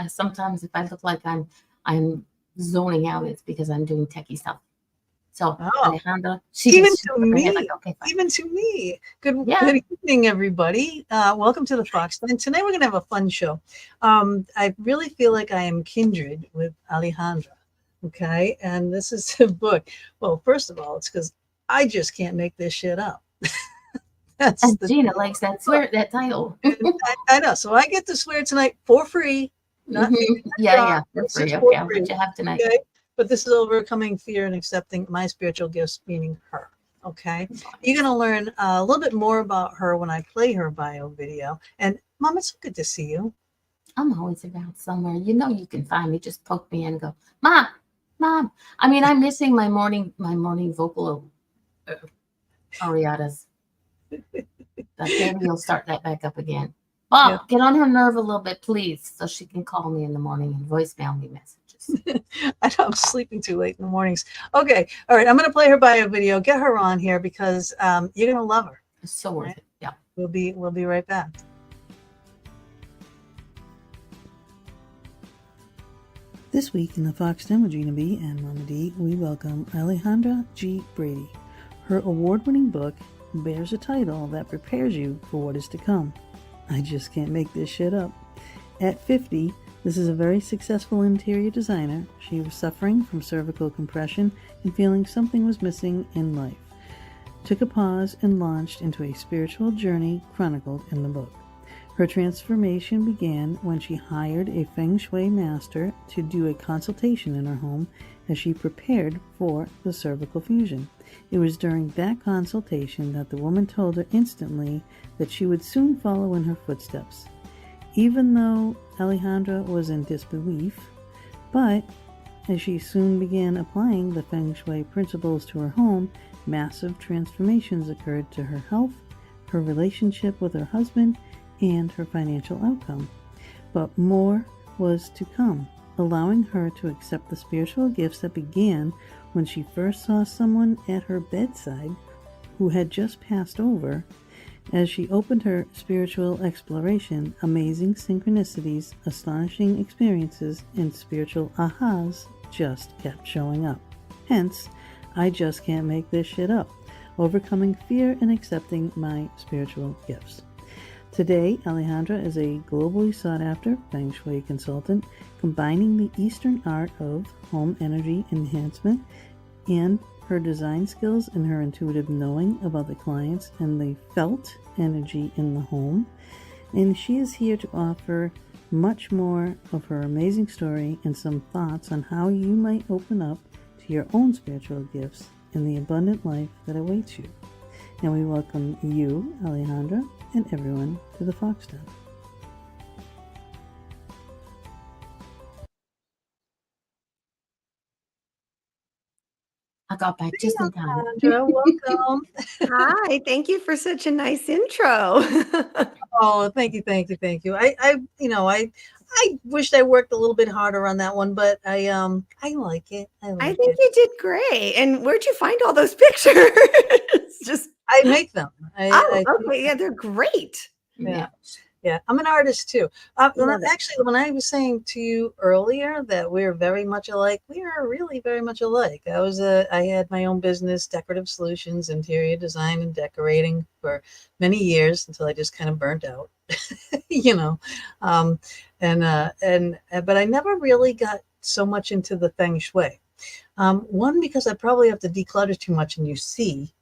Sometimes if I look like I'm zoning out, it's because I'm doing techie stuff. So Oh, Alejandra, she even gets to her head like, me, okay, fine. even to me. Yeah. Good evening, everybody. Welcome to the Fox. And tonight we're gonna have a fun show. I really feel like I am kindred with Alejandra. Okay, and this is a book. Well, first of all, it's because I just can't make this shit up. That's And the Gina likes that title. I know. So I get to swear tonight for free, not being Yeah, John. yeah, for This is free. for Okay, I'll let free. you have tonight. Okay. But this is overcoming fear and accepting my spiritual gifts, meaning her. Okay. You're going to learn a little bit more about her when I play her bio video. And Mom, it's so good to see you. I'm always around somewhere. You know you can find me. Just poke me and go, Mom, Mom. I mean, I'm missing my morning vocal uh, ariatas. But maybe you'll start that back up again. Yeah. Mom, get on her nerve a little bit, please, so she can call me in the morning and voicemail me messages. I know I'm sleeping too late in the mornings. Okay. All right. I'm going to play her bio video. Get her on here because you're going to love her. It's so Right? worth it. Yeah. We'll be right back. This week in the Fox Den with Gina B and Mama D, we welcome Alejandra G Brady. Her award-winning book bears a title that prepares you for what is to come. I just can't make this shit up. At 50, this is a very successful interior designer. She was suffering from cervical compression and feeling something was missing in life. Took a pause and launched into a spiritual journey chronicled in the book. Her transformation began when she hired a feng shui master to do a consultation in her home as she prepared for the cervical fusion. It was during that consultation that the woman told her instantly that she would soon follow in her footsteps. Even though Alejandra was in disbelief, but as she soon began applying the feng shui principles to her home, massive transformations occurred to her health, her relationship with her husband, and her financial outcome. But more was to come, allowing her to accept the spiritual gifts that began when she first saw someone at her bedside who had just passed over. As she opened her spiritual exploration, amazing synchronicities, astonishing experiences, and spiritual ahas just kept showing up. Hence, I just can't make this shit up. Overcoming fear and accepting my spiritual gifts. Today, Alejandra is a globally sought-after feng shui consultant, combining the Eastern art of home energy enhancement and her design skills and her intuitive knowing about the clients and the felt energy in the home. And she is here to offer much more of her amazing story and some thoughts on how you might open up to your own spiritual gifts and the abundant life that awaits you. And we welcome you, Alejandra, and everyone to the Fox Den. I got back just in time. Alejandra, welcome. Hi, thank you for such a nice intro. Oh, thank you, thank you, thank you. I wished I worked a little bit harder on that one, but I like it. I I like think it. you did great. And where'd you find all those pictures? Just I make them. oh, okay, yeah, they're great. Yeah. Yeah. Yeah, I'm an artist too. Love it. Actually, when I was saying to you earlier that we're very much alike, we are really very much alike. I had my own business, Decorative Solutions, interior design and decorating for many years until I just kind of burnt out, you know. Um, but I never really got so much into the feng shui. One, because I probably have to declutter too much, and you see,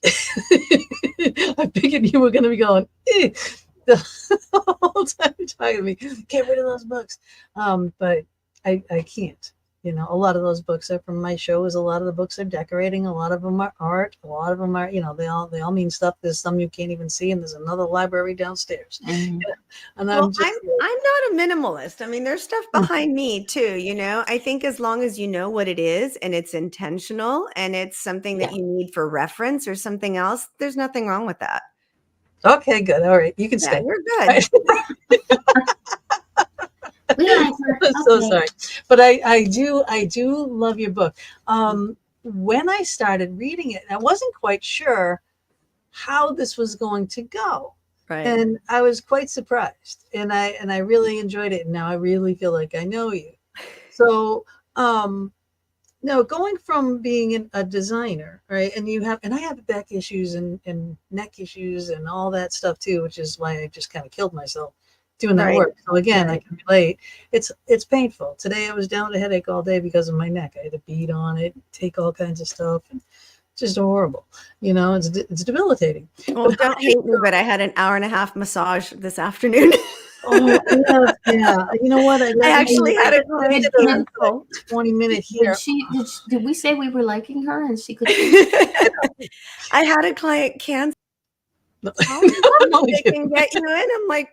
I figured you were going to be going, eh, the whole time you're talking to me, get rid of those books. But I can't. You know, a lot of those books are from my shows. A lot of the books are decorating. A lot of them are art. A lot of them are, they all mean stuff. There's some you can't even see, and there's another library downstairs. Mm-hmm. And Well, I'm just I'm not a minimalist. I mean, there's stuff behind me too, you know. I think as long as you know what it is and it's intentional and it's something that Yeah. you need for reference or something else, there's nothing wrong with that. okay. Good. All right, you can Yeah, stay. you're All good. We like her. I'm so Okay. sorry, but I do love your book. When I started reading it, I wasn't quite sure how this was going to go. Right. And I was quite surprised, and I really enjoyed it. And now I really feel like I know you. So, no, going from being a designer, right? And I have back issues and neck issues and all that stuff too, which is why I just kind of killed myself doing that Right. work. So again, I Right. can relate. It's painful. Today I was down with a headache all day because of my neck. I had to beat on it, take all kinds of stuff, and it's just horrible. It's debilitating. Well, But how don't do you hate me, but I had an hour and a half massage this afternoon. Oh, yeah. You know what? I actually had a I client did a cancel. 20-minute here. Did we say we were liking her and she could? I had a client cancel. No, How many no, they can get you in? I'm like,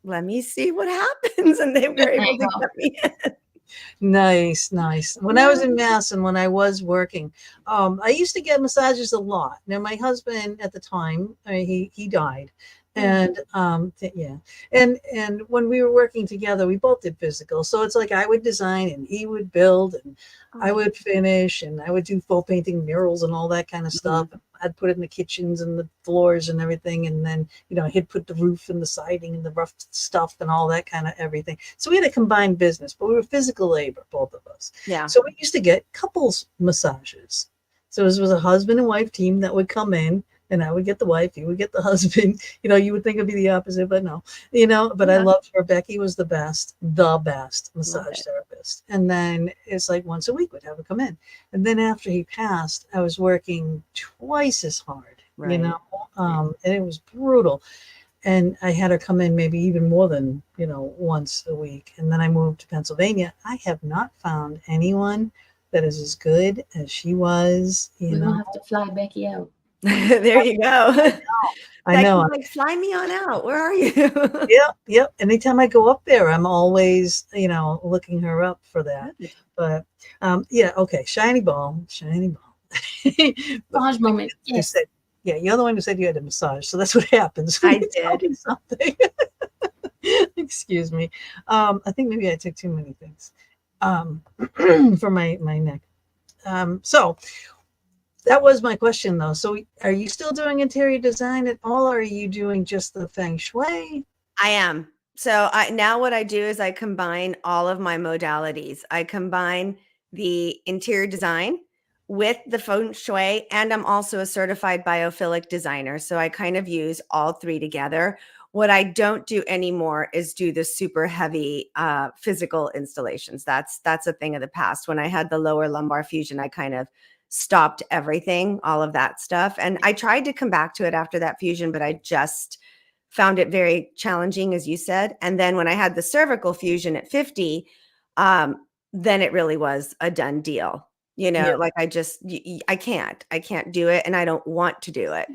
let me see what happens. And they were able to get me in. Nice. When I was in Mass and when I was working, I used to get massages a lot. Now, my husband at the time, he died. And yeah, and when we were working together, we both did physical. So it's like I would design and he would build, and I would finish, and I would do full painting murals and all that kind of stuff. I'd put it in the kitchens and the floors and everything, and then he'd put the roof and the siding and the rough stuff and all that kind of everything. So we had a combined business, but we were physical labor, both of us. Yeah. So we used to get couples massages. So this was a husband and wife team that would come in, and I would get the wife, he would get the husband. You would think it'd be the opposite, but no. But I loved her. Becky was the best massage therapist. And then it's like once a week would have her come in. And then after he passed, I was working twice as hard, Right. and it was brutal. And I had her come in maybe even more than, once a week. And then I moved to Pennsylvania. I have not found anyone that is as good as she was. We're gonna have to fly Becky out. There you go. I know. Like, fly me on out. Where are you? Yep. Anytime I go up there, I'm always, looking her up for that. But yeah, okay. Shiny ball. Massage moment. Yes. Yeah, you're the one who said you had a massage, so that's what happens. I Tell did. me something. Excuse me. I think maybe I took too many things for my neck. So that was my question, though. So are you still doing interior design at all, or are you doing just the feng shui? I am. So now what I do is I combine all of my modalities. I combine the interior design with the feng shui, and I'm also a certified biophilic designer. So I kind of use all three together. What I don't do anymore is do the super heavy physical installations. That's a thing of the past. When I had the lower lumbar fusion, I kind of stopped everything, all of that stuff. And I tried to come back to it after that fusion, but I just found it very challenging, as you said. And then when I had the cervical fusion at 50, then it really was a done deal. Like I can't do it, and I don't want to do it.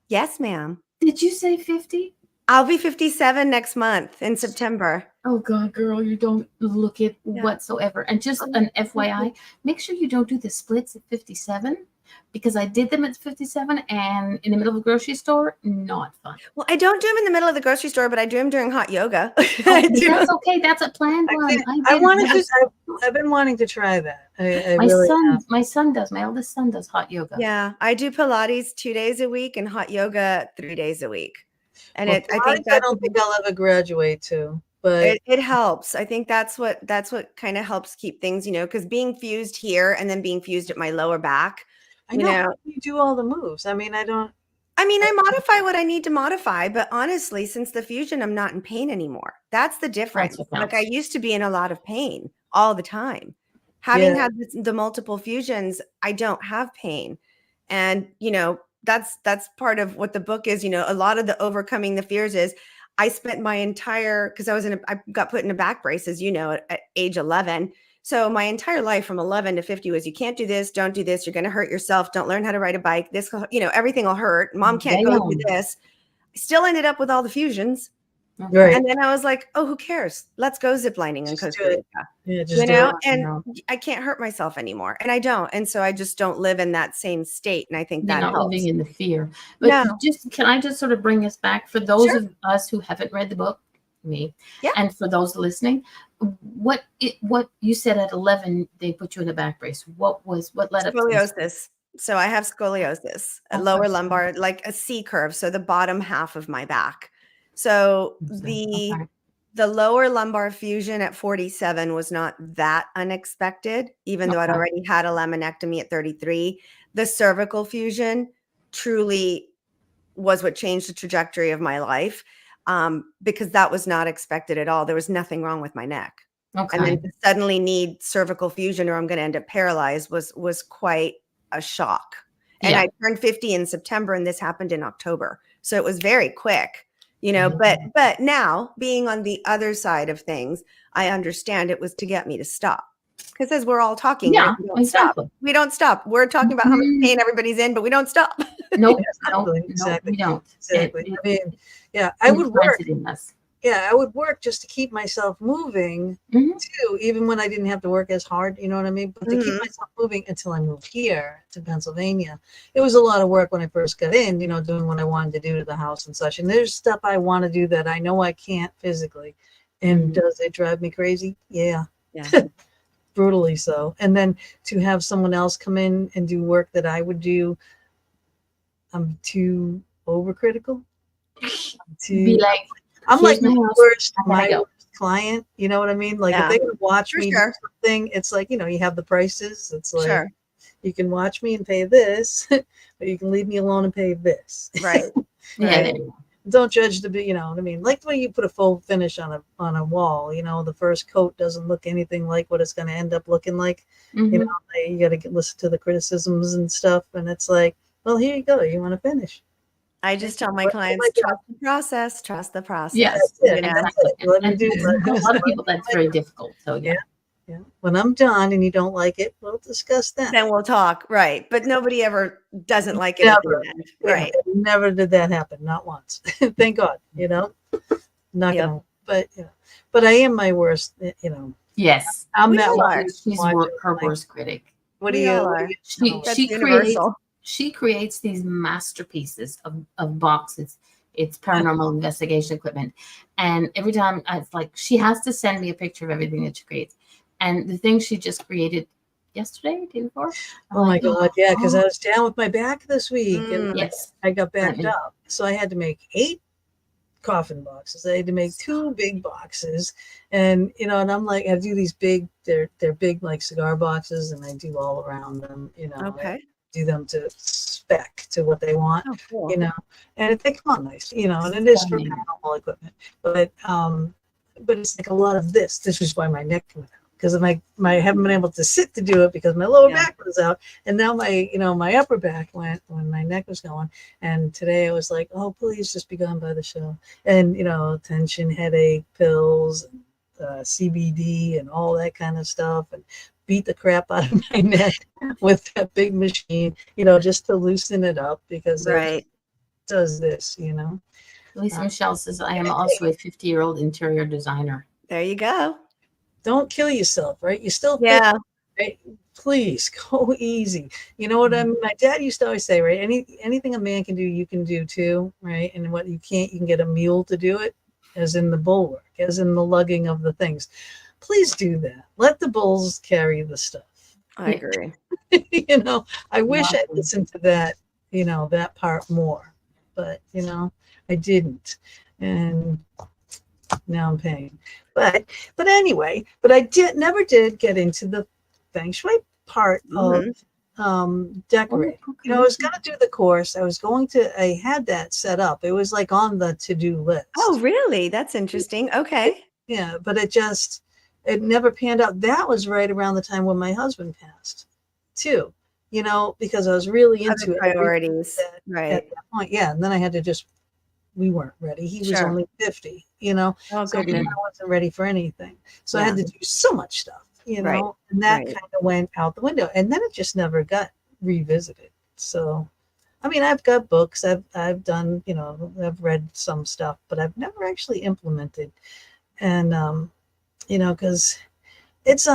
Yes, ma'am. Did you say 50? I'll be 57 next month in September. Oh God, girl, you don't look it whatsoever. And just an FYI, make sure you don't do the splits at 57, because I did them at 57 and in the middle of a grocery store, not fun. Well, I don't do them in the middle of the grocery store, but I do them during hot yoga. That's okay. That's a planned one. I've been wanting to try that. My son does. My eldest son does hot yoga. Yeah, I do Pilates 2 days a week and hot yoga 3 days a week. And I don't think I'll ever graduate to, but it helps. I think that's what kind of helps keep things, because being fused here and then being fused at my lower back. I know how you do all the moves. I mean, I modify what I need to modify, but honestly, since the fusion, I'm not in pain anymore. That's the difference. Like, I used to be in a lot of pain all the time. Having had the multiple fusions, I don't have pain. And, that's part of what the book is. A lot of the overcoming the fears is I spent my entire, because I got put in a back brace, as at age 11. So my entire life from 11 to 50 was, you can't do this, don't do this, you're going to hurt yourself, don't learn how to ride a bike, this, everything will hurt, mom can't go do this. I still ended up with all the fusions. Right. And then I was like, oh, who cares? Let's go ziplining in Costa Rica. Yeah, and I can't hurt myself anymore. And I don't. And so I just don't live in that same state. And I think that helps. Living in the fear. But can I just sort of bring us back for those of us who haven't read the book, me, and for those listening, what you said at 11, they put you in a back brace. What led up to scoliosis? So I have scoliosis, a lower lumbar, like a C curve. So the bottom half of my back. So Okay. the lower lumbar fusion at 47 was not that unexpected, even though I'd Okay. already had a laminectomy at 33. The cervical fusion truly was what changed the trajectory of my life, because that was not expected at all. There was nothing wrong with my neck. And then Okay. to suddenly need cervical fusion or I'm going to end up paralyzed was quite a shock. And Yeah. I turned 50 in September and this happened in October. So it was very quick, Mhm. but now being on the other side of things, I understand it was to get me to stop. Because as we're all talking, right? Yeah, We don't stop. exactly. We don't stop. We're talking about how much Mhm. pain everybody's in, but we don't stop. Nope, nope, Exactly. nope, we don't. Exactly. It I mean, yeah, I would work. implanted in us. Yeah, I would work just to keep myself moving Mhm. too, even when I didn't have to work as hard, you know what I mean? But to keep Mhm. myself moving until I moved here to Pennsylvania. It was a lot of work when I first got in, doing what I wanted to do to the house and such. And there's stuff I want to do that I know I can't physically. And Mhm. does it drive me crazy? Yeah. Yeah. Brutally so. And then to have someone else come in and do work that I would do, I'm too overcritical. Be like, I'm here's like my my house. worst, I gotta go. client. You know what I mean? Like if Yeah. they would watch For me sure. do something, it's like, you have the prices. It's like Sure. you can watch me and pay this, but you can leave me alone and pay this. Right. Yeah, Right. there you go. Don't judge you know what I mean? Like when you put a full finish on a wall, the first coat doesn't look anything like what it's going to end up looking like. Mhm. You got to listen to the criticisms and stuff. And it's like, well, here you go. You want to finish. I just tell my What- clients, what- trust the process, trust the process. Yes, That's it. You know? That's exactly. it. Let me And do for a lot of let people, me that's do very my- difficult. So yeah. Yeah. When I'm done and you don't like it, we'll discuss that. Then we'll talk. Right. But nobody ever doesn't like it at Never. the end. Yeah, Right. never did that happen. Not once. Thank God. Not Yep. gonna. But I am my worst. Yes. I'm We that all one. are. who's She's watching, her like, worst critic. What do We you? all What do are. you? She That's she creates universal. she creates these masterpieces of boxes. It's paranormal investigation equipment. And every time it's like she has to send me a picture of everything that she creates. And the thing she just created yesterday, day before. I'm Oh my like, God, yeah, because I was down with my back this week and yes. I got backed me- up. So I had to make 8 coffin boxes. I had to make 2 big boxes. And and I'm like, I do these big, they're big like cigar boxes, and I do all around them, I Okay. do them to spec to what they want, Oh, cool. and they come out nice, and it is for Stunning. paranormal equipment. But it's like a lot of this. This is why my neck went out. Because of my haven't been able to sit to do it because my lower Yeah. back was out, and now my upper back went when my neck was going. And today I was like, oh, please just be gone by the show. And tension headache pills, CBD, and all that kind of stuff, and beat the crap out of my neck with that big machine, just to loosen it up because Right. it does this, Lisa Michelle says, I am also a 50-year-old interior designer. There you go. Don't kill yourself, right? You still Yeah. right? Please go easy. You know what I mean? My dad used to always say, right? Anything a man can do, you can do too, right? And what you can't, you can get a mule to do it, as in the bulwark, as in the lugging of the things. Please do that. Let the bulls carry the stuff. I agree. I wish I Awesome. listened to that, that part more, but I didn't, and now I'm paying. But anyway, I never did get into the feng shui part of decorating. I was going to do the course. I had that set up. It was like on the to-do list. Oh, really? That's interesting. Okay. Yeah, but it never panned out. That was right around the time when my husband passed too, because I was really into Other it. priorities. Right. At that point. Yeah. And then I had to we weren't ready. He was Sure. only 50, Oh, so goodness. I wasn't ready for anything. So I Yeah. had to do so much stuff, Right. and that Right. kind of went out the window. And then it just never got revisited. So, I mean, I've got books. I've done, I've read some stuff, but I've never actually implemented. And, because it's a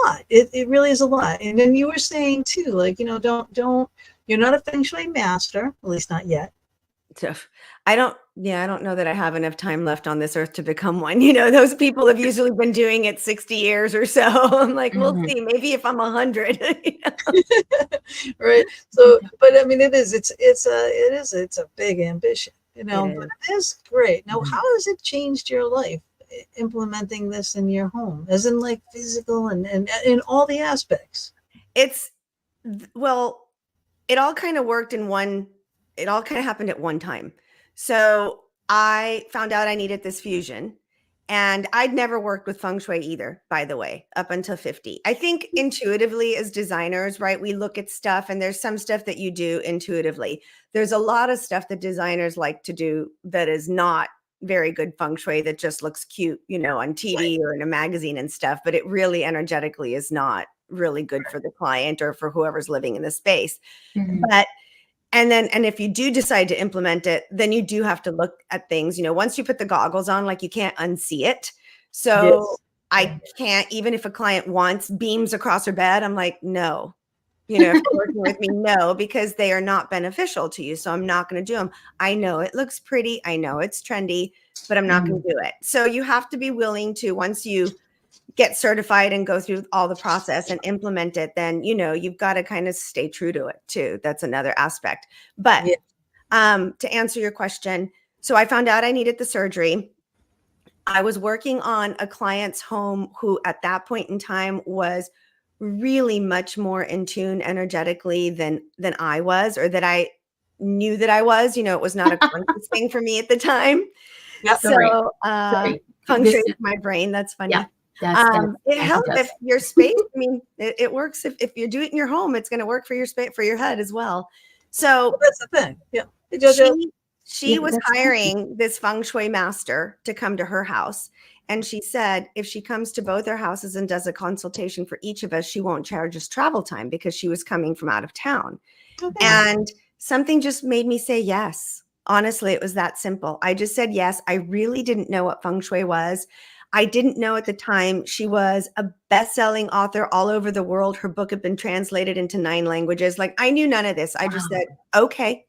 lot. It really is a lot. And then you were saying too, like, don't, you're not a feng shui master, at least not yet. So, I don't know that I have enough time left on this earth to become one. Those people have usually been doing it 60 years or so. I'm like, we'll see. Maybe if I'm 100. Right. So, but I mean, it's a big ambition, you know, It but is. it is great. Now, Mhm. how has it changed your life implementing this in your home, as in like physical and in all the aspects? It's well, it all kind of worked in one, it all kind of happened at one time. So I found out I needed this fusion. And I'd never worked with feng shui either, by the way, up until 50. I think intuitively as designers, right? We look at stuff and there's some stuff that you do intuitively. There's a lot of stuff that designers like to do that is not very good feng shui, that just looks cute, you know, on TV or in a magazine and stuff, but it really energetically is not really good for the client or for whoever's living in the space. Mhm. But and if you do decide to implement it, then you do have to look at things, you know, once you put the goggles on, like you can't unsee it. So Yes. I can't, even if a client wants beams across her bed, I'm like, no, you know, if you're working with me, no, because they are not beneficial to you. So I'm not going to do them. I know it looks pretty. I know it's trendy, but I'm not going Mhm. to do it. So you have to be willing to, once you get certified and go through all the process and implement it, then, you know, you've got to kind of stay true to it too. That's another aspect. But Yeah. to answer your question, so I found out I needed the surgery. I was working on a client's home who at that point in time was really much more in tune energetically than I was, or that I knew that I was. You know, it was not a conscious thing for me at the time. Yep. Sorry. So, Sorry. feng This shui is, is my brain. That's yeah, funny. that's, It yeah, he helps if does. your space, I mean, it works if you do it in your home, it's going to work for your space, for your head as well. Well, So that's the thing. Yeah. Hey, Jojo. she Yeah, she was that's fine. hiring this feng shui master to come to her house. And she said if she comes to both our houses and does a consultation for each of us, she won't charge us travel time because she was coming from out of town. Okay. And something just made me say yes. Honestly, it was that simple. I just said yes. I really didn't know what feng shui was. I didn't know at the time she was a best-selling author all over the world. Her book had been translated into 9 languages. Like, I knew none of this. I just Wow. said, okay,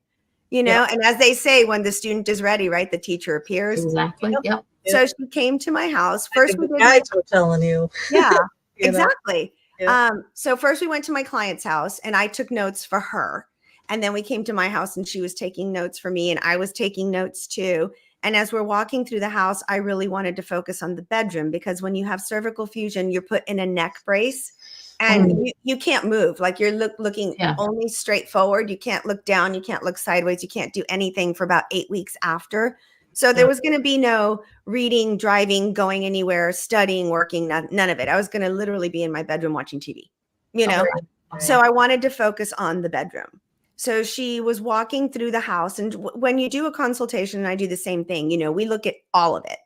you Yep. know, and as they say, when the student is ready, right, the teacher appears. Exactly. Yep. Yep. Yep. So she came to my house. Like First, the we good did my, guides were telling you, yeah, you know. exactly. Yeah. So first we went to my client's house and I took notes for her. And then we came to my house and she was taking notes for me and I was taking notes too. And as we're walking through the house, I really wanted to focus on the bedroom because when you have cervical fusion, you're put in a neck brace and Mm. you can't move. Like you're looking Yeah. only straight forward. You can't look down. You can't look sideways. You can't do anything for about 8 weeks after. So there was going to be no reading, driving, going anywhere, studying, working, none of it. I was going to literally be in my bedroom watching TV, you know? Okay. So I wanted to focus on the bedroom. So she was walking through the house. And when you do a consultation, and I do the same thing, you know, we look at all of it.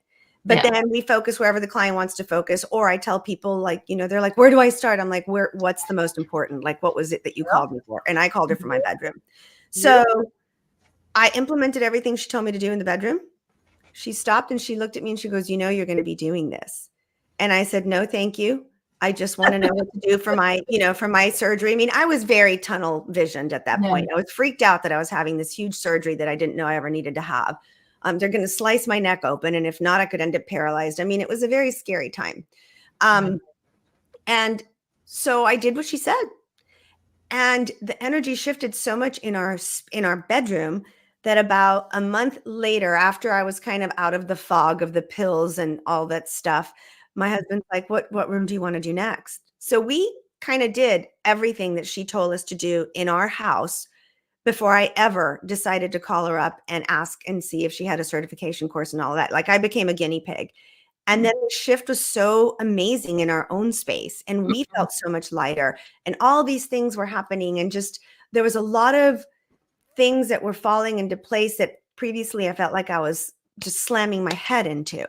But Yeah. then we focus wherever the client wants to focus. Or I tell people, like, you know, they're like, where do I start? I'm like, what's the most important? Like, what was it that you called me for? And I called her for my bedroom. So I implemented everything she told me to do in the bedroom. She stopped and she looked at me and she goes, you know, you're going to be doing this. And I said, no, thank you. I just want to know what to do for my, you know, for my surgery. I mean, I was very tunnel visioned at that Yeah. point. I was freaked out that I was having this huge surgery that I didn't know I ever needed to have. They're going to slice my neck open. And if not, I could end up paralyzed. I mean, it was a very scary time. And so I did what she said. And the energy shifted so much in our bedroom that about a month later, after I was kind of out of the fog of the pills and all that stuff, my husband's like, what room do you want to do next? So we kind of did everything that she told us to do in our house before I ever decided to call her up and ask and see if she had a certification course and all that. Like I became a guinea pig. And then the shift was so amazing in our own space. And we felt so much lighter. And all these things were happening. And just there was a lot of things that were falling into place that previously I felt like I was just slamming my head into.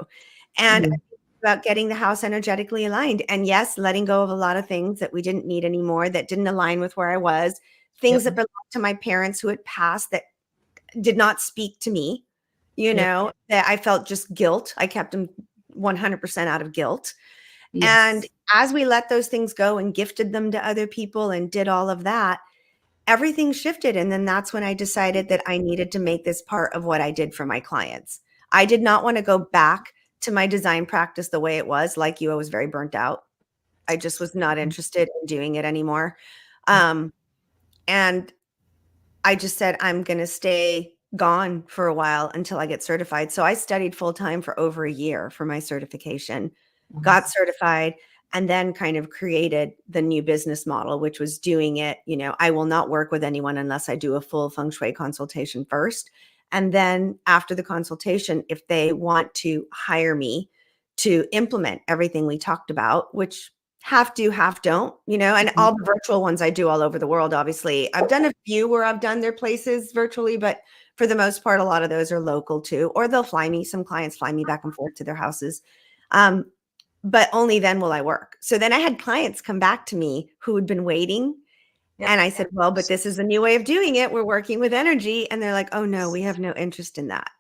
And Mm. about getting the house energetically aligned. And yes, letting go of a lot of things that we didn't need anymore, that didn't align with where I was, things that belonged to my parents who had passed that did not speak to me, you know, that I felt just guilt. I kept them 100% out of guilt. And Yes. as we let those things go and gifted them to other people and did all of that, everything shifted. And then that's when I decided that I needed to make this part of what I did for my clients. I did not want to go back to my design practice the way it was. Like you, I was very burnt out. I just was not interested in doing it anymore. And I just said, I'm going to stay gone for a while until I get certified. So I studied full time for over a year for my certification, got certified, and then kind of created the new business model, which was doing it. I will not work with anyone unless I do a full feng shui consultation first. And then after the consultation, if they want to hire me to implement everything we talked about, which half do, half don't, and all the virtual ones I do all over the world, obviously. I've done a few where I've done their places virtually, but for the most part, a lot of those are local too, or they'll fly me. Some clients fly me back and forth to their houses. But only then will I work. So then I had clients come back to me who had been waiting. Yep. And I said, well, but this is a new way of doing it. We're working with energy. And they're like, oh no, we have no interest in that.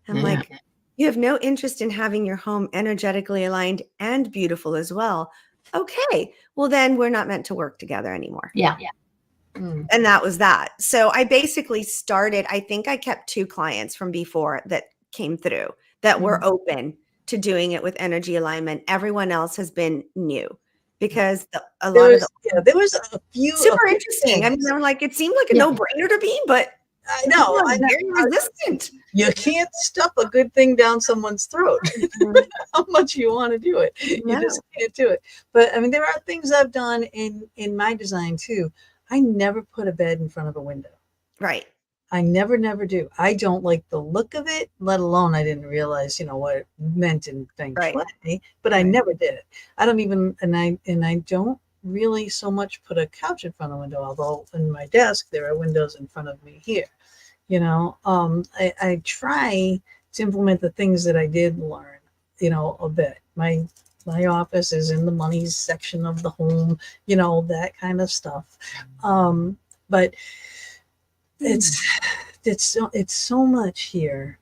I'm like, you have no interest in having your home energetically aligned and beautiful as well. Okay, well then we're not meant to work together anymore. Yeah. And that was that. So I basically started, I think I kept 2 clients from before that came through that were open to doing it with energy alignment. Everyone else has been new because there was a few super interesting. I mean, I'm like, it seemed like a no-brainer to me, but I know. I'm very resistant. You can't stuff a good thing down someone's throat. How much you want to do it, you just can't do it. But I mean, there are things I've done in my design too. I never put a bed in front of a window. Right. I never do. I don't like the look of it, let alone I didn't realize, what it meant in feng shui, but I never did it. I don't even, and I don't really so much put a couch in front of a window, although in my desk, there are windows in front of me here. I try to implement the things that I did learn, a bit. My office is in the money section of the home, that kind of stuff. But it's so much here,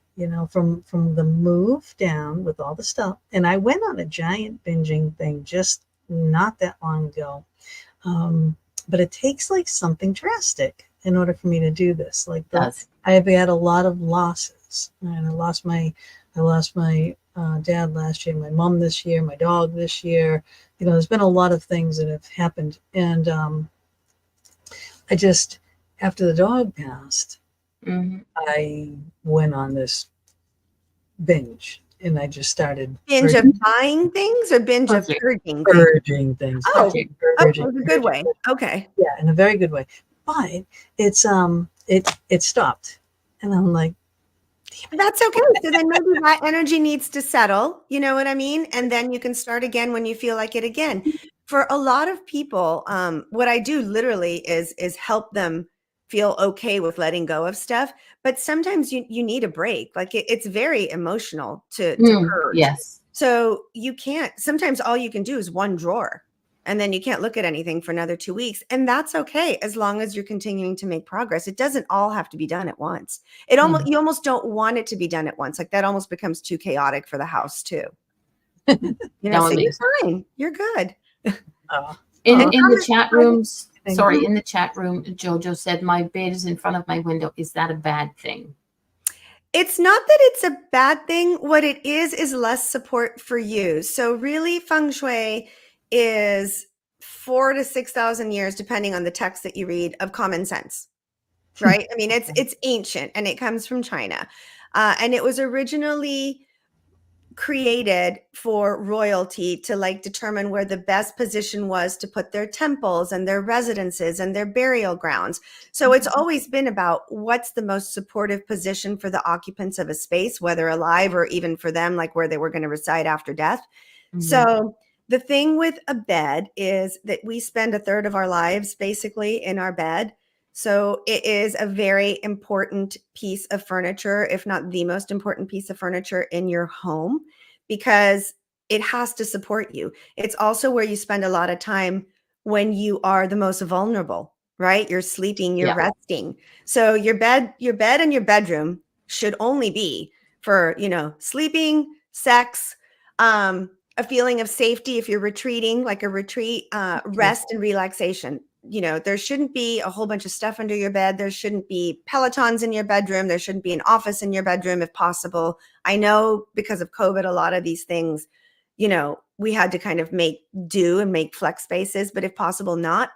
from the move down with all the stuff. And I went on a giant binging thing just not that long ago. But it takes like something drastic in order for me to do this. Like I have had a lot of losses, and I lost my dad last year, my mom this year, my dog this year. There's been a lot of things that have happened. And I just, after the dog passed, I went on this binge, and I just started binge of buying things or binge of purging things. Oh, that's a good way. Okay. Yeah, in a very good way. But it's it stopped, and I'm like, that's okay. So then maybe that energy needs to settle. You know what I mean? And then you can start again when you feel like it again. For a lot of people, what I do literally is help them feel okay with letting go of stuff. But sometimes you need a break. Like it's very emotional to purge. Yes. So you can't, sometimes all you can do is one drawer, and then you can't look at anything for another 2 weeks. And that's okay, as long as you're continuing to make progress. It doesn't all have to be done at once. You almost don't want it to be done at once. Like that almost becomes too chaotic for the house too. So you're fine. You're good. In the chat rooms, in the chat room, Jojo said, my bed is in front of my window. Is that a bad thing? It's not that it's a bad thing. What it is less support for you. So really feng shui is 4,000 to 6,000 years, depending on the text that you read, of common sense, right? I mean, it's ancient, and it comes from China. And it was originally created for royalty to determine where the best position was to put their temples and their residences and their burial grounds. So it's always been about what's the most supportive position for the occupants of a space, whether alive or even for them, like where they were going to reside after death. So the thing with a bed is that we spend a third of our lives basically in our bed. So it is a very important piece of furniture, if not the most important piece of furniture in your home, because it has to support you. It's also where you spend a lot of time when you are the most vulnerable, right? You're sleeping, you're resting. So your bed and your bedroom should only be for, sleeping, sex, a feeling of safety if you're retreating, like a retreat, rest and relaxation. There shouldn't be a whole bunch of stuff under your bed. There shouldn't be Pelotons in your bedroom. There shouldn't be an office in your bedroom if possible. I know because of COVID, a lot of these things, we had to kind of make do and make flex spaces, but if possible, not.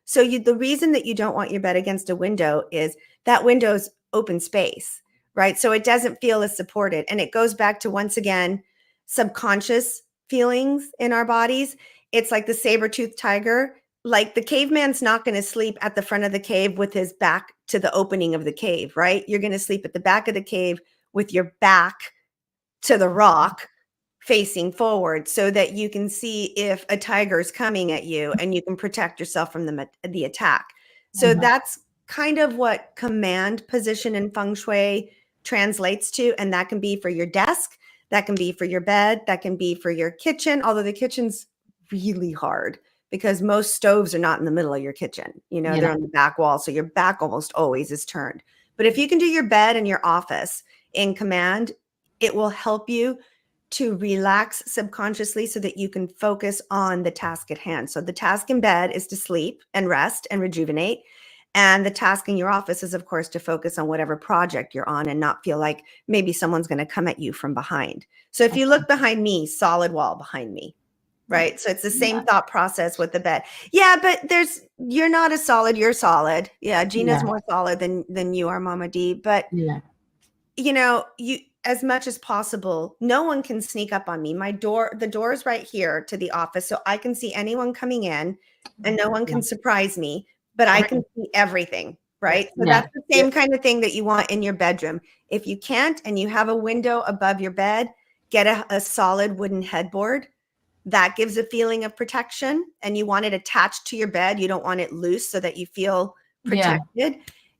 So the reason that you don't want your bed against a window is that window's open space, right? So it doesn't feel as supported. And it goes back to, once again, subconscious feelings in our bodies. It's like the saber-toothed tiger. Like the caveman's not going to sleep at the front of the cave with his back to the opening of the cave, right? You're going to sleep at the back of the cave with your back to the rock facing forward so that you can see if a tiger is coming at you and you can protect yourself from the attack. So that's kind of what command position in feng shui translates to. And that can be for your desk, that can be for your bed, that can be for your kitchen, although the kitchen's really hard because most stoves are not in the middle of your kitchen. You know, they're on the back wall. So your back almost always is turned. But if you can do your bed and your office in command, it will help you to relax subconsciously so that you can focus on the task at hand. So the task in bed is to sleep and rest and rejuvenate. And the task in your office is, of course, to focus on whatever project you're on and not feel like maybe someone's going to come at you from behind. So if you look behind me, solid wall behind me, right? So it's the same thought process with the bed. Yeah, but you're not as solid, you're solid. Yeah, Gina's more solid than you are, Mama D. But you know, as much as possible, no one can sneak up on me. The door is right here to the office, so I can see anyone coming in and no one can surprise me, but I can see everything, right? So that's the same kind of thing that you want in your bedroom. If you can't and you have a window above your bed, get a solid wooden headboard. That gives a feeling of protection, and you want it attached to your bed. You don't want it loose so that you feel protected.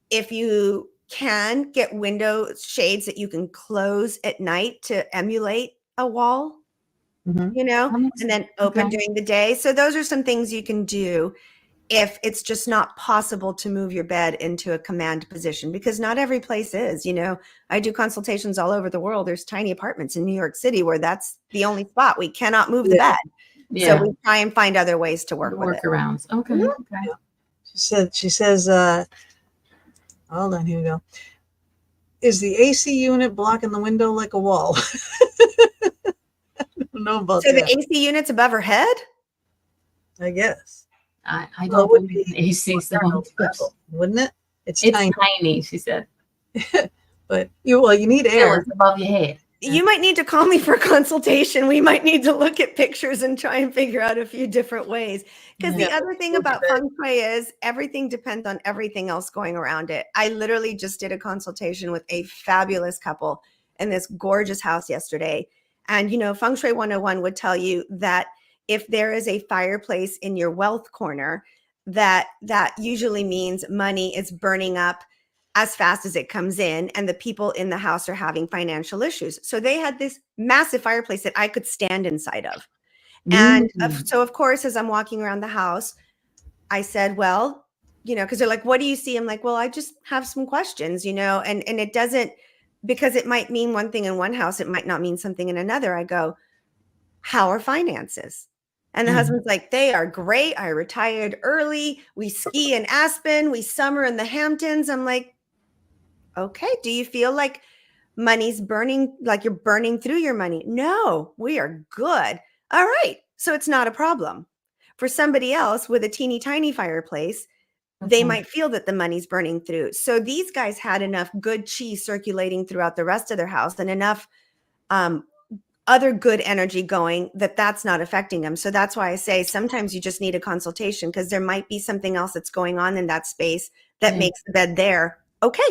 If you can get window shades that you can close at night to emulate a wall, you know, and then open during the day. So those are some things you can do if it's just not possible to move your bed into a command position, because not every place is. You know, I do consultations all over the world. There's tiny apartments in New York City where that's the only spot. We cannot move the bed. So we try and find other ways to work with it. Workarounds. Okay. She says, hold on, here we go. Is the AC unit blocking the window like a wall? I don't know about that. So the AC unit's above her head? I guess. I don't believe in AC, so wouldn't it? It's tiny, she said. But you need air. It's above your head. You might need to call me for a consultation. We might need to look at pictures and try and figure out a few different ways. Because the other thing about feng shui is everything depends on everything else going around it. I literally just did a consultation with a fabulous couple in this gorgeous house yesterday. And, you know, Feng Shui 101 would tell you that if there is a fireplace in your wealth corner, that usually means money is burning up as fast as it comes in, and the people in the house are having financial issues. So they had this massive fireplace that I could stand inside of. And so, of course, as I'm walking around the house, I said, well, you know, because they're like, what do you see? I'm like, well, I just have some questions, you know, and it doesn't, because it might mean one thing in one house, it might not mean something in another. I go, how are finances? And the husband's like, they are great. I retired early. We ski in Aspen. We summer in the Hamptons. I'm like, okay, do you feel like money's burning, like you're burning through your money? No, we are good. All right. So it's not a problem. For somebody else with a teeny tiny fireplace, they might feel that the money's burning through. So these guys had enough good chi circulating throughout the rest of their house and enough other good energy going that's not affecting them. So that's why I say sometimes you just need a consultation, because there might be something else that's going on in that space that makes the bed there okay.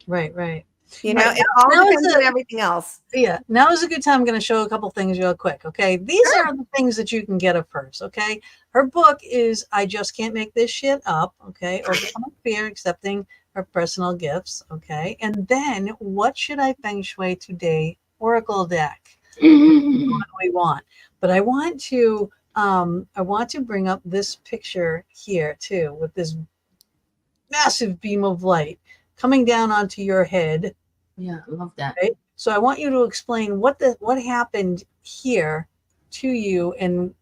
Right. You know, it all depends on everything else. Yeah. Now is a good time. I'm going to show a couple things real quick. Okay. These are the things that you can get of hers. Okay. Her book is I Just Can't Make This Shit Up. Okay. Overcoming Fear, Accepting Her Personal Gifts. Okay. And then What Should I Feng Shui Today? Oracle deck. What we want. But I want to bring up this picture here too, with this massive beam of light coming down onto your head. Yeah, I love that. Right? So I want you to explain what happened here to you, and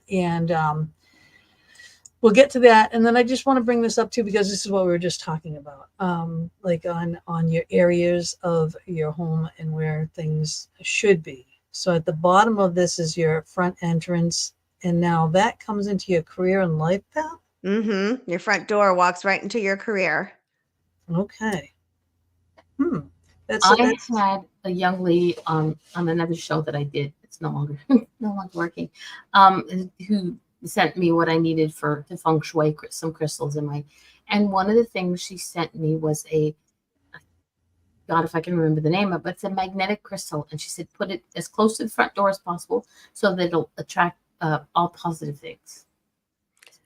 we'll get to that. And then I just want to bring this up too, because this is what we were just talking about, like on your areas of your home and where things should be. So at the bottom of this is your front entrance, and now that comes into your career and life path. Your front door walks right into your career. Okay. That's I had a young lady on another show that I did. It's no longer no longer working. Who sent me what I needed for to feng shui some crystals in my. And one of the things she sent me was a God, if I can remember the name of it, but it's a magnetic crystal. And she said, put it as close to the front door as possible so that it'll attract all positive things.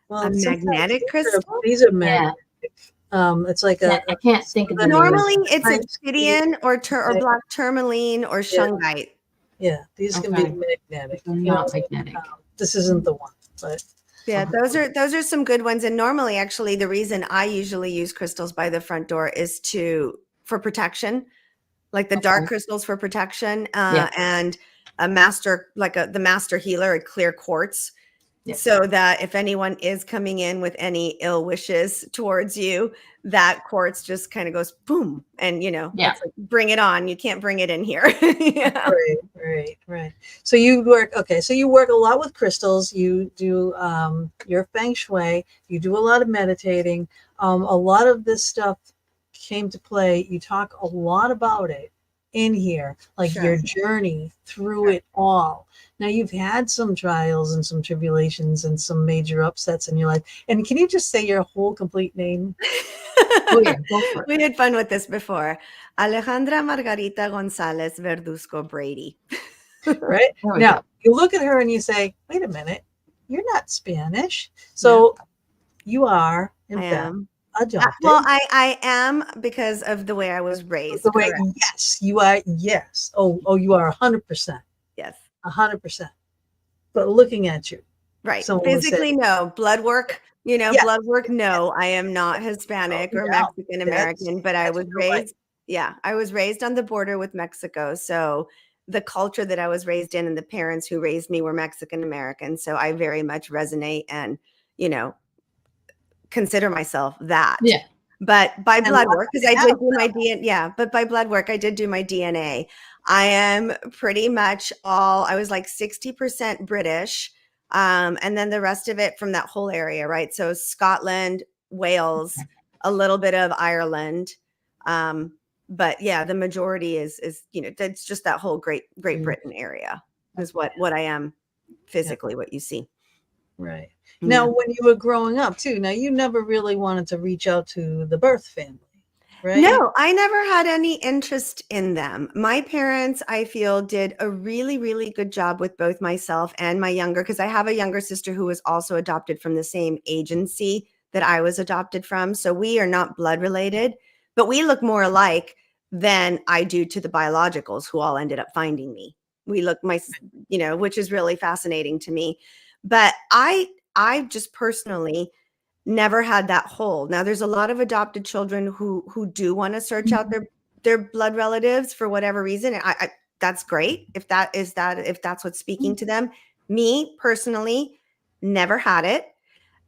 well, A magnetic crystal? These are Yeah. magnetic. It's like I can't think of the name. Normally it's Right. obsidian or black tourmaline or shungite. Yeah, these can Okay. be magnetic. They're not magnetic. This isn't the one, but Yeah, those are some good ones. And normally, actually, the reason I usually use crystals by the front door is for protection, like the dark Okay. crystals for protection, Yeah. and a master, like the master healer, a clear quartz, Yeah. so that if anyone is coming in with any ill wishes towards you, that quartz just kind of goes boom, and Yeah. it's like, bring it on. You can't bring it in here. Yeah. Right. So you work a lot with crystals. You do your feng shui. You do a lot of meditating. A lot of this stuff came to play. You talk a lot about it in here, like Sure. your journey through it all. Now you've had some trials and some tribulations and some major upsets in your life. And can you just say your whole complete name? Oh, yeah, go for it. We had fun with this before. Alejandra Margarita Gonzalez Verduzco Brady. Right? There we Now go. you look at her and you say, wait a minute, you're not Spanish. So you are, in I fact, am. adopted. Well, I am because of the way I was raised. The way, Correct. yes, you are. Yes. Oh, you are 100%. Yes. 100%. But looking at you, Right. someone would say, Physically, no. Blood work, Yeah. blood work, no. I am not Hispanic or No, Mexican American, but I that's was your right. raised, I was raised on the border with Mexico. So the culture that I was raised in and the parents who raised me were Mexican American. So I very much resonate and, consider myself that. Yeah. But by And blood lots work, of because I have did do my DNA, but by blood work, I did do my DNA. I am pretty much I was like 60% British. And then the rest of it from that whole area, right? So Scotland, Wales, a little bit of Ireland. But yeah, the majority is that's just that whole Great Britain area is what I am physically, what you see. Right. Yeah. Now, when you were growing up too, now you never really wanted to reach out to the birth family, right? No, I never had any interest in them. My parents, I feel, did a really, really good job with both myself and my younger, because I have a younger sister who was also adopted from the same agency that I was adopted from. So we are not blood related, but we look more alike than I do to the biologicals who all ended up finding me. We look which is really fascinating to me. But I just personally never had that hold. Now there's a lot of adopted children who do want to search out their blood relatives for whatever reason. And I that's great if that's what's speaking to them. Me personally, never had it.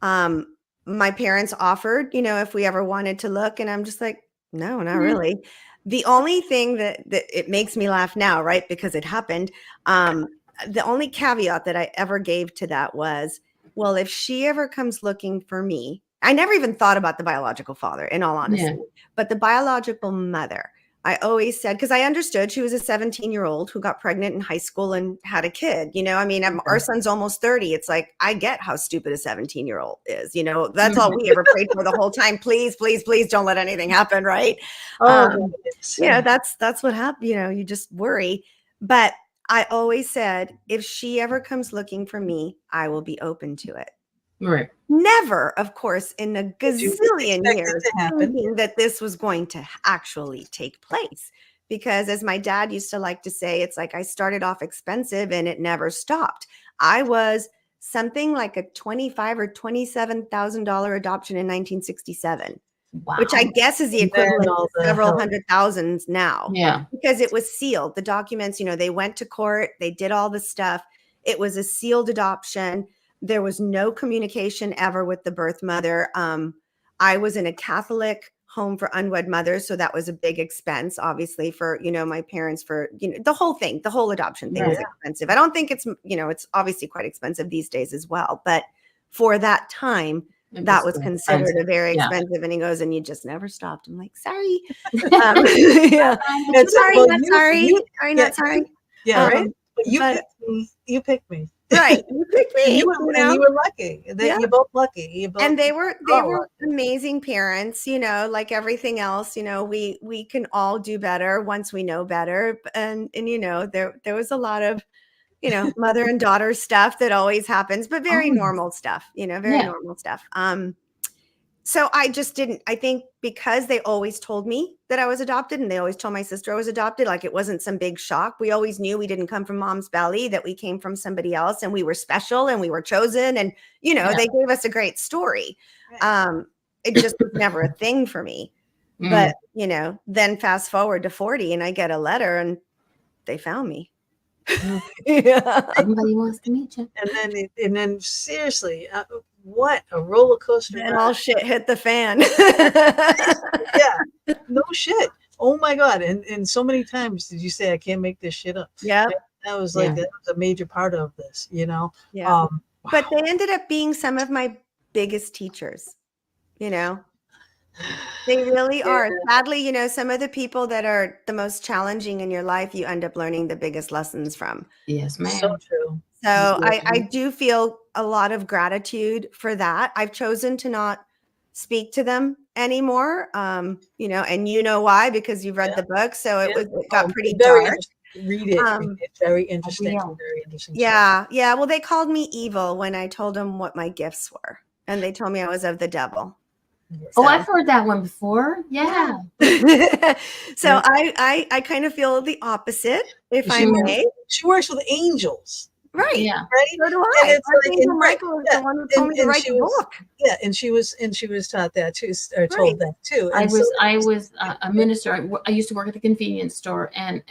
My parents offered, if we ever wanted to look, and I'm just like, no, not really. The only thing that it makes me laugh now, right? Because it happened. The only caveat that I ever gave to that was, well, if she ever comes looking for me, I never even thought about the biological father, in all honesty, but the biological mother, I always said, because I understood she was a 17-year-old who got pregnant in high school and had a kid. Our son's almost 30. It's like, I get how stupid a 17-year-old is. That's all we ever prayed for the whole time. Please, please, please don't let anything happen. Right. That's what happened. You just worry. But I always said, if she ever comes looking for me, I will be open to it. Right. Never, of course, in a gazillion years happen thinking that this was going to actually take place. Because as my dad used to like to say, it's like I started off expensive and it never stopped. I was something like a $25,000 or $27,000 adoption in 1967. Wow. Which I guess is the equivalent of several hundred thousands now. Yeah. Because it was sealed. The documents, they went to court, they did all the stuff. It was a sealed adoption. There was no communication ever with the birth mother. I was in a Catholic home for unwed mothers. So that was a big expense, obviously, for, my parents, for, the whole thing, the whole adoption thing is expensive. I don't think it's, it's obviously quite expensive these days as well. But for that time, It that was too considered a expensive. very Yeah. expensive. And he goes, and you just never stopped. I'm like, sorry. But Yeah. And so, Sorry, well, not sorry. Sorry, yeah, not sorry. yeah, right. But you But picked me. You picked me. right, you picked And me, you were, you and know? you were lucky. That Yeah. you're both lucky. You both. And they all were lucky. amazing parents, you know, like everything else, you know, we can all do better once we know better. And you know, there was a lot of, you know, mother and daughter stuff that always happens, but very Oh, normal stuff, you know, very yeah. normal stuff. So I just didn't, I think because they always told me that I was adopted and they always told my sister I was adopted, like it wasn't some big shock. We always knew we didn't come from mom's belly, that we came from somebody else and we were special and we were chosen. And, you know, Yeah. they gave us a great story. Right. It just was never a thing for me. But, you know, then fast forward to 40 and I get a letter and they found me. Yeah. Somebody wants to meet you. And then seriously, what a roller coaster! And all shit hit the fan. Yeah, no shit. Oh my god! And so many times did you say I can't make this shit up? Yeah. That was like that was a major part of this, you know. Yeah. But they ended up being some of my biggest teachers, you know. They really are. Sadly, you know, some of the people that are the most challenging in your life, you end up learning the biggest lessons from. Yes, ma'am. So true. So I do feel a lot of gratitude for that. I've chosen to not speak to them anymore. You know, and you know why, because you've read the book. So it got pretty dark. Read it. It's very interesting. real. Very interesting. Yeah. Yeah. Well, they called me evil when I told them what my gifts were. And they told me I was of the devil. Oh, I've heard that one before. Yeah. So I kind of feel the opposite, if I may. She works with angels. Right. Yeah. Right. So do And I. it's like, Archangel Michael is the one who told me to write the book. Yeah, and she was taught that too, or told that too. I And was a minister. I used to work at the convenience store, and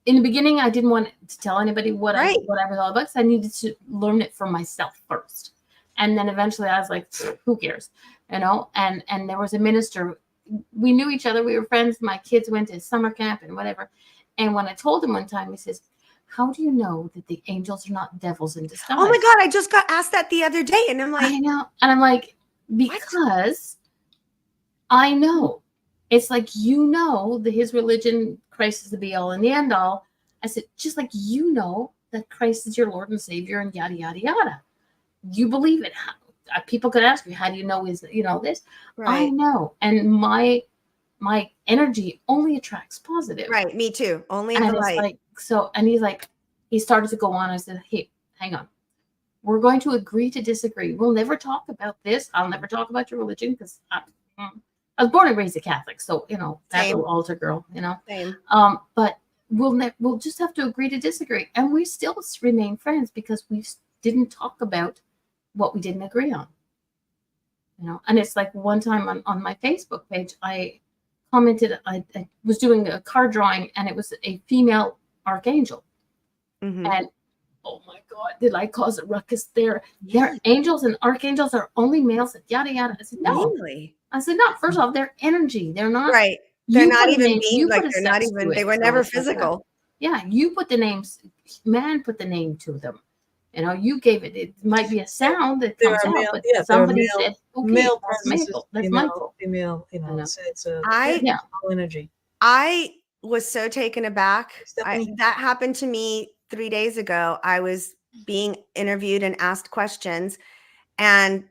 in the beginning, I didn't want to tell anybody what I was all about. So I needed to learn it for myself first, and then eventually I was like, who cares, you know? And there was a minister. We knew each other. We were friends. My kids went to summer camp and whatever. And when I told him one time, he says, how do you know that the angels are not devils in disguise? Oh my God, I just got asked that the other day. And I'm like, I know. And I'm like, because I know. It's like, you know, that his religion, Christ is the be all and the end all. I said, just like you know that Christ is your Lord and Savior and yada, yada, yada. You believe it. People could ask me, how do you know this? Right. I know. And my energy only attracts positive. Right. Me too. Only in and the light. Like, so, and he's like, he started to go on. I said, hey, hang on. We're going to agree to disagree. We'll never talk about this. I'll never talk about your religion because I was born and raised a Catholic. So, you know, that little altar girl, you know. Same. But we'll just have to agree to disagree. And we still remain friends because we didn't talk about what we didn't agree on. You know, and it's like one time on my Facebook page, I commented, I was doing a card drawing and it was a female archangel. Mm-hmm. And oh my God, did I cause a ruckus there? Their angels and archangels are only males, yada, yada. I said, no. Really? I said, no, first off, they're energy. They're not. Right. They're not even being like, they're not even, they were never physical. Yeah. You put the names, man put the name to them. You know, you gave it. It might be a sound that comes out, but somebody said, okay, male that's Michael. Female, you know, it's a energy. I was so taken aback. That happened to me 3 days ago. I was being interviewed and asked questions. And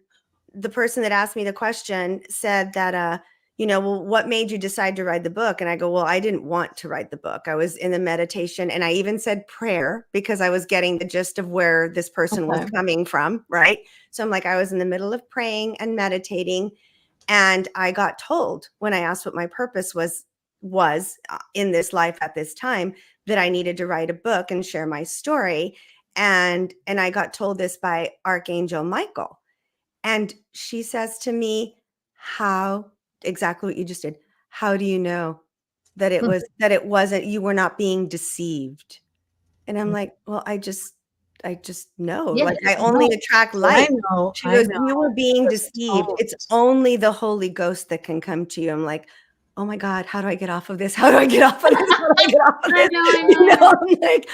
the person that asked me the question said that, you know, well, what made you decide to write the book? And I go, well, I didn't want to write the book. I was in the meditation and I even said prayer because I was getting the gist of where this person was coming from. Right. So I'm like, I was in the middle of praying and meditating. And I got told when I asked what my purpose was in this life at this time, that I needed to write a book and share my story. And I got told this by Archangel Michael. And she says to me, how exactly what you just did. How do you know that it was, that it wasn't, you were not being deceived? And I'm like, well, I just know, like I only attract light. She goes, you were being deceived. It's only the Holy Ghost that can come to you. I'm like, oh my God, how do I get off of this? How do I get off of this? How do I get off of this? I know. You know, I'm like,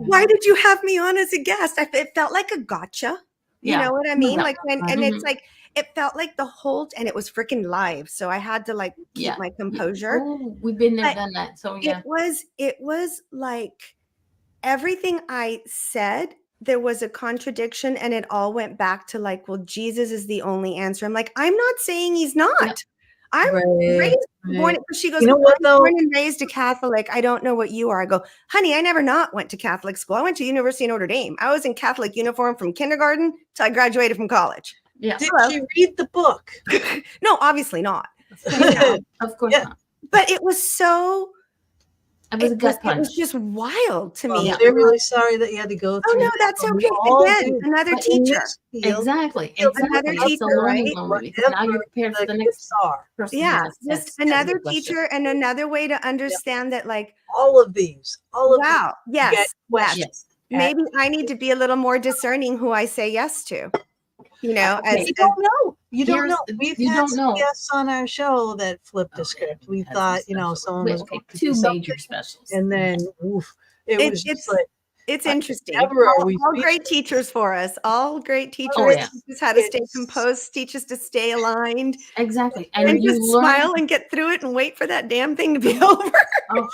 why did you have me on as a guest? It felt like a gotcha. You Yeah. know what I mean? Yeah. Like when, and Mhm. it's like, it felt like the whole, and it was freaking live. So I had to like keep Yeah. my composure. Oh, we've been there, But done that. So yeah. it was like everything I said, there was a contradiction, and it all went back to like, well, Jesus is the only answer. I'm like, I'm not saying he's not. Yeah. I'm Right. born. Right. She goes, You know what I'm though? born and raised a Catholic. I don't know what you are. I go, honey, I never not went to Catholic school. I went to University of Notre Dame. I was in Catholic uniform from kindergarten till I graduated from college. Yeah. Did Hello. she read the book? No, obviously not. Of course not. Of course Yeah. not. But it was so. It was a gut It punch. was just wild to Well, me. I'm really sorry that you had to go Oh through no, that, that's but we okay. all Again, do. another But in teacher. this field, Exactly. you'll Exactly. Another It's a teacher, learning right? moment because now you're whatever prepared for the the next gifts are, person. who Yeah, has- just has another a question. teacher and another way to understand that, like, all of these, wow, get yes, yes. Yes. Maybe I need to be a little more discerning who I say yes to. You know, Okay. You don't know. You don't Here's- know. We've you had don't some know. guests on our show that flipped a Okay. script. We Had some thought, you know, specials. someone Wait, was okay, going to do two something, major specials. and then oof, it was it's just like it's I- interesting. never are we All great speechless. teachers for us. All great teachers. Oh, yeah. Teach us how to stay It's- composed. Teach us to stay aligned, Exactly. and And you just learn. smile and get through it and wait for that damn thing to be over. Oh,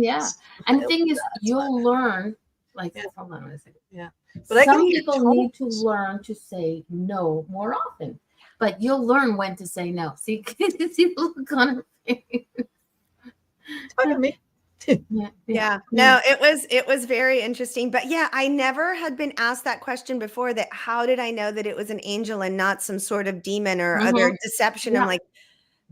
yeah. And the thing is, you'll learn. Like, Yeah. hold on a second. Yeah. But I Some can hear people need to tones. learn to say no more often, but you'll learn when to say no. See, see the look on her face. Talking to me. Yeah. No, it was very interesting. But yeah, I never had been asked that question before, that how did I know that it was an angel and not some sort of demon or other deception? Yeah. I'm like,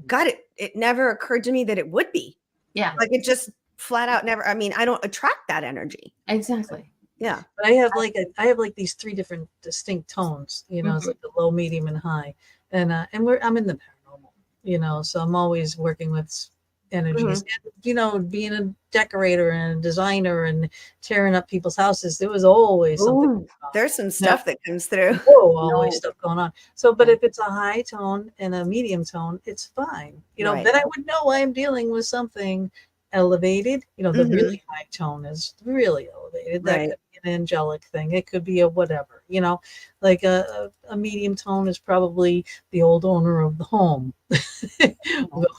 God, it never occurred to me that it would be. Yeah, Like, it just flat out never. I mean, I don't attract that energy. exactly. Yeah. But I have like these three different distinct tones. You know, it's like the low, medium, and high. And I'm in the paranormal. You know, so I'm always working with energies. And, you know, being a decorator and a designer and tearing up people's houses, there was always something. Ooh, there's some stuff that comes through. Whoa, always No. stuff going on. So, but if it's a high tone and a medium tone, it's fine. You know, Right. then I would know I'm dealing with something elevated. You know, the really high tone is really elevated. That Right. could be an angelic thing. It could be a whatever. You know, like a medium tone is probably the old owner of the home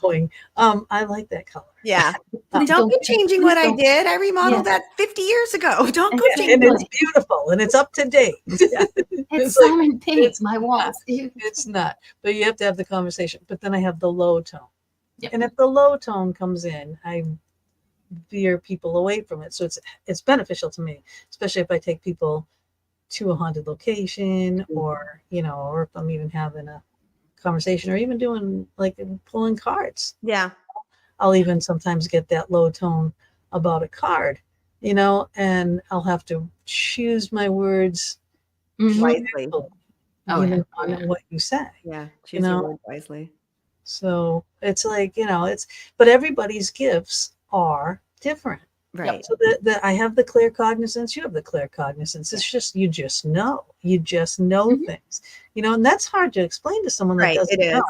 going, I like that color. Yeah. Please Don't go don't- changing please what I don't. did. I remodeled Yes. that 50 years ago. Don't go And- changing. And it's beautiful and it's up to date. It's like, Simon Pink, it's my walls. it's not, but you have to have the conversation. But then I have the low tone. Yep. And if the low tone comes in, I veer people away from it. So it's beneficial to me, especially if I take people to a haunted location, or you know, or if I'm even having a conversation, or even doing like pulling cards. Yeah. I'll even sometimes get that low tone about a card, you know, and I'll have to choose my words Mhm. Wisely. Oh, even yeah. Oh, on yeah. what you say. Yeah. You Choose know? your word wisely. So it's like, you know, but everybody's gifts are different. Right. So I have the clear cognizance, you have the clear cognizance. It's just, you just know Mhm. things, you know, and that's hard to explain to someone that Right. doesn't It is. know.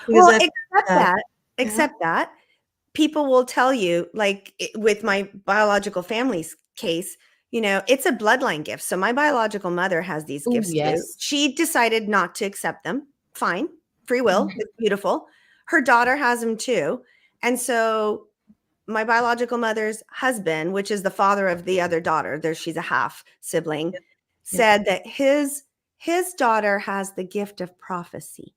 Well, Because except that people will tell you, like with my biological family's case, you know, it's a bloodline gift. So my biological mother has these Ooh, gifts too. yes. She decided not to accept them. Fine. Free will. Mhm. It's beautiful. Her daughter has them too. And so my biological mother's husband, which is the father of the other daughter, she's a half sibling, said that his daughter has the gift of prophecy,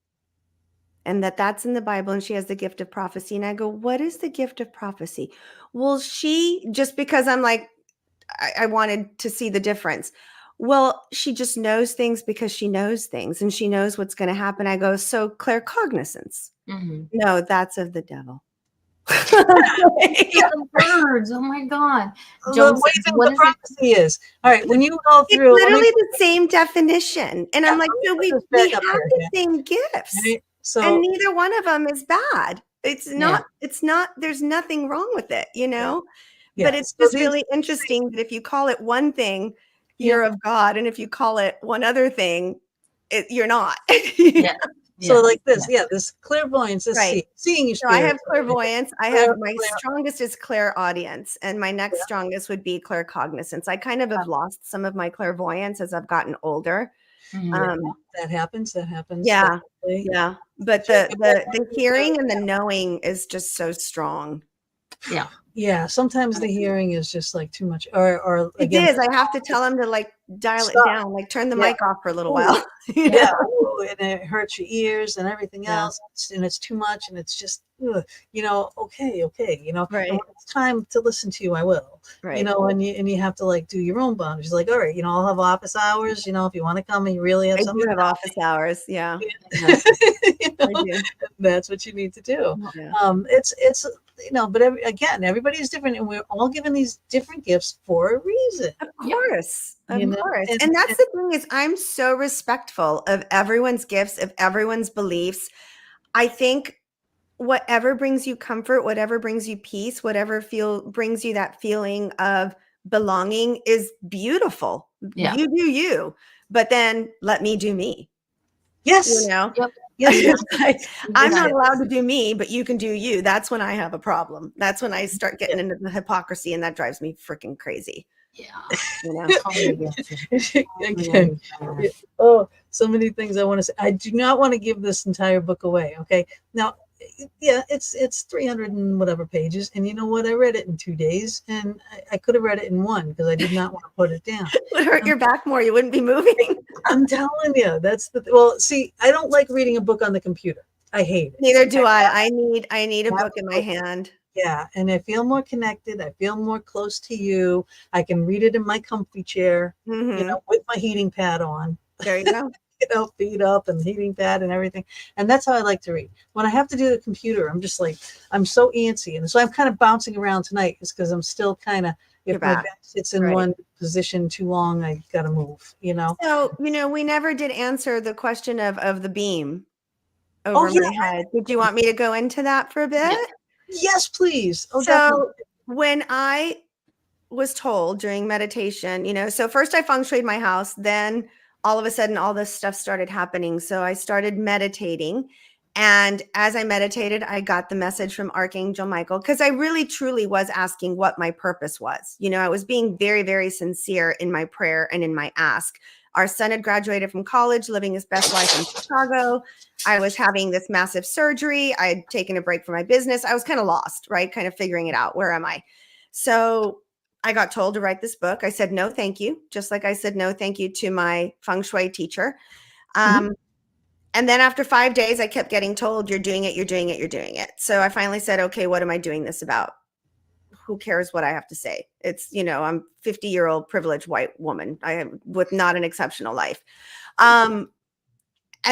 and that's in the Bible, and she has the gift of prophecy. And I go, what is the gift of prophecy? Well, she, just because I'm like, I wanted to see the difference. Well, she just knows things because she knows things, and she knows what's going to happen. I go, so claircognizance. Mhm. No, that's of the devil. The birds. Oh my God. what Joan do says, you think what the is it? prophecy is? All right, when you go It's through, literally the same definition. And I'm Yeah, like, let me so put we this have back up the here, same gifts. right? And So neither one of them is bad. It's not, there's nothing wrong with it, you know? But yeah, it's so just really interesting that if you call it one thing, you're of God. And if you call it one other thing, you're not. Yeah. So Yeah. like this, this clairvoyance, this Right. seeing your So I spirit. have clairvoyance. I have my strongest is clairaudience, and my next strongest would be claircognizance. I kind of have lost some of my clairvoyance as I've gotten older. Mhm. That happens. Yeah. Definitely. Yeah. But the hearing and the knowing is just so strong. Yeah. Yeah, sometimes the hearing is just like too much, or It again, is. I have to tell them to like dial it stop. down, like turn the Yeah. mic off for a little Ooh, while. You yeah, know? ooh, and it hurts your ears and everything Yeah. else, and it's too much, and it's just, ugh, okay, and Right. when it's time to listen to you, I will, Right. and you have to like do your own boundaries, like, all right, I'll have office hours, if you want to come and you really have I something do have to office hours. Yeah. Yeah. tell me, I do. that's what you need to do. Yeah. It's but again, everybody's different, and we're all given these different gifts for a reason. Of Yeah. course. Of course. And, And that's the thing is I'm so respectful of everyone's gifts, of everyone's beliefs. I think whatever brings you comfort, whatever brings you peace, whatever brings you that feeling of belonging is beautiful. Yeah. You do you, but then let me do me. yes, You know, Yep. yes, It's like, I'm Yeah. not allowed to do me, but you can do you. That's when I have a problem. That's when I start getting into the hypocrisy, and that drives me freaking crazy. Yeah. You know, Totally get you. again. Totally. Oh, so many things I want to say. I do not want to give this entire book away. Okay. Now, yeah, it's 300 and whatever pages. And you know what? I read it in 2 days, and I could have read it in one because I did not want to put it down. it would hurt your back more. You wouldn't be moving. I'm telling you, well, see, I don't like reading a book on the computer. I hate it. Neither do I. I need a Have book in my book. hand. Yeah, and I feel more connected. I feel more close to you. I can read it in my comfy chair, Mhm. with my heating pad on. There you go. Feet up and heating pad and everything. And that's how I like to read. When I have to do the computer, I'm just like, I'm so antsy. And so I'm kind of bouncing around tonight is because I'm still kind of, Your if my back. back sits in Right. one position too long, I got to move, So, we never did answer the question of the beam Oh, over yeah. my head. Did you want me to go into that for a bit? Yes, please. Oh, definitely. So when I was told during meditation, so first I feng shuied my house, then all of a sudden all this stuff started happening. So I started meditating. And as I meditated, I got the message from Archangel Michael, because I really truly was asking what my purpose was. I was being very, very sincere in my prayer and in my ask. Our son had graduated from college, living his best life in Chicago. I was having this massive surgery. I had taken a break from my business. I was kind of lost, right? Kind of figuring it out. Where am I? So I got told to write this book. I said, no, thank you. Just like I said, no, thank you to my feng shui teacher. And then after 5 days, I kept getting told, you're doing it, you're doing it, you're doing it. So I finally said, okay, what am I doing this about? Who cares what I have to say? It's, I'm 50-year-old privileged white woman. I am with not an exceptional life. And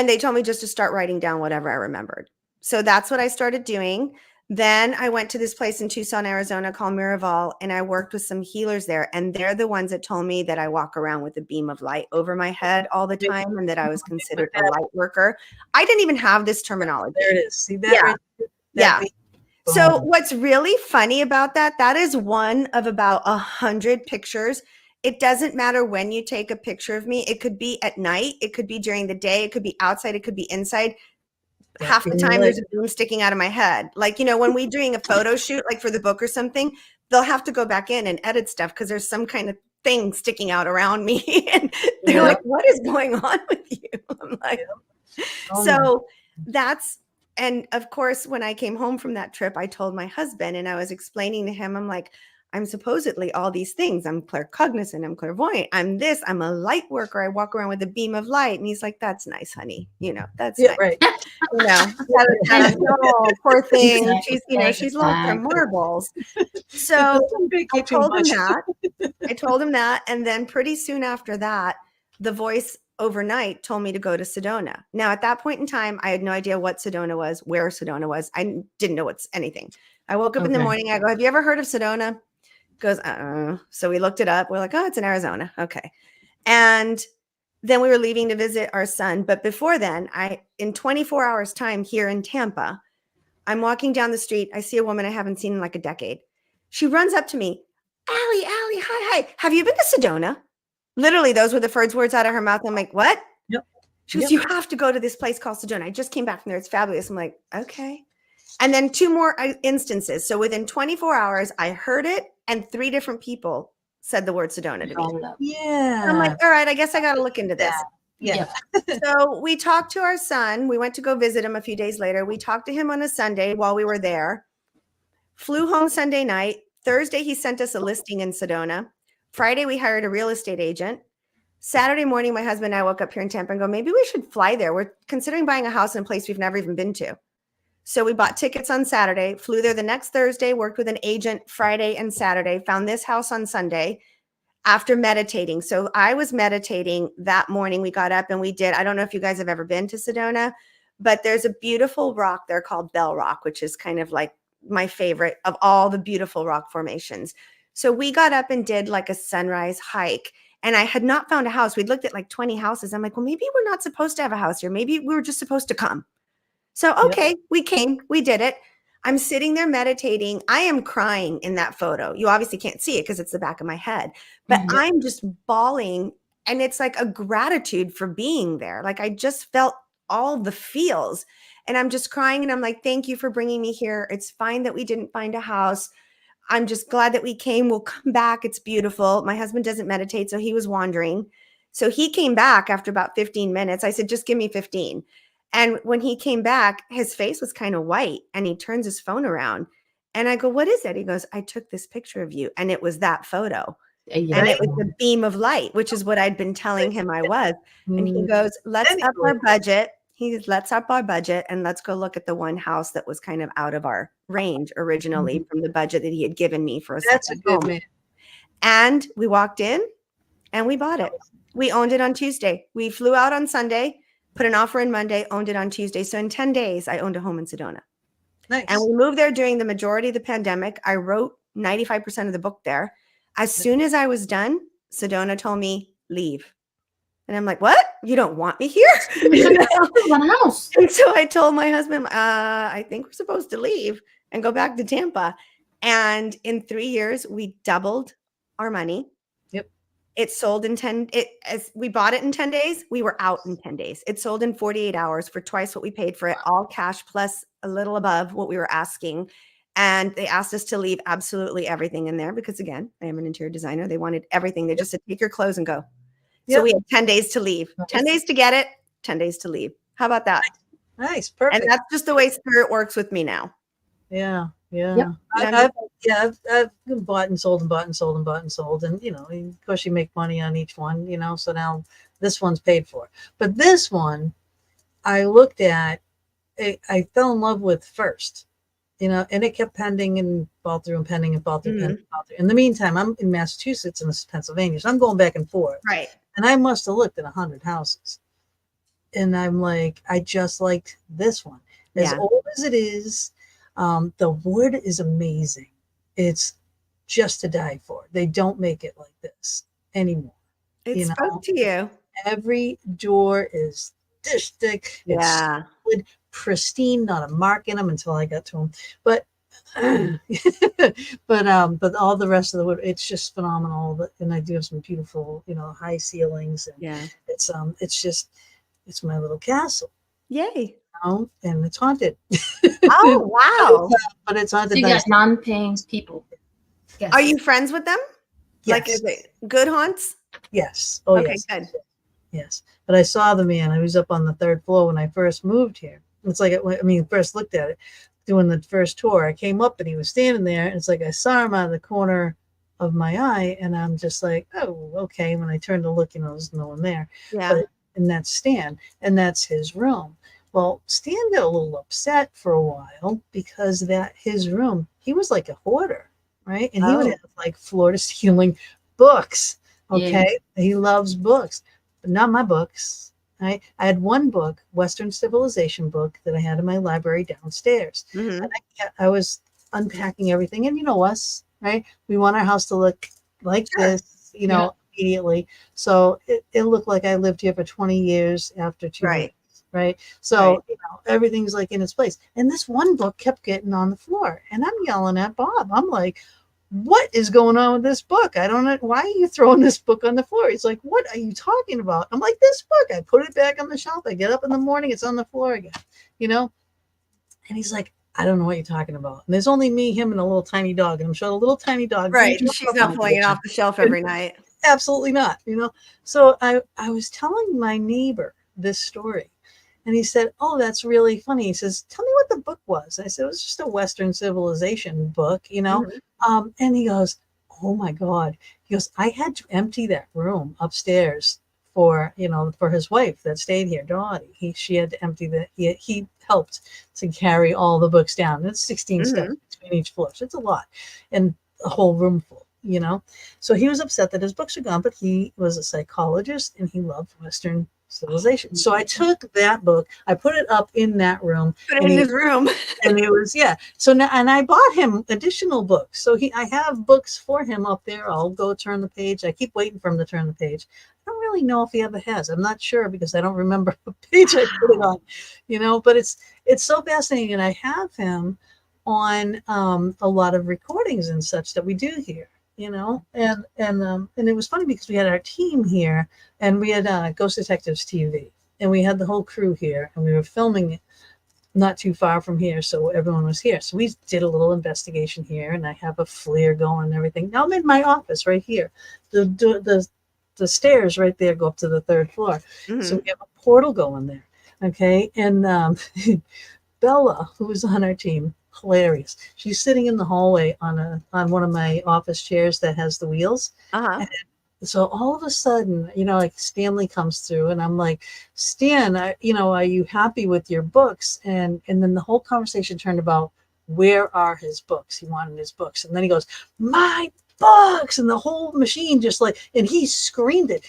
they told me just to start writing down whatever I remembered. So that's what I started doing. Then I went to this place in Tucson, Arizona called Miraval, and I worked with some healers there. And they're the ones that told me that I walk around with a beam of light over my head all the time and that I was considered a light worker. I didn't even have this terminology. There it is. See that? Yeah. Right there? Yeah. Boom. So what's really funny about that is one of about 100 pictures. It doesn't matter when you take a picture of me. It could be at night. It could be during the day. It could be outside. It could be inside. Half the time there's a boom sticking out of my head. Like, when we're doing a photo shoot, like for the book or something, they'll have to go back in and edit stuff because there's some kind of thing sticking out around me. And they're like, what is going on with you? I'm like, so that's, and of course, when I came home from that trip, I told my husband and I was explaining to him, I'm like, I'm supposedly all these things. I'm claircognizant. I'm clairvoyant. I'm this. I'm a light worker. I walk around with a beam of light. And he's like, that's nice, honey. That's nice. Right. Oh, poor thing. Exactly. She's lost her marbles. So I told him that. I told him that. And then pretty soon after that, the voice overnight told me to go to Sedona. Now, at that point in time, I had no idea what Sedona was, where Sedona was. I didn't know what's anything. I woke up in the morning. I go, have you ever heard of Sedona? Goes, So we looked it up. We're like, oh, it's in Arizona. Okay. And then we were leaving to visit our son. But before then, in 24 hours time here in Tampa, I'm walking down the street. I see a woman I haven't seen in like a decade. She runs up to me. Allie, hi. Have you been to Sedona? Literally, those were the first words out of her mouth. I'm like, what? Yep. She goes, you have to go to this place called Sedona. I just came back from there. It's fabulous. I'm like, okay. And then 2 more instances. So within 24 hours, I heard it and 3 different people said the word Sedona to me. Yeah. I'm like, all right, I guess I got to look into this. Yeah. So we talked to our son. We went to go visit him a few days later. We talked to him on a Sunday while we were there. Flew home Sunday night. Thursday, he sent us a listing in Sedona. Friday, we hired a real estate agent. Saturday morning, my husband and I woke up here in Tampa and go, maybe we should fly there. We're considering buying a house in a place we've never even been to. So we bought tickets on Saturday, flew there the next Thursday, worked with an agent Friday and Saturday, found this house on Sunday after meditating. So I was meditating that morning. We got up and we did, I don't know if you guys have ever been to Sedona, but there's a beautiful rock there called Bell Rock, which is kind of like my favorite of all the beautiful rock formations. So we got up and did like a sunrise hike. And I had not found a house. We'd looked at like 20 houses. I'm like, well, maybe we're not supposed to have a house here. Maybe we were just supposed to come. So, okay, we came, we did it. I'm sitting there meditating. I am crying in that photo. You obviously can't see it because it's the back of my head, but I'm just bawling. And it's like a gratitude for being there. Like I just felt all the feels and I'm just crying. And I'm like, thank you for bringing me here. It's fine that we didn't find a house. I'm just glad that we came. We'll come back. It's beautiful. My husband doesn't meditate, so he was wandering. So he came back after about 15 minutes. I said, just give me 15. And when he came back, his face was kind of white and he turns his phone around and I go, what is it? He goes, I took this picture of you. And it was that photo. And it was the beam of light, which is what I'd been telling him I was. And he goes, let's up our budget. He goes, let's up our budget and let's go look at the one house that was kind of out of our range originally from the budget that he had given me for a second home. And we walked in and we bought it. We owned it on Tuesday. We flew out on Sunday, put an offer in Monday, owned it on Tuesday. So in 10 days, I owned a home in Sedona. Nice. And we moved there during the majority of the pandemic. I wrote 95% of the book there. As soon as I was done, Sedona told me, leave. And I'm like, what? You don't want me here? One house. And so I told my husband, I think we're supposed to leave and go back to Tampa. And in 3 years, we doubled our money. Yep. It sold in 10, as we bought it in 10 days, we were out in 10 days. It sold in 48 hours for twice what we paid for it, all cash plus a little above what we were asking. And they asked us to leave absolutely everything in there because, again, I am an interior designer. They wanted everything. They just said, take your clothes and go. So we had 10 days to leave, 10 days to get it, 10 days to leave. How about that? Nice. Perfect. And that's just the way Spirit works with me now. Yeah. Yep. I've bought and sold and bought and sold and bought and sold. And, you know, of course you make money on each one, you know, so now this one's paid for. But this one I looked at, I fell in love with first, you know, and it kept pending and fall through and pending and fall through. Pending and fall through. In the meantime, I'm in Massachusetts and this is Pennsylvania. So I'm going back and forth. Right. And I must have looked at 100 houses. And I'm like, I just liked this one. As old as it is, the wood is amazing. It's just to die for. They don't make it like this anymore. It spoke to you. Every door is this thick. Yeah. It's pristine, not a mark in them until I got to them. But but all the rest of the wood, it's just phenomenal. And I do have some beautiful, you know, high ceilings. And it's my little castle. Yay. And it's haunted. Oh, wow. But it's haunted. So you got non-paying people. Yes. Are you friends with them? Yes. Like, is it good haunts? Yes. Oh, okay, yes. Good. Yes. But I saw the man. I was up on the 3rd floor when I first moved here. It's like, first looked at it, doing the first tour. I came up and he was standing there. And it's like I saw him out of the corner of my eye. And I'm just like, oh, okay. When I turned to look, you know, there's no one there. Yeah. And that's Stan. And that's his room. Well, Stan got a little upset for a while because his room, he was like a hoarder, right? And he would have like floor to ceiling books. Okay. Yeah. He loves books, but not my books. Right? I had one book, Western Civilization book, that I had in my library downstairs. Mm-hmm. And I was unpacking everything. And you know us, right? We want our house to look like this, you know, immediately. So it looked like I lived here for 20 years after 2 years. Right. So, you know, everything's like in its place. And this one book kept getting on the floor and I'm yelling at Bob. I'm like, what is going on with this book? I don't know. Why are you throwing this book on the floor? He's like, what are you talking about? I'm like, this book. I put it back on the shelf. I get up in the morning. It's on the floor again, you know? And he's like, I don't know what you're talking about. And there's only me, him, and a little tiny dog. And I'm sure the little tiny dog. Right. She's not pulling it off the shelf every night. absolutely not, So I was telling my neighbor this story, and he said, "Oh, that's really funny." He says, "Tell me what the book was." I said, "It was just a Western civilization book, Mhm. And he goes, "Oh my God." He goes, "I had to empty that room upstairs for his wife that stayed here, Dottie. She had to empty he helped to carry all the books down. It's 16 steps Mhm. between each floor. So it's a lot. And a whole room full. So he was upset that his books are gone, but he was a psychologist and he loved Western civilization. So I took that book, I put it up in that room, Put it and in he his room. and it was, yeah. So now, and I bought him additional books. So I have books for him up there. I'll go turn the page. I keep waiting for him to turn the page. I don't really know if he ever has. I'm not sure because I don't remember the page I put it on. But it's so fascinating, and I have him on a lot of recordings and such that we do here. And it was funny because we had our team here, and we had Ghost Detectives TV, and we had the whole crew here, and we were filming it not too far from here, so everyone was here. So we did a little investigation here, and I have a flare going and everything. Now I'm in my office right here. The stairs right there go up to the third floor, so Mhm. we have a portal going there. Okay, and Bella, who was on our team, hilarious. She's sitting in the hallway on one of my office chairs that has the wheels. Uh-huh. So all of a sudden, like Stanley comes through, and I'm like, Stan, are you happy with your books? And then the whole conversation turned about where are his books? He wanted his books, and then he goes, my books, and the whole machine just and he screamed it.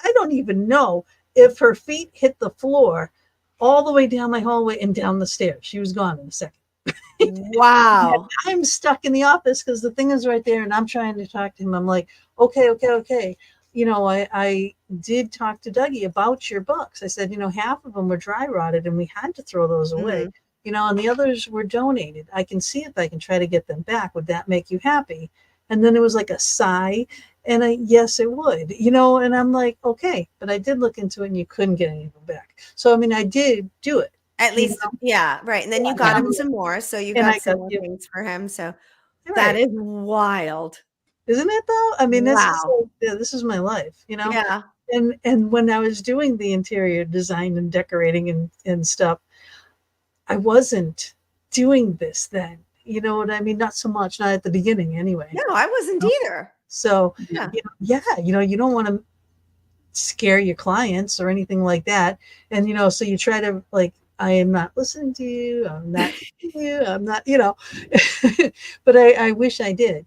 I don't even know if her feet hit the floor all the way down my hallway and down the stairs. She was gone in a second. Wow. I'm stuck in the office because the thing is right there, and I'm trying to talk to him. I'm like, okay. I did talk to Dougie about your books. I said, half of them were dry rotted, and we had to throw those away. Mhm. And the others were donated. I can see if I can try to get them back. Would that make you happy? And then it was like a sigh, and yes, it would. And I'm like, okay, but I did look into it, and you couldn't get any of them back. So I mean, I did do it. At You least, yeah, right. And then you got Yeah. him some more, so you and got I some got more you things for him. So that right. is wild. Isn't it though? I mean, this is Wow. yeah, this is my life. Yeah. And when I was doing the interior design and decorating and stuff, I wasn't doing this then. You know what I mean? Not so much, not at the beginning anyway. No, I wasn't either. So, Yeah. yeah, you don't want to scare your clients or anything like that. And so you try to I am not listening to you. I'm not you. I'm not, but I wish I did.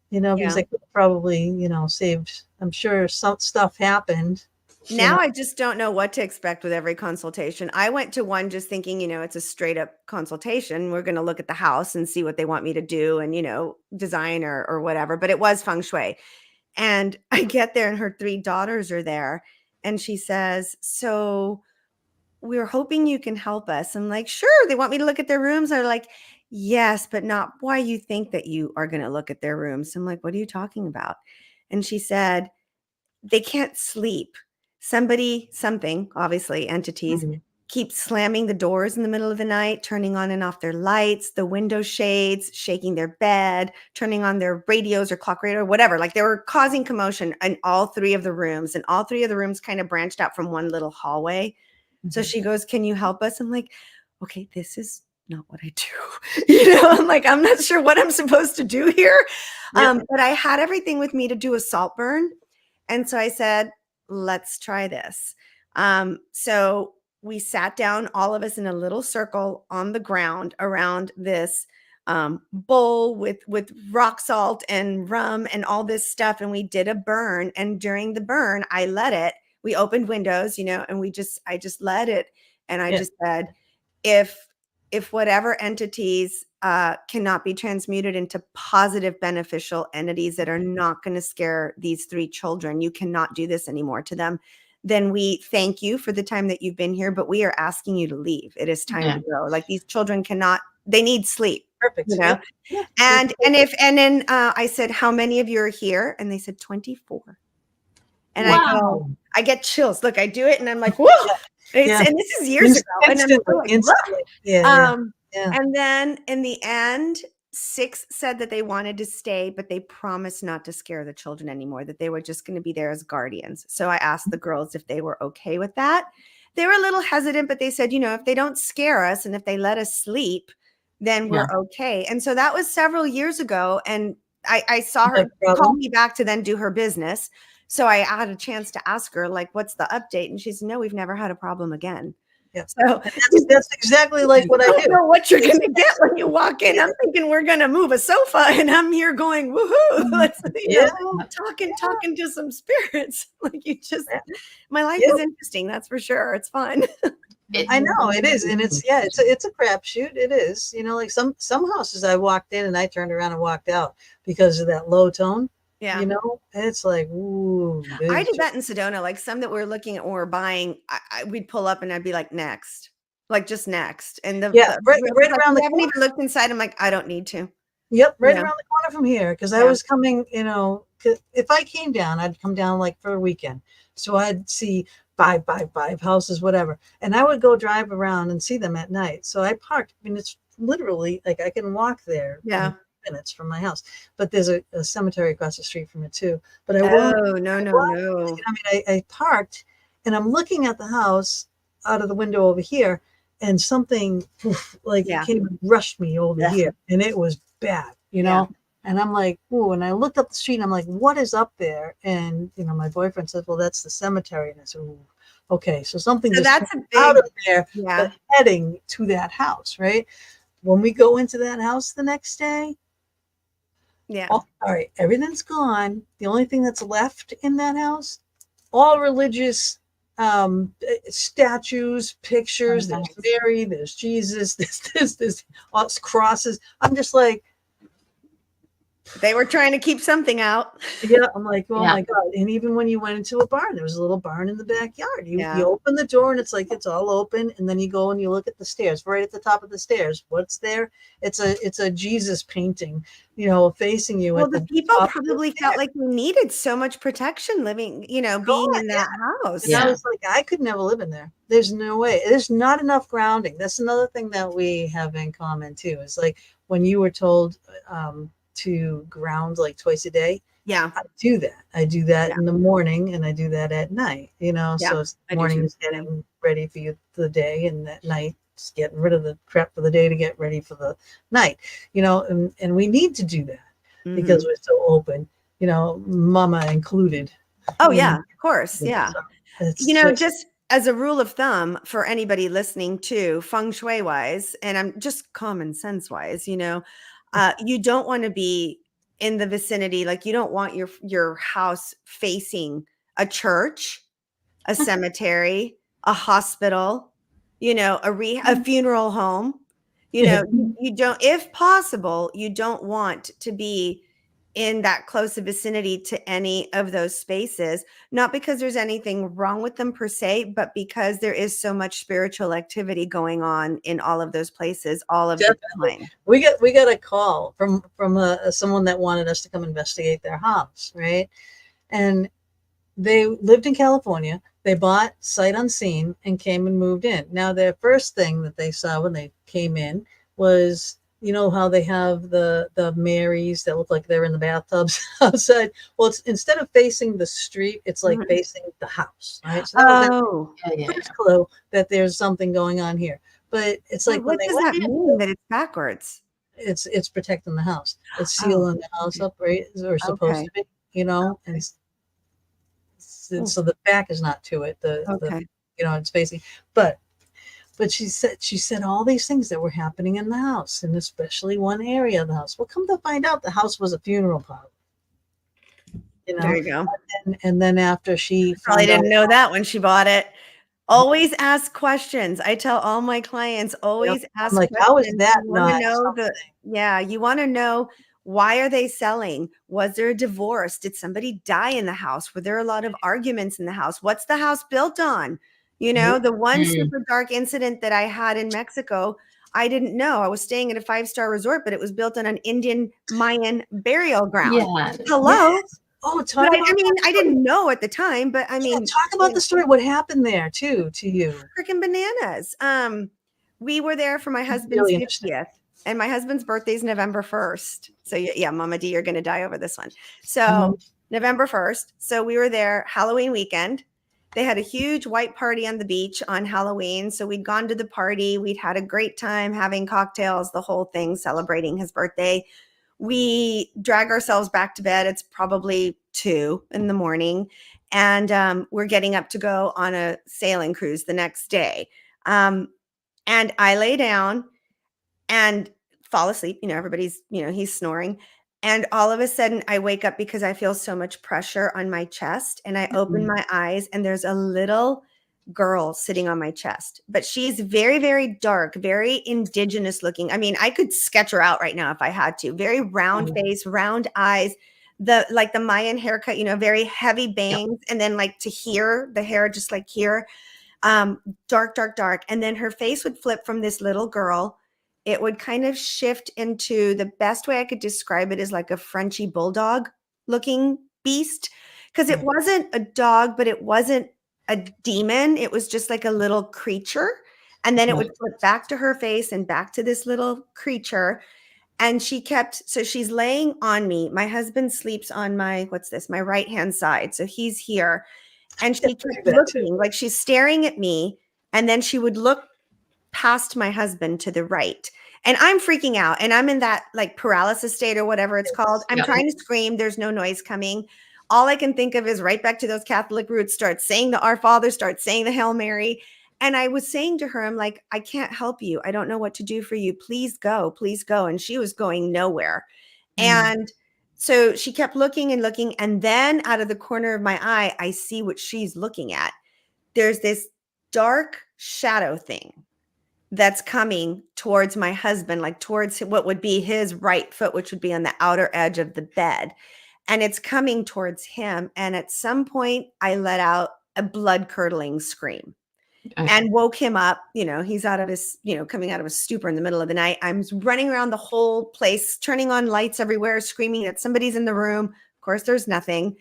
Because Yeah. I could probably, saved, I'm sure some stuff happened, Now I just don't know what to expect with every consultation. I went to one just thinking, it's a straight up consultation. We're going to look at the house and see what they want me to do and, design or whatever. But it was feng shui. And I get there and her 3 daughters are there. And she says, so we're hoping you can help us. I'm like, sure. They want me to look at their rooms. They're like, yes, but not why you think that you are going to look at their rooms. I'm like, what are you talking about? And she said, they can't sleep. Something, obviously entities, Mhm. keep slamming the doors in the middle of the night, turning on and off their lights, the window shades, shaking their bed, turning on their radios or clock radio or whatever. Like they were causing commotion in all 3 of the rooms, and all 3 of the rooms kind of branched out from one little hallway. So she goes, can you help us? I'm like, okay, this is not what I do. I'm like, I'm not sure what I'm supposed to do here. Yep. But I had everything with me to do a salt burn. And so I said, let's try this. So we sat down, all of us in a little circle on the ground around this bowl with rock salt and rum and all this stuff. And we did a burn. And during the burn, we opened windows, and I just let it. And I Yeah. just said, if whatever entities cannot be transmuted into positive beneficial entities that are not going to scare these 3 children, you cannot do this anymore to them, then we thank you for the time that you've been here, but we are asking you to leave. It is time to go. Like these children they need sleep. Perfect. Yep. Yeah. And then I said, how many of you are here? And they said 24. And Wow. I get chills. Look, I do it and I'm like, whoa. Yeah. And this is years ago. And I'm Instantly. like, look. Instantly. Yeah. Yeah. And then in the end, 6 said that they wanted to stay, but they promised not to scare the children anymore, that they were just going to be there as guardians. So I asked the girls if they were okay with that. They were a little hesitant, but they said, if they don't scare us and if they let us sleep, then we're okay. And so that was several years ago. And I saw her call me back to then do her business. So I had a chance to ask her, like, what's the update? And she said, no, we've never had a problem again. Yeah. So that's exactly like what I do. don't know what you're going to get when you walk in. I'm thinking we're going to move a sofa and I'm here going, woohoo, let's talking to some spirits. Like my life is interesting. That's for sure. It's fun. I know it is. And it's a crapshoot. It is, like some houses I walked in and I turned around and walked out because of that low tone. Yeah. It's like, ooh. I did that in Sedona. Like some that we're looking at when we're buying, we'd pull up and I'd be like, next. Like just next. And right around the corner. I haven't even looked inside. I'm like, I don't need to. Yep. Around the corner from here. Because I was coming, if I came down, I'd come down like for a weekend. So I'd see five houses, whatever. And I would go drive around and see them at night. So I parked. I mean, it's literally like I can walk there. Yeah. Minutes from my house, but there's a cemetery across the street from it too. But I I parked and I'm looking at the house out of the window over here, and something came and rushed me over here, and it was bad, and I'm like, ooh, and I looked up the street and I'm like, what is up there? And my boyfriend said, well, that's the cemetery. And I said, ooh, okay, so something that's out of there, but heading to that house, right? When we go into that house the next day, all right, everything's gone. The only thing that's left in that house, all religious statues, pictures. There's Mary, there's Jesus, there's all crosses. I'm just like, they were trying to keep something out. Yeah, I'm like, oh my God. And even when you went into a barn, there was a little barn in the backyard. You open the door and it's like it's all open, and then you go and you look at the stairs. Right at the top of the stairs, what's there? It's a Jesus painting, facing you. Well, the people probably felt like we needed so much protection living, being in that house. And I was like, I could never live in there. There's no way. There's not enough grounding. That's another thing that we have in common too. Is like when you were told to ground like twice a day. Yeah. I do that in the morning and I do that at night, so the morning is getting ready for you for the day, and at night just getting rid of the prep for the day to get ready for the night, and we need to do that because we're so open, mama included. Oh yeah, of course. Yeah. So just as a rule of thumb for anybody listening to feng shui wise, and I'm just common sense wise, you don't want to be in the vicinity. Like you don't want your house facing a church, a cemetery, a hospital, a funeral home. You don't, if possible, you don't want to be in that close a vicinity to any of those spaces, not because there's anything wrong with them per se, but because there is so much spiritual activity going on in all of those places all of the time. We got a call from someone that wanted us to come investigate their house, right? And they lived in California. They bought sight unseen and came and moved in. Now, their first thing that they saw when they came in was, how they have the Marys that look like they're in the bathtubs outside. Well, it's instead of facing the street, it's like facing the house, right? So that was the first clue that there's something going on here. But it's like, what does that mean that it's backwards? It's protecting the house. It's sealing the house up, right? Or supposed to be, and so the back is not to it. It's facing, but she said all these things that were happening in the house, and especially one area of the house. Well, come to find out, the house was a funeral parlor. There you go. And then after she probably didn't know that when she bought it. Always ask questions. I tell all my clients, always ask like, questions. How is that you want to know why are they selling? Was there a divorce? Did somebody die in the house? Were there a lot of arguments in the house? What's the house built on? The one super dark incident that I had in Mexico, I didn't know. I was staying at a 5-star resort, but it was built on an Indian Mayan burial ground. Yeah. Hello. Yes. Oh, I didn't know at the time, but talk about the story. What happened there too to you? Freaking bananas. We were there for my husband's 50th. And my husband's birthday is November 1st. So yeah, Mama D, you're going to die over this one. So Mhm. November 1st. So we were there Halloween weekend. They had a huge white party on the beach on Halloween. So we'd gone to the party. We'd had a great time having cocktails, the whole thing, celebrating his birthday. We drag ourselves back to bed. It's probably 2 a.m. And we're getting up to go on a sailing cruise the next day. And I lay down and fall asleep. Everybody's, he's snoring. And all of a sudden I wake up because I feel so much pressure on my chest, and I open my eyes and there's a little girl sitting on my chest, but she's very, very dark, very indigenous looking. I mean, I could sketch her out right now if I had to. Very round face, round eyes, the Mayan haircut, very heavy bangs. And then like to here, the hair, just like here, dark, dark, dark. And then her face would flip from this little girl. It would kind of shift into, the best way I could describe it is like a Frenchy bulldog looking beast. Because it wasn't a dog, but it wasn't a demon. It was just like a little creature. And then it would flip back to her face and back to this little creature. And so she's laying on me. My husband sleeps on my right hand side. So he's here. And she kept looking, like she's staring at me. And then she would look past my husband to the right. And I'm freaking out, and I'm in that like paralysis state or whatever it's called. I'm trying to scream. There's no noise coming. All I can think of is right back to those Catholic roots, start saying the Our Father, start saying the Hail Mary. And I was saying to her, I'm like, I can't help you. I don't know what to do for you. Please go, please go. And she was going nowhere. And so she kept looking and looking. And then out of the corner of my eye, I see what she's looking at. There's this dark shadow thing that's coming towards my husband, like towards what would be his right foot, which would be on the outer edge of the bed. And it's coming towards him. And at some point I let out a blood curdling scream and woke him up. He's out of his, coming out of his stupor in the middle of the night. I'm running around the whole place, turning on lights everywhere, screaming that somebody's in the room. Of course, there's nothing.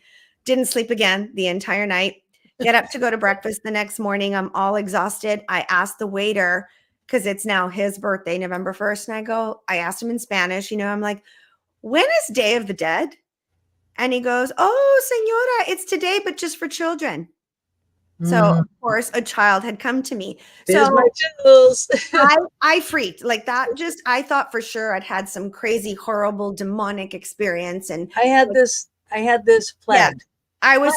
Didn't sleep again the entire night. Get up to go to breakfast the next morning. I'm all exhausted. I asked the waiter, because it's now his birthday, November 1st. And I asked him in Spanish, I'm like, when is Day of the Dead? And he goes, oh, señora, it's today, but just for children. So of course a child had come to me. There's so my chills. I freaked like that. I thought for sure I'd had some crazy, horrible, demonic experience. And I had this flagged. I was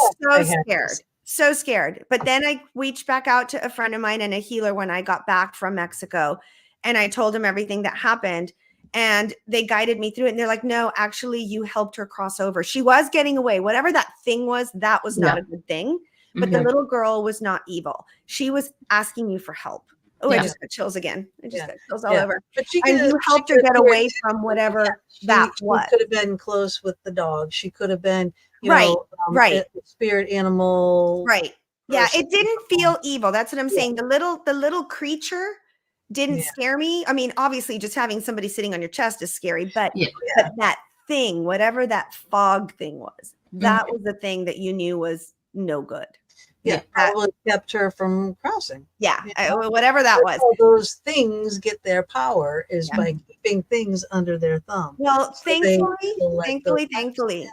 so scared. But then I reached back out to a friend of mine and a healer when I got back from Mexico. And I told him everything that happened. And they guided me through it. And they're like, no, actually, you helped her cross over. She was getting away. Whatever that thing was, that was not a good thing. But the little girl was not evil. She was asking you for help. Oh, I just got chills again. I just got chills all over. But you helped her get away from whatever that was. She could have been close with the dog. She could have been, right. a spirit animal. Right. Yeah. It didn't feel evil. That's what I'm saying. The little creature didn't scare me. I mean, obviously just having somebody sitting on your chest is scary, but that thing, whatever that fog thing was, that was the thing that you knew was no good. Yeah, probably kept her from crossing. Yeah, whatever that was. All those things get their power is by keeping things under their thumb. Well, So thankfully,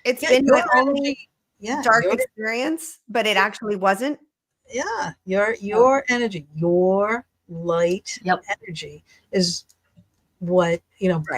it's been my only dark experience, but it actually wasn't. Yeah, your energy, your light energy is what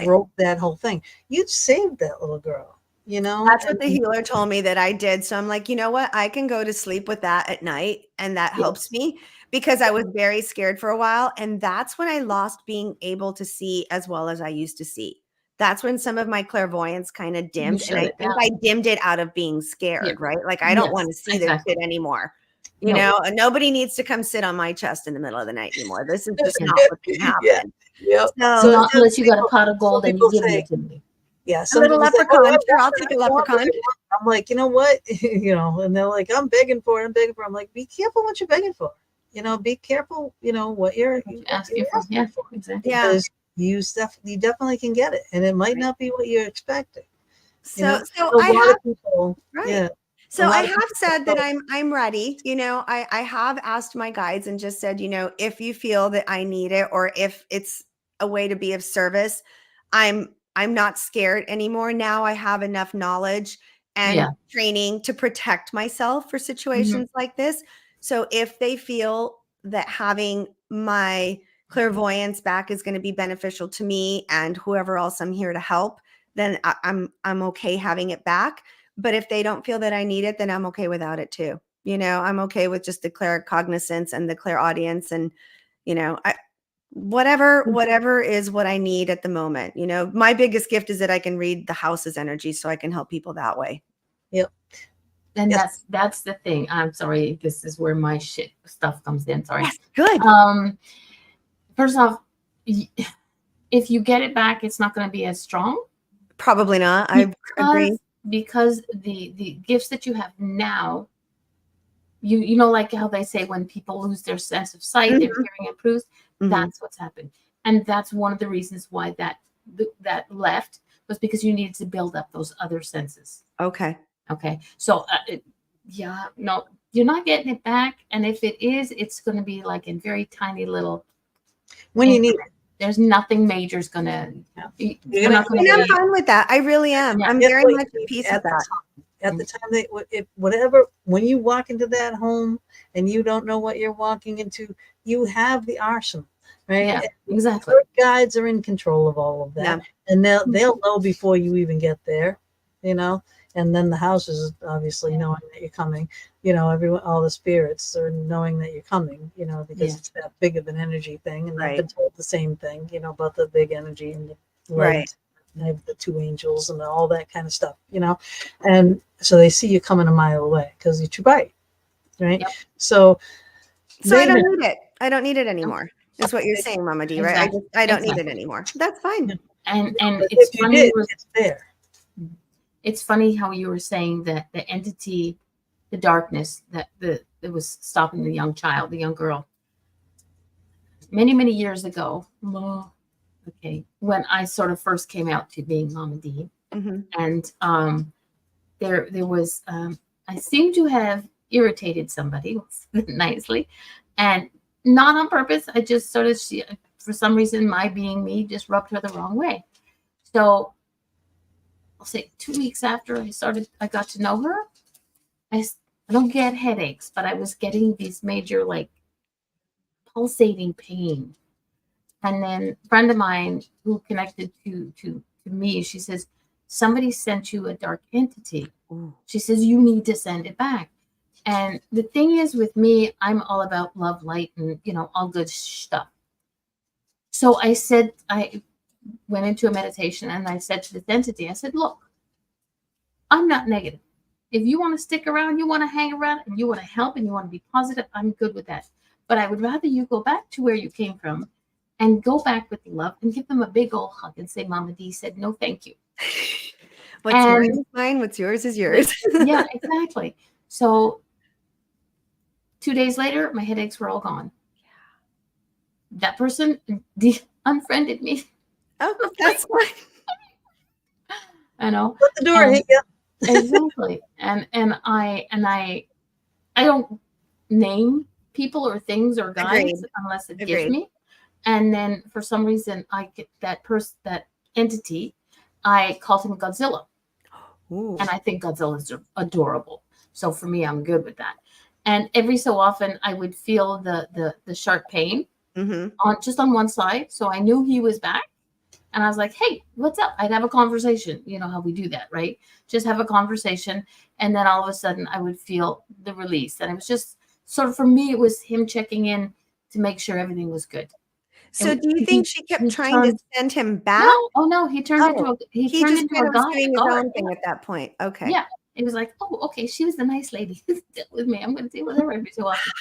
broke that whole thing. You saved that little girl. That's what the healer told me that I did. So I'm like, you know what? I can go to sleep with that at night. And that helps me because I was very scared for a while. And that's when I lost being able to see as well as I used to see. That's when some of my clairvoyance kind of dimmed. And I think I dimmed it out of being scared, right? Like, I don't want to see this shit anymore. Nobody needs to come sit on my chest in the middle of the night anymore. This is just not what can happen. So not unless you got a pot of gold and you give it to me. Yeah, a little leprechaun. Sure, I'll take a leprechaun. I'm like, you know what? And they're like, I'm begging for it. I'm like, be careful what you're begging for. Be careful, what you're asking for. Yeah, exactly. Because you definitely can get it. And it might not be what you're expecting. So I have people. Right. Yeah. So I have said that I'm ready. I have asked my guides and just said, if you feel that I need it or if it's a way to be of service. I'm not scared anymore. Now I have enough knowledge and Yeah. training to protect myself for situations like this. So if they feel that having my clairvoyance back is going to be beneficial to me and whoever else I'm here to help, then I'm okay having it back. But if they don't feel that I need it, then I'm okay without it too. You know, I'm okay with just the claircognizance and the clairaudience, and you know, whatever is what I need at the moment. You know, my biggest gift is that I can read the house's energy, so I can help people that way. Yep. And Yes. that's the thing. I'm sorry. This is where my shit stuff comes in. Sorry. Yes, good. First off, if you get it back, it's not going to be as strong. Probably not. I agree. Because the gifts that you have now, you know, like how they say when people lose their sense of sight, their hearing improves. That's what's happened, and that's one of the reasons why that left, was because you needed to build up those other senses. Okay. So yeah, no, you're not getting it back, and if it is, it's going to be like in very tiny little. When you need it. There's nothing major is going to. You're not gonna- going And I'm fine with that. I really am. Yeah. I'm Guess very what much you at need peace at with the that. time. At the time whatever, when you walk into that home and you don't know what you're walking into, you have the arsenal, right? Yeah, exactly. Your guides are in control of all of that, Yeah. and they'll know before you even get there, you know. And then the house is obviously knowing that you're coming. You know, everyone, all the spirits are knowing that you're coming. You know, because it's that big of an energy thing, and I've been told the same thing. You know, about the big energy and the light. I have the two angels and all that kind of stuff, you know, and so they see you coming a mile away because you're too bright, right? Yep. So I don't need it. I don't need it anymore. Is what you're saying, Mama D, right? Exactly. I don't need it anymore. That's fine. And But it's if you funny. did, it's there. It's funny how you were saying that the entity, the darkness that was stopping the young child, the young girl, many years ago. Okay, when I sort of first came out to being Mama D, and there was I seem to have irritated somebody nicely, and not on purpose. I just sort of, for some reason, my being me just rubbed her the wrong way. So I'll say 2 weeks after I got to know her, I don't get headaches, but I was getting these major, like, pulsating pain. And then a friend of mine who connected to me, she says, somebody sent you a dark entity. She says, you need to send it back. And the thing is, with me, I'm all about love, light, and, you know, all good stuff. So I went into a meditation and I said to this entity, I said, look, I'm not negative. If you want to stick around, you want to hang around, and you want to help, and you want to be positive, I'm good with that. But I would rather you go back to where you came from and go back with love and give them a big old hug and say, Mama D said, no, thank you. What's mine is mine. What's yours is yours. Yeah, exactly. So 2 days later, my headaches were all gone. That person unfriended me. Oh, that's fine. I know. Let the door hit you. Exactly. And I don't name people or things or guys unless it gives me. And then for some reason, I get that entity, I called him Godzilla. Ooh. And I think Godzilla is adorable. So for me, I'm good with that. And every so often, I would feel the sharp pain on one side. So I knew he was back. And I was like, hey, what's up? I'd have a conversation. You know how we do that, right? Just have a conversation. And then all of a sudden, I would feel the release. And it was just sort of, for me, it was him checking in to make sure everything was good. So do you think she kept trying to send him back? No, he turned into a he turned just into kind a of was guy. doing his own thing at that point. Okay. Yeah. It was like, oh, okay, she was the nice lady. Deal with me. I'm going to deal with her every so often.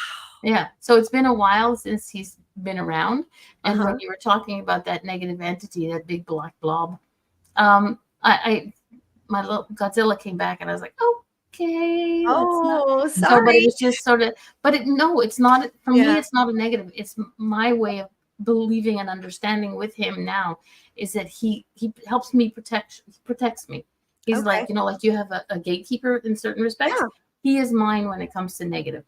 Yeah. So it's been a while since he's been around. And when you were talking about that negative entity, that big black blob, my little Godzilla came back, and I was like, okay. Oh, sorry. So, but it was just sort of, it's not, for me, it's not a negative. It's my way of believing and understanding with him now, is that he helps me protects me. He's like, you know, like you have a gatekeeper in certain respects. Yeah. He is mine when it comes to negative.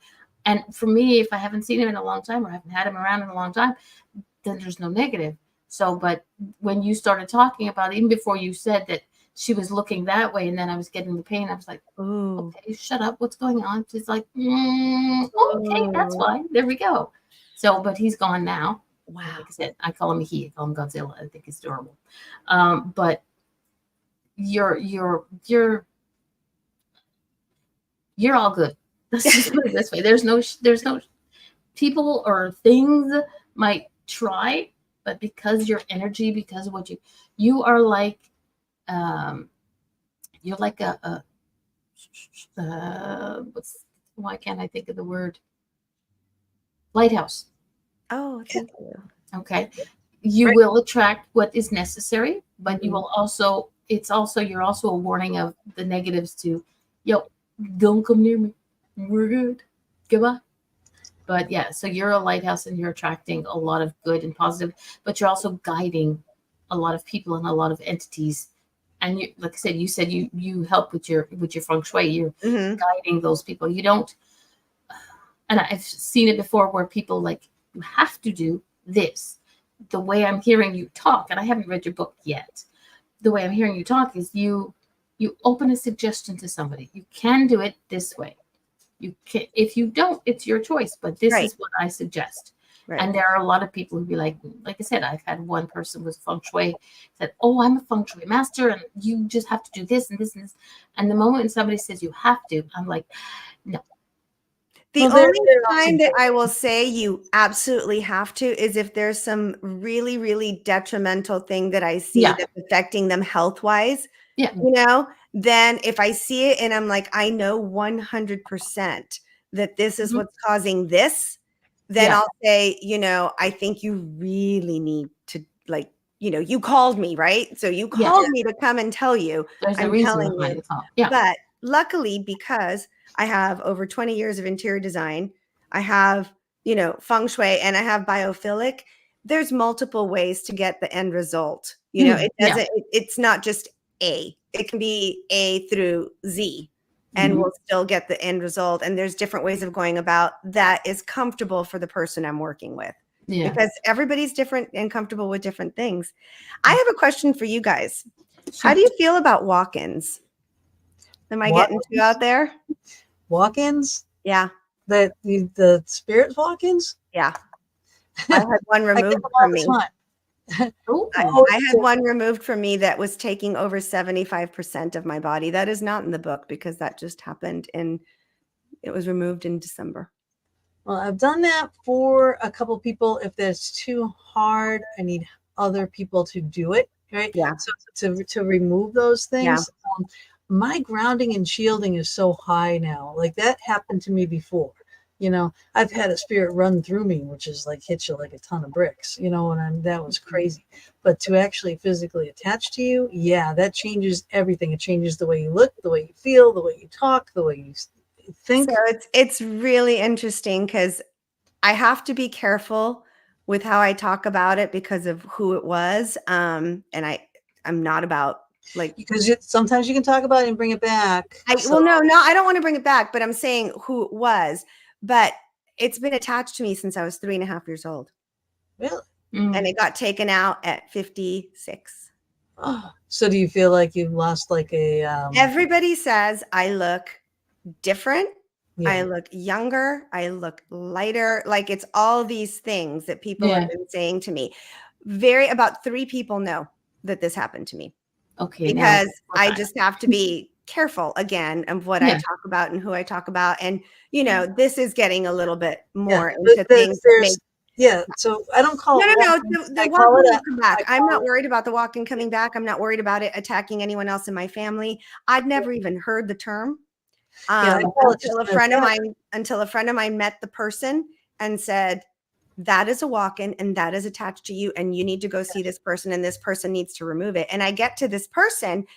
And for me, if I haven't seen him in a long time or haven't had him around in a long time, then there's no negative. So, but when you started talking about it, even before you said that she was looking that way, and then I was getting the pain, I was like, Ooh. okay, shut up. What's going on? She's like, okay, that's Ooh. fine. There we go. So, but he's gone now. Wow. Like I said, I call him he. I call him Godzilla. I think he's adorable. But you're all good. Let's just put it this way. There's no people or things might try, but because your energy, because of what you are like, you're like a why can't I think of the word? Lighthouse. Oh, thank you. Okay. You Right. will attract what is necessary, but you Mhm. will also, you're also a warning of the negatives to, yo, don't come near me. We're good. Goodbye. But yeah, so you're a lighthouse and you're attracting a lot of good and positive, but you're also guiding a lot of people and a lot of entities. And you, like I said, you help with your feng shui. You're Mhm. guiding those people. You don't, and I've seen it before where people like, you have to do this. The way I'm hearing you talk, and I haven't read your book yet. The way I'm hearing you talk is you open a suggestion to somebody. You can do it this way. You can, if you don't, it's your choice, but this Right. is what I suggest. Right. And there are a lot of people who be like I said, I've had one person with feng shui said, oh, I'm a feng shui master and you just have to do this and this and this. And the moment somebody says you have to, I'm like, no. The Well, they're only also time that I good. will say you absolutely have to is if there's some really, really detrimental thing that I see Yeah. that's affecting them health wise, Yeah. then if I see it and I'm like, I know 100% that this is Mhm. what's causing this, then Yeah. I'll say, I think you really need to, like, you called me, right? So you Yeah. called me to come and tell you, There's a I'm reason telling behind you. the call. Yeah. But luckily, because I have over 20 years of interior design, I have, feng shui, and I have biophilic, there's multiple ways to get the end result. It Yeah. doesn't, it's not just A. It can be A through Z, and Mhm. we'll still get the end result. And there's different ways of going about that is comfortable for the person I'm working with. Yeah. Because everybody's different and comfortable with different things. I have a question for you guys. How do you feel about walk-ins? Am I getting too out there? Walk-ins? Yeah. The spirit walk-ins? Yeah. I had one I get removed them all from the me. time. Oh, I had one removed from me that was taking over 75% of my body. That is not in the book because that just happened it was removed in December. Well, I've done that for a couple people. If that's too hard, I need other people to do it, right? Yeah. So to remove those Yeah. things, my grounding and shielding is so high now. Like that happened to me before. I've had a spirit run through me, which is like hit you like a ton of bricks, and that was crazy. But to actually physically attach to you, yeah, that changes everything. It changes the way you look, the way you feel, the way you talk, the way you think. So it's really interesting because I have to be careful with how I talk about it because of who it was. And I'm not about like Because sometimes you can talk about it and bring it back. well, no, I don't want to bring it back, but I'm saying who it was. But it's been attached to me since I was 3.5 years old. Really? And it got taken out at 56. Oh, so do you feel like you've lost like a Everybody says I look different. yeah. I look younger. I look lighter. Like it's all these things that people Yeah. have been saying to me. About 3 people know that this happened to me. Okay. Because Now, I just have to be careful again of what I Yeah. talk about and who I talk about. And, this is getting a little bit more Yeah, into things that make. So I don't call No, it no, walking. no. The I walk call it will a come back. I I'm call not it- worried about the walk-in coming back. I'm not worried about it attacking anyone else in my family. I'd never even heard the term yeah, I call it just until a an friend of mine met the person and said, that is a walk-in and that is attached to you and you need to go see this person and this person needs to remove it. And I get to this person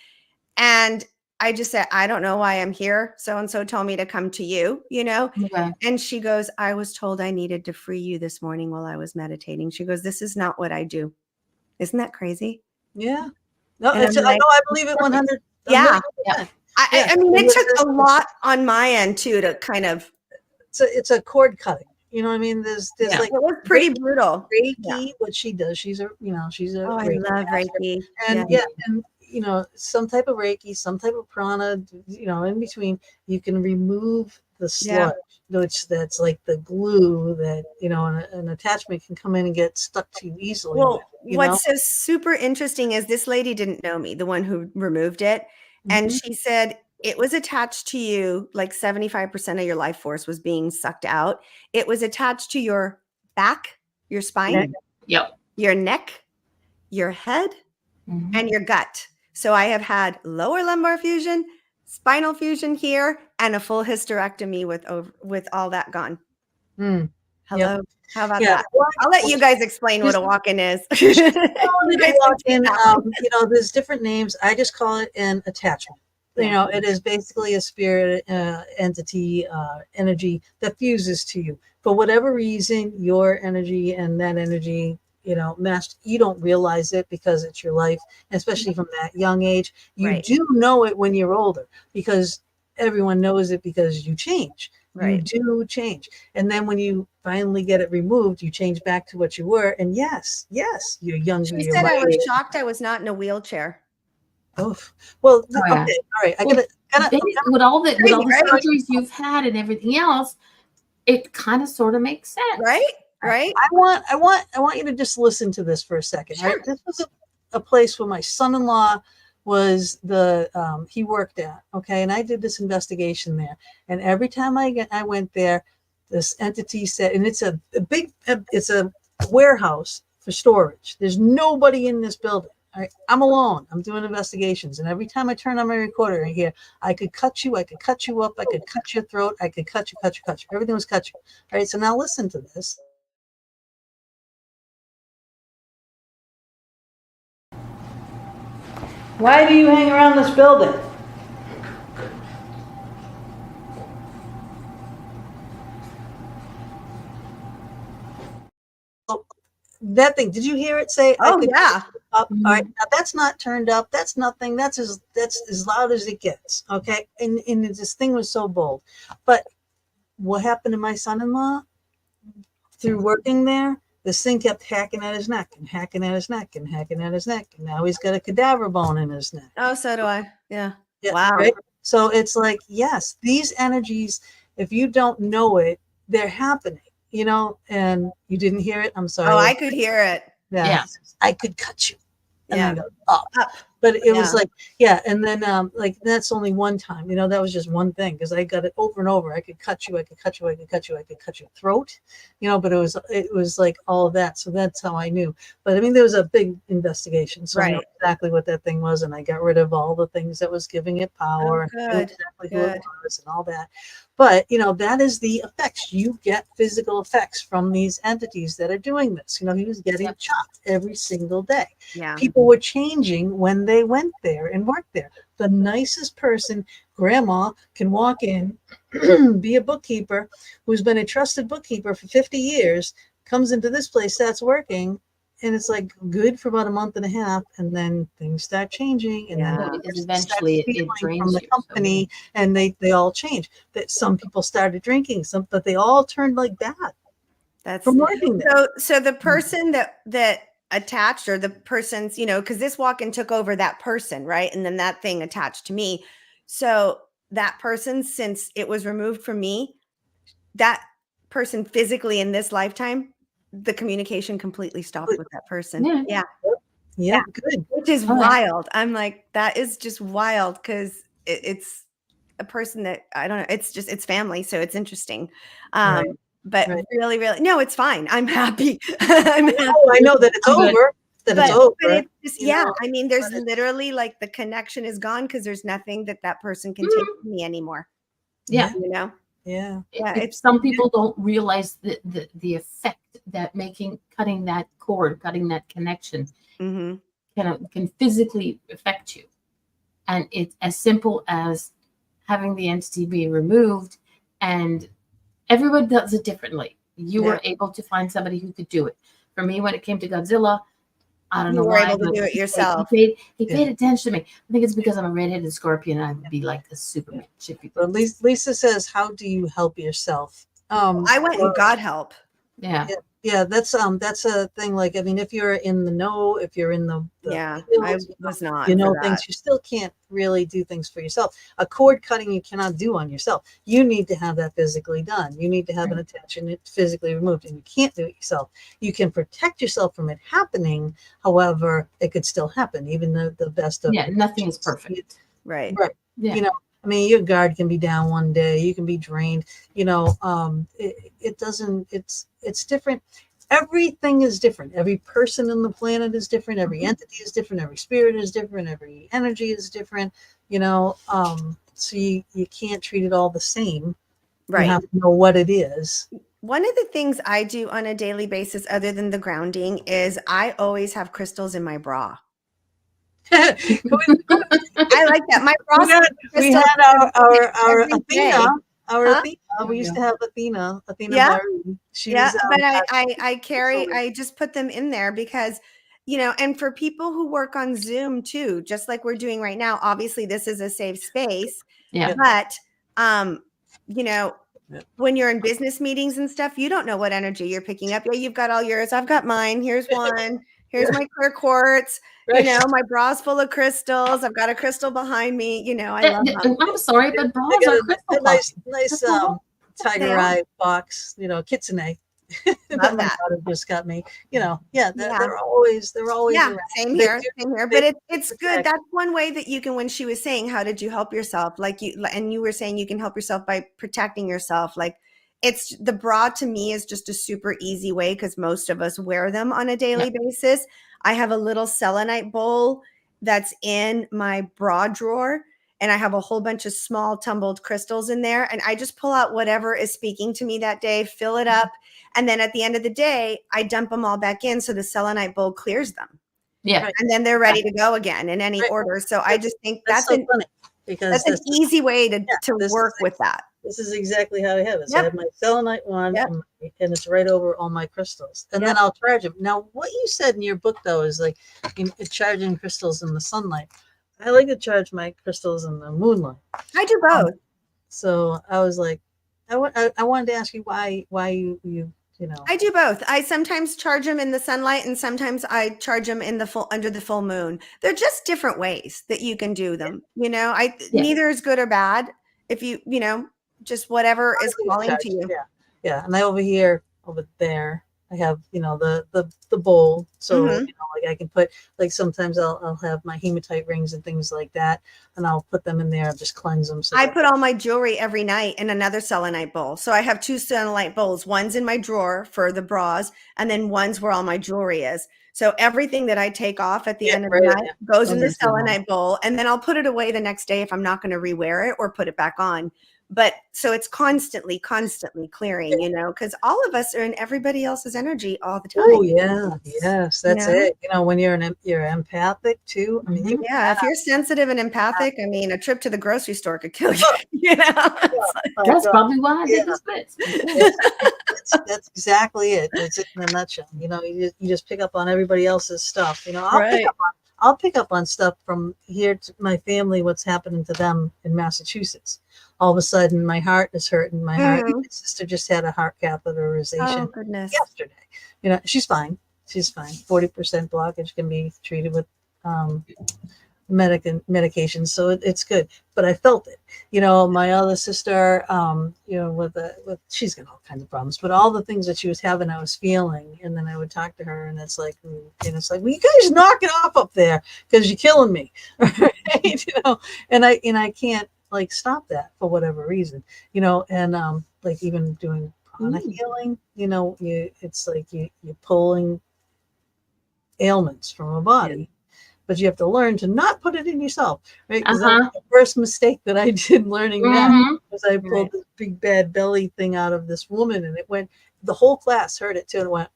and I just said, I don't know why I'm here. So-and-so told me to come to you, Okay. And she goes, I was told I needed to free you this morning while I was meditating. She goes, this is not what I do. Isn't that crazy? Yeah. No, And I'm I like, know, I believe it 100. yeah. Yeah. I mean, it took a lot on my end too to kind of. It's a cord cutting. You know what I mean? There's Yeah. like It was pretty brutal. Reiki, Yeah. what she does. She's a Oh, I Reiki love master. Reiki. And Yeah. and some type of Reiki, some type of prana, in between, you can remove the Yeah. sludge, which that's like the glue that an attachment can come in and get stuck to you easily. Well, with, what's so super interesting is this lady didn't know me, the one who removed it. And Mhm. she said it was attached to you, like 75% of your life force was being sucked out. It was attached to your back, your spine, Neck. Yep. your neck, your head, Mhm. and your gut. So I have had lower lumbar fusion, spinal fusion here, and a full hysterectomy with all that gone. Mm. Hello. How about Yeah. that? I'll let you guys explain what a walk-in is. You guys can take that one. There's different names. I just call it an attachment. Yeah. It is basically a spirit entity, energy that fuses to you. For whatever reason, your energy and that energy, meshed. You don't realize it because it's your life, especially from that young age. You Right. do know it when you're older because everyone knows it because you change. You Right. do change. And then when you finally get it removed, you change back to what you were. And yes, you're younger. She You're said I was lighter. shocked I was not in a wheelchair. Oh, well, Oh, yeah. okay, all right. I Well, gotta. with all the Crazy, right? surgeries you've had and everything else, it kind of sort of makes sense. Right? Right? I want you to just listen to this for a second. Sure. Right? This was a place where my son-in-law was he worked at. Okay, and I did this investigation there. And every time I went there, this entity said, and it's a big, it's a warehouse for storage. There's nobody in this building. All right, I'm alone. I'm doing investigations, and every time I turn on my recorder, I hear, "I could cut you. I could cut you up. I could cut your throat. I could cut you, cut you, cut you." Everything was cut you. All right. So now listen to this. Why do you hang around this building? That thing, did you hear it say? Oh, yeah. Up. All right, now that's not turned up. That's nothing. That's as loud as it gets. Okay, and this thing was so bold. But what happened to my son-in-law through working there? This thing kept hacking at his neck and hacking at his neck and hacking at his neck, and now he's got a cadaver bone in his neck. Oh, so do I. Yeah. Yeah, Wow. right? So it's like, yes, these energies, if you don't know it, they're happening. And you didn't hear it. I'm sorry. Oh, I could hear it. Yeah. I could cut you. And Yeah. I go, up. But it was like, and then like that's only one time, that was just one thing because I got it over and over. I could cut you, I could cut you, I could cut you, I could cut your throat, but it was like all of that. So that's how I knew. But I mean, there was a big investigation, so I know Right. exactly what that thing was, and I got rid of all the things that was giving it power and I knew good, exactly who it was and all that. But that is the effects. You get physical effects from these entities that are doing this. He was getting chopped every single day. Yeah. People were changing when they went there and worked there. The nicest person, grandma, can walk in, be a bookkeeper who's been a trusted bookkeeper for 50 years, comes into this place, starts working, and it's like good for about a month and a half, and then things start changing, and Yeah. then Because eventually it drains from the you, company, and they all change. That some people started drinking, but they all turned like bad That's from working there. so the person that attached, or the person's, because this walk-in took over that person, right? And then that thing attached to me. So that person, since it was removed from me, that person physically in this lifetime, the communication completely stopped with that person. Yeah. Yeah, good. Which is Oh, yeah. wild. I'm like, that is just wild because it's a person that I don't know. It's family, so it's interesting. Right. But Right. really, no, it's fine. I'm happy. I'm happy. I know that it's I'm good. over. That it's over. But it's just, you know, I mean, there's but literally like the connection is gone because there's nothing that person can take from me anymore. Yeah. Yeah. Yeah, It's some people don't realize the effect that cutting that cord, cutting that connection Mm-hmm. can physically affect you. And it's as simple as having the entity be removed, and everyone does it differently. You were able to find somebody who could do it. For me, when it came to Godzilla, I don't know You were why, able to but do it yourself. He paid attention to me. I think it's because I'm a redheaded scorpion and I'd be like a Superman. But Lisa says, how do you help yourself I went and got help. Yeah. Yeah, that's a thing. Like, I mean, if you're in the know, if you're in the Yeah, field, I was not you for know that. things, you still can't really do things for yourself. A cord cutting you cannot do on yourself. You need to have that physically done. You need to have an attachment physically removed, and you can't do it yourself. You can protect yourself from it happening. However, it could still happen, even the best of Nothing's perfect. Right. Yeah. You know, I mean, your guard can be down one day, you can be drained, you know, it doesn't, it's different. Everything is different. Every person on the planet is different. Every entity is different. Every spirit is different. Every energy is different, you know, so you can't treat it all the same. Right. You have to know what it is. One of the things I do on a daily basis, other than the grounding, is I always have crystals in my bra. I like that. My bra. We had our every day. Athena. Our Huh? Athena. We used to have Athena. Yeah. Barry. She Yeah, was, but I carry, I just put them in there because, you know, and for people who work on Zoom too, just like we're doing right now, obviously this is a safe space. Yeah. But you know, when you're in business meetings and stuff, you don't know what energy you're picking up. Yeah, you've got all yours. I've got mine. Here's one. Here's my clear quartz. Right. You know, my bra's full of crystals. I've got a crystal behind me. You know, I love them. I'm sorry, but bras I got are crystal a nice tiger They are. eye box, you know, kitsune. Love my that. daughter just got me, you know. Yeah, Yeah. they're always Yeah, around. same They here, do- same here. they But it's good. protect. That's one way that you can, when she was saying, how did you help yourself? Like you, and you were saying you can help yourself by protecting yourself. Like it's the bra to me is just a super easy way because most of us wear them on a daily basis. I have a little selenite bowl that's in my bra drawer. And I have a whole bunch of small tumbled crystals in there. And I just pull out whatever is speaking to me that day, fill it up. And then at the end of the day, I dump them all back in. So the selenite bowl clears them. Yeah. Right. And then they're ready to go again in any Right. order. So I just think That's so funny because that's an easy way to this work is with that. This is exactly how I have it. So Yep. I have my selenite one, Yep. and it's right over all my crystals. And then I'll charge them. Now, what you said in your book, though, is like charging crystals in the sunlight. I like to charge my crystals in the moonlight. I do both. So I was like, I wanted to ask you why you know. I do both. I sometimes charge them in the sunlight and sometimes I charge them in the under the full moon. They're just different ways that you can do them. You know, neither is good or bad. If you know, just whatever is calling to you. Yeah. And over there, I have, you know, the bowl. So, you know, like I can put, like sometimes I'll have my hematite rings and things like that, and I'll put them in there and just cleanse them. So I put all my jewelry every night in another selenite bowl. So I have 2 selenite bowls. One's in my drawer for the bras, and then one's where all my jewelry is. So everything that I take off at the end of the night goes in the selenite bowl, and then I'll put it away the next day if I'm not going to rewear it or put it back on. But so it's constantly clearing, you know, because all of us are in everybody else's energy all the time. Oh yeah, yes, that's it. You know, when you're empathic too. I mean, if you're sensitive and empathic, I mean, a trip to the grocery store could kill you. You know, that's probably why I did the splits. That's exactly it. It's in a nutshell. You know, you just pick up on everybody else's stuff. You know, I'll pick up on stuff from here to my family, what's happening to them in Massachusetts. All of a sudden, my heart is hurting. My my sister just had a heart catheterization yesterday. You know, she's fine. 40% blockage can be treated with medication, so it's good. But I felt it. You know, my other sister, you know, with she's got all kinds of problems, but all the things that she was having, I was feeling, and then I would talk to her, and it's like, well, you guys knock it off up there because you're killing me, right? You know, and I can't like stop that for whatever reason, you know, and like even doing prana healing, you know, it's like you're pulling ailments from a body. But you have to learn to not put it in yourself, right? Because that was the first mistake that I did learning that, was I pulled this big bad belly thing out of this woman, and it went, the whole class heard it too, and it went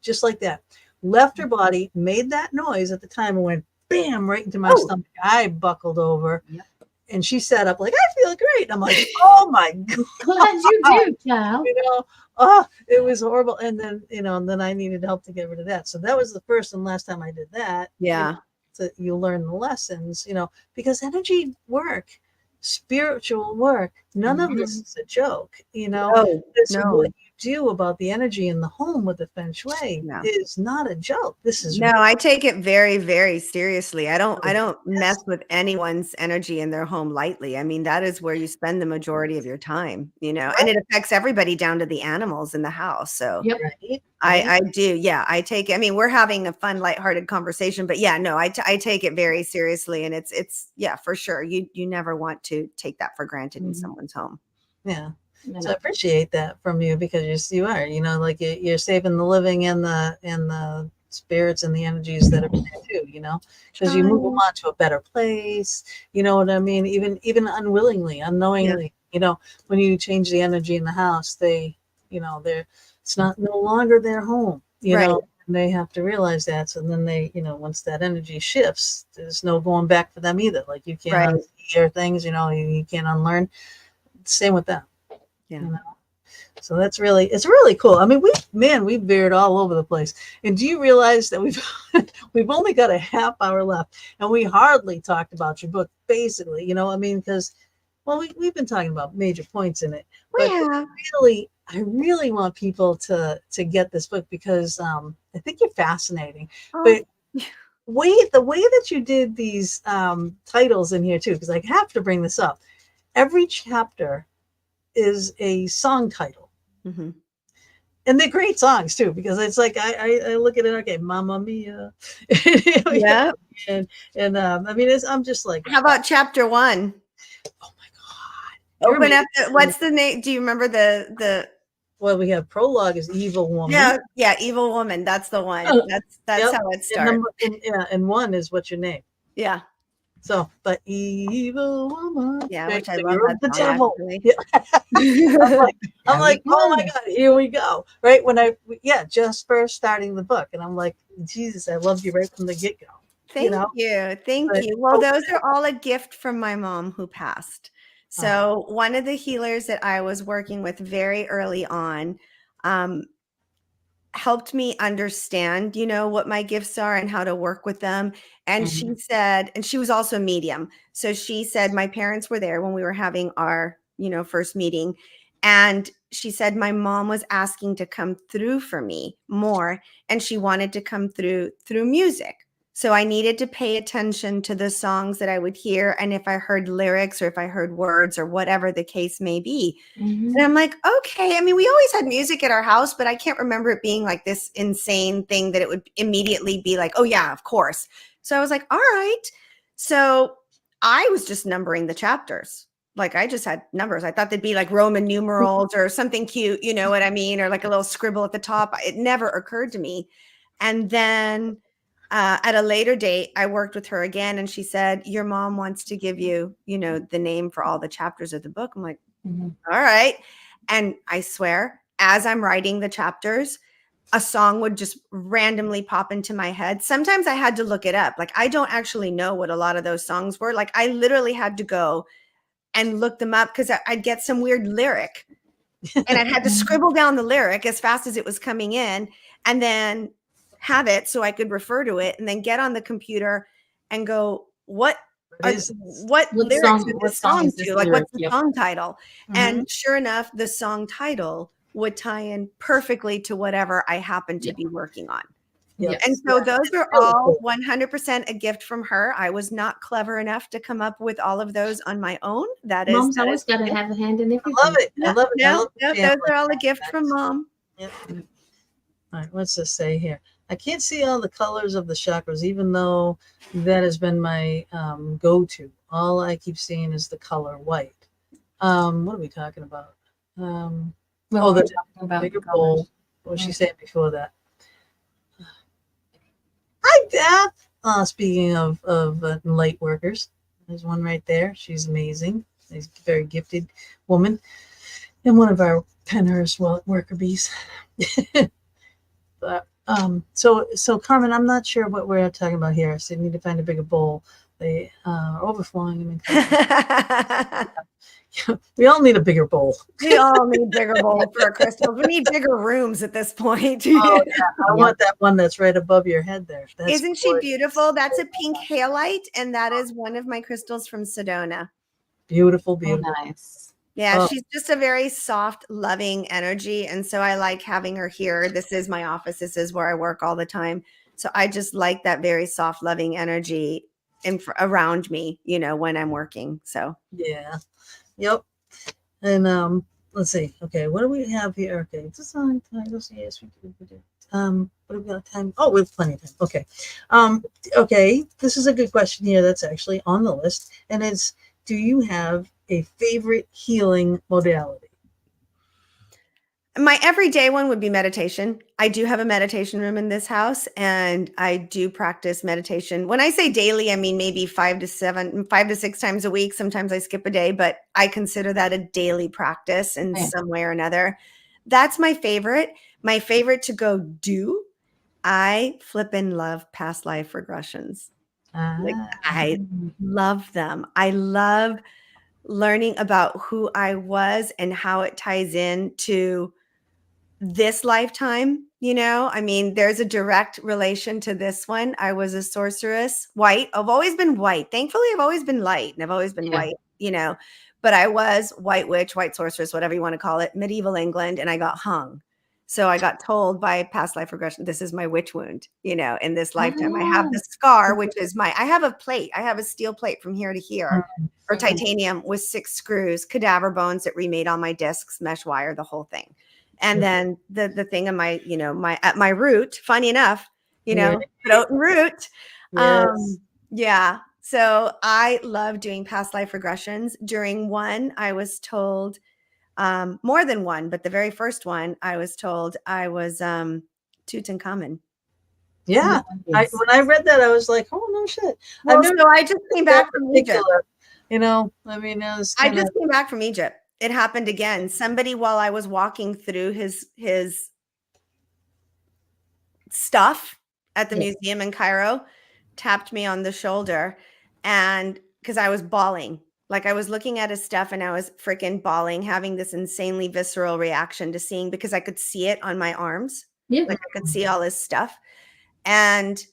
just like that. Left her body, made that noise at the time, and went bam right into my stomach. I buckled over. And she sat up like, I feel great. I'm like, oh my God. Glad you do, child. You know, it was horrible. And then, you know, and then I needed help to get rid of that. So that was the first and last time I did that. Yeah. You know, so you learn the lessons, you know, because energy work spiritual work, none of this Mhm. is a joke, you know. No, This no, what you do about the energy in the home with the feng shui no. is not a joke. This is No, I take it very, very seriously. I don't mess yes, with anyone's energy in their home lightly. I mean, that is where you spend the majority of your time, you know, and it affects everybody down to the animals in the house. So Yep. right, I, right. I do. Yeah. I take, I mean, we're having a fun, lighthearted conversation, but yeah, no, I take it very seriously, and yeah, for sure. You never want to take that for granted in Mhm. someone's home. Yeah. You So I know. appreciate that from you because you are, you know, like you're saving the living and the spirits and the energies that are in there too, you know, because you move them Trying. on to a better place. You know what I mean? Even unwillingly, Yeah. unknowingly, you know, when you change the energy in the house, it's not no longer their home, you Right. know, and they have to realize that. So then they, you know, once that energy shifts, there's no going back for them either. Like you can't Right. unhear things, you know, you can't unlearn. Same with them. Yeah. You know? So it's really cool. I mean, we've veered all over the place. And do you realize that we've only got a half hour left, and we hardly talked about your book, basically. You know, I mean, because well, we've been talking about major points in it, We but have. I really want people to get this book because I think you're fascinating. Oh, But the way that you did these titles in here too, because I have to bring this up. Every chapter is a song title. mhm. And they're great songs too, because it's like I look at it, okay, Mamma Mia, Yeah. and I mean, I'm just like, How about chapter 1? oh my god, you're Open up amazing. what's the name? Do you remember the Well, we have prologue is Evil Woman. yeah, yeah, Evil Woman. That's the one. That's Yep, how it and starts. and one is What's Your Name. Yeah. So, but Evil Woman, Yeah, right, which I so love you're that the song devil. actually. Yeah. I'm like, I'm There we like, oh my go. God, here we go. Right. Just first starting the book. And I'm like, Jesus, I loved you right from the get go, you Thank know, you. Thank but you. Well, open those it are all a gift from my mom who passed. up. So, one of the healers that I was working with very early on, um, helped me understand, what my gifts are and how to work with them. And she Mhm. said, and she was also a medium. So she said, my parents were there when we were having our, first meeting. And she said, my mom was asking to come through for me more. And she wanted to come through music. So I needed to pay attention to the songs that I would hear. And if I heard lyrics or if I heard words or whatever the case may be, and Mhm. I'm like, okay. I mean, we always had music at our house, but I can't remember it being like this insane thing that it would immediately be like, oh, yeah, of course. So I was like, all right. So I was just numbering the chapters. Like I just had numbers. I thought they'd be like Roman numerals or something cute, you know what I mean? Or like a little scribble at the top. It never occurred to me. And then at a later date, I worked with her again and she said, your mom wants to give you, the name for all the chapters of the book. I'm like, Mhm. all right. And I swear, as I'm writing the chapters, a song would just randomly pop into my head. Sometimes I had to look it up. Like, I don't actually know what a lot of those songs were. Like, I literally had to go and look them up because I'd get some weird lyric and I'd had to Mhm. scribble down the lyric as fast as it was coming in and then have it so I could refer to it and then get on the computer and go, What is this? what lyrics is What this song song is this to? Like, lyric? what's the Yep. song title? Mhm. And sure enough, the song title would tie in perfectly to whatever I happened to Yep. be working on. Yep. And Yes. so Yeah, those it's are really all cool. 100% a gift from her. I was not clever enough to come up with all of those on my own. Mom's That is always got to a gift. have a hand in I love everything. it. I No, love it. I no, love the no, those family are all a gift from aspect. mom. Yep. All right, what's this say here? I can't see all the colors of the chakras, even though that has been my go-to. All I keep seeing is the color white. What are we talking about? Well, Oh, we're the talking about bigger the colors. bowl. What was she Mm. saying before that? Hi, Beth. Speaking of light workers, there's one right there. She's amazing. She's a very gifted woman and one of our Penhurst worker bees. But so Carmen, I'm not sure what we're talking about here. So you need to find a bigger bowl. They are overflowing. We all need a bigger bowl. We all need bigger bowls for our crystals. We need bigger rooms at this point. Oh yeah, I Yep. want that one that's right above your head there. That's Isn't she gorgeous. beautiful? That's a pink halite, and that is one of my crystals from Sedona. Beautiful, Oh, beautiful. nice. Yeah, Oh. she's just a very soft, loving energy. And so I like having her here. This is my office. This is where I work all the time. So I just like that very soft, loving energy around me, when I'm working. So Yeah. Yep. And let's see. Okay, what do we have here? Okay, just on titles. Yes, we do. What have we got time? Oh, we have plenty of time. Okay. Okay, this is a good question here that's actually on the list. And it's, do you have a favorite healing modality? my everyday one would be meditation. I do have a meditation room in this house, and I do practice meditation. When I say daily, I mean maybe 5 to 6 times a week. Sometimes I skip a day, but I consider that a daily practice in Okay. some way or another. That's my favorite. My favorite to go do. I flippin' love past life regressions. Like, Ah, I Mm. love them. I love learning about who I was and how it ties in to this lifetime. I mean, there's a direct relation to this one. I was a sorceress, white. I've always been white. Thankfully, I've always been light and I've always been Yeah. white, but I was white witch, white sorceress, whatever you want to call it, medieval England, and I got hung. So I got told by past life regression, this is my witch wound, in this lifetime. I have the Ah, scar, which is I have a plate. I have a steel plate from here to here, or okay. titanium with 6 screws, cadaver bones that remade on my discs, mesh wire, the whole thing. And then the thing in my, at my root, funny enough, Right. throat and root. Yes. Yeah. So I love doing past life regressions. During one, I was told, more than one, but the very first one, I was told I was Tutankhamun. Yeah. Nice. When I read that, I was like, oh no shit. I've Well, never so I just came that back from Egypt. particular. I mean, that was I kind of just came back from Egypt. It happened again. Somebody, while I was walking through his stuff at the Yeah. museum in Cairo, tapped me on the shoulder, and because I was bawling, like I was looking at his stuff and I was freaking bawling, having this insanely visceral reaction to seeing, because I could see it on my arms, Yeah. like I could see all his stuff. And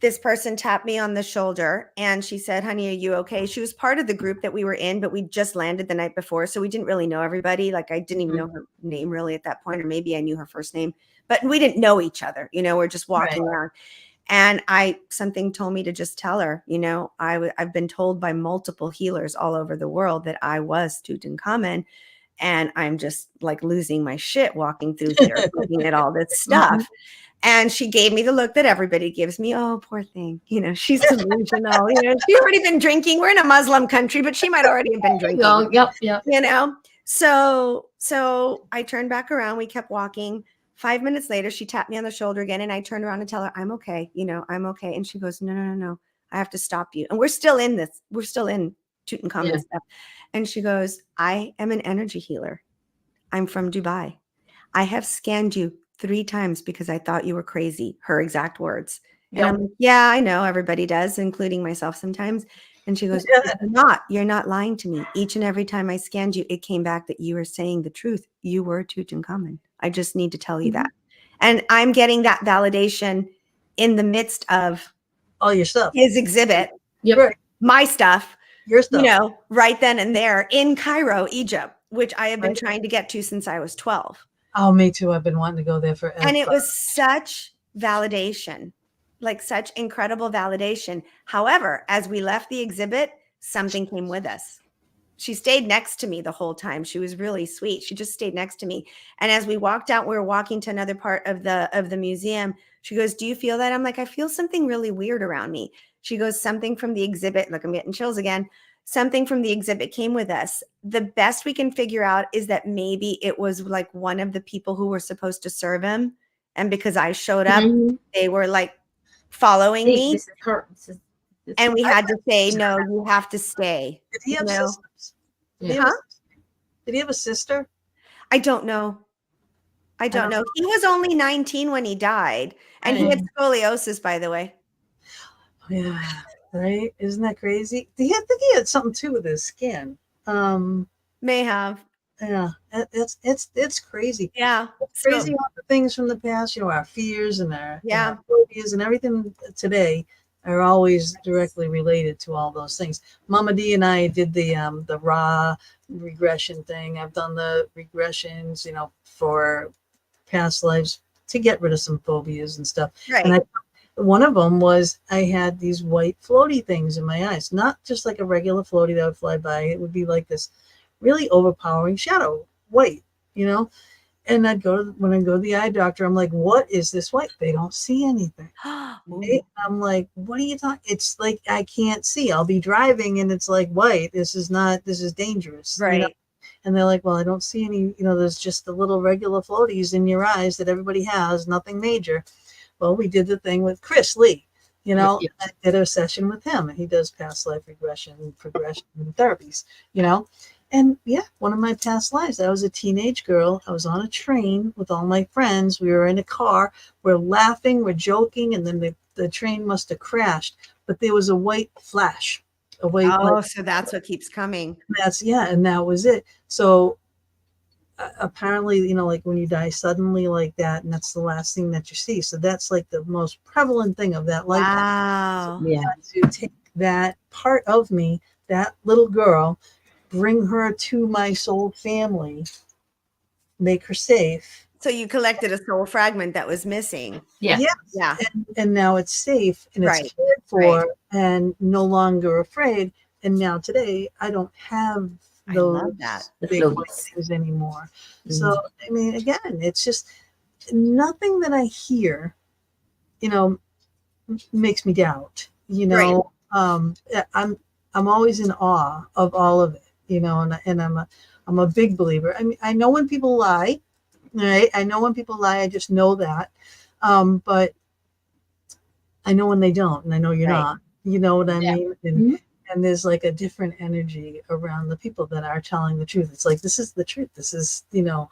this person tapped me on the shoulder and she said, honey, are you okay? She was part of the group that we were in, but we just landed the night before. So we didn't really know everybody. Like I didn't even know her name really at that point, or maybe I knew her first name, but we didn't know each other. We're just walking around. And something told me to just tell her, I've been told by multiple healers all over the world that I was Tutankhamun. And I'm just like losing my shit walking through here, looking at all this stuff. And she gave me the look that everybody gives me. Oh, poor thing. She's delusional. She's already been drinking. We're in a Muslim country, but she might already have been drinking. Oh, yep. So I turned back around. We kept walking. 5 minutes later, she tapped me on the shoulder again. And I turned around and tell her, I'm okay. I'm okay. And she goes, no. I have to stop you. And we're still in this. We're still in Tutankhamun stuff. And she goes, I am an energy healer. I'm from Dubai. I have scanned you 3 times because I thought you were crazy, her exact words. And I'm like, yeah, I know, everybody does, including myself sometimes. And she goes, you're not lying to me. Each and every time I scanned you, it came back that you were saying the truth. You were Tutankhamun. I just need to tell you that. And I'm getting that validation in the midst of all your stuff. his exhibit, Right. my stuff, Your stuff. right then and there in Cairo, Egypt, which I have been trying to get to since I was 12. Oh, me too. I've been wanting to go there forever. And it was such validation, like such incredible validation. However, as we left the exhibit, something came with us. She stayed next to me the whole time. She was really sweet. She just stayed next to me. And as we walked out, we were walking to another part of the museum. She goes, do you feel that? I'm like, I feel something really weird around me. She goes, something from the exhibit. Look, I'm getting chills again. Something from the exhibit came with us. The best we can figure out is that maybe it was like one of the people who were supposed to serve him. And because I showed up, they were like following me. This is her. And we had to say, no, you have to stay. Did he have sisters? Did he have a sister? I don't know. I don't know. He was only 19 when he died. And he had scoliosis, by the way. Yeah. Right? Isn't that crazy? I think he had something too with his skin. May have. Yeah. It's crazy. Yeah. It's crazy all the things from the past, our fears and our Yeah. phobias and everything today. are always directly related to all those things. Mama D and I did the raw regression thing. I've done the regressions, for past lives to get rid of some phobias and stuff. Right. And one of them was I had these white floaty things in my eyes, not just like a regular floaty that would fly by. It would be like this really overpowering shadow, white, And when I go to the eye doctor, I'm like, what is this white? They don't see anything. Right? I'm like, what are you talking? It's like, I can't see. I'll be driving and it's like white. This is dangerous. Right. And they're like, well, I don't see any, there's just the little regular floaties in your eyes that everybody has, nothing major. Well, we did the thing with Chris Lee, I did a session with him, and he does past life regression, progression therapies, And one of my past lives, I was a teenage girl. I was on a train with all my friends. We were in a car. We're laughing, we're joking, and then the train must have crashed. But there was a white flash. So that's what keeps coming. And that was it. So apparently, like when you die suddenly like that, and that's the last thing that you see. So that's like the most prevalent thing of that lifetime. Wow. So to take that part of me, that little girl, bring her to my soul family, make her safe. So you collected a soul fragment that was missing. Yeah. Yes. Yeah. And now it's safe and it's cared for and no longer afraid. And now today I don't have those big things anymore. Mm-hmm. So I mean, again, it's just nothing that I hear, makes me doubt. I'm always in awe of all of it. And I'm a big believer. I mean, I know when people lie, right? I know when people lie. I just know that. But I know when they don't, and I know you're not. You know what I mean? And there's like a different energy around the people that are telling the truth. It's like, this is the truth. This is,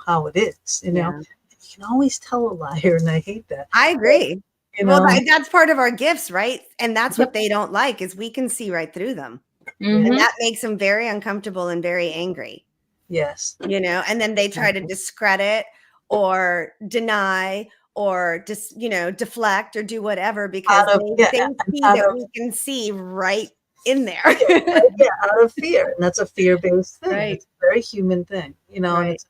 how it is. You can always tell a liar, and I hate that. I agree. Well, that's part of our gifts, right? And that's what they don't like, is we can see right through them. Mm-hmm. And that makes them very uncomfortable and very angry. Yes. And then they try to discredit or deny or just, deflect or do whatever because they see that we can see right in there. Out of fear. And that's a fear-based thing. Right. It's a very human thing, and it's,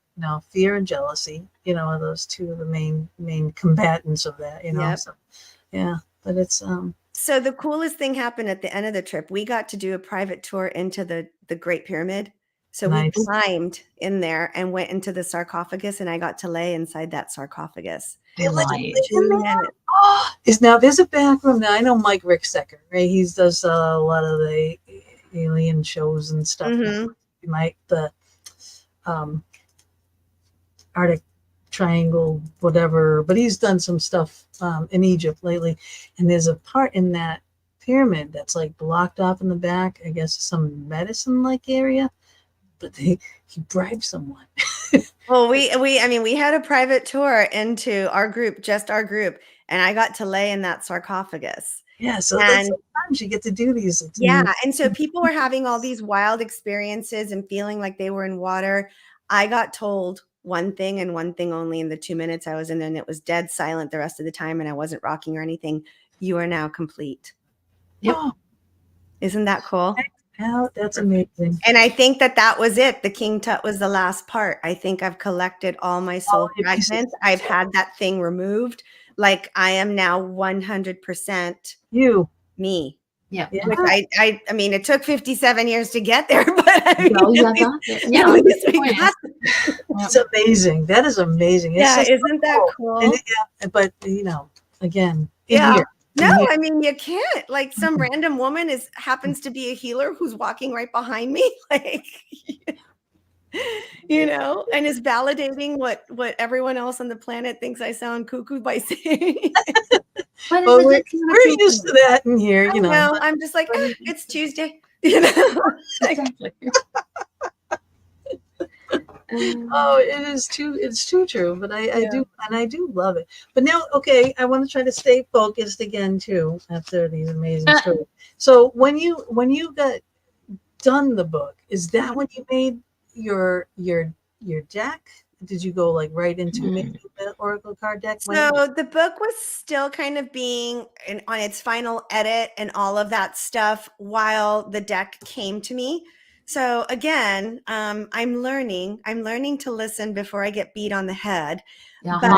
fear and jealousy, are those two of the main combatants of that, So, but it's, So the coolest thing happened at the end of the trip. We got to do a private tour into the Great Pyramid. So we climbed in there and went into the sarcophagus, and I got to lay inside that sarcophagus. Now there's a back room. Now I know Mike Ricksecker, right? He does a lot of the alien shows and stuff. Mm-hmm. The Arctic Triangle, whatever, but he's done some stuff in Egypt lately, and there's a part in that pyramid that's like blocked off in the back, I guess some medicine like area, but he bribed someone. Well, we had a private tour into our group, just our group, and I got to lay in that sarcophagus. Yeah, so sometimes you get to do these. And so people were having all these wild experiences and feeling like they were in water. I got told one thing and one thing only in the 2 minutes I was in, and it was dead silent the rest of the time, and I wasn't rocking or anything. You are now complete. Yep. Oh. Isn't that cool? Oh, that's amazing. And I think that was it. The King Tut was the last part. I think I've collected all my soul fragments. I've had that thing removed. Like I am now 100% me. Yeah. Which I mean, it took 57 years to get there, but it's amazing. That is amazing. It's isn't that cool? And, but again, No, I mean, you can't. Like some random woman happens to be a healer who's walking right behind me, like, and is validating what everyone else on the planet thinks I sound cuckoo by saying. We're used to that in here, Well, I'm just like, it's Tuesday, Exactly. Oh, it's too true, but I do, and I do love it. But now, okay, I want to try to stay focused again too after these amazing stories. So when you got done the book, is that when you made your deck? did you go like right into making the oracle card deck? So the book was still kind of being on its final edit and all of that stuff while the deck came to me. So again, I'm learning to listen before I get beat on the head. Uh-huh. But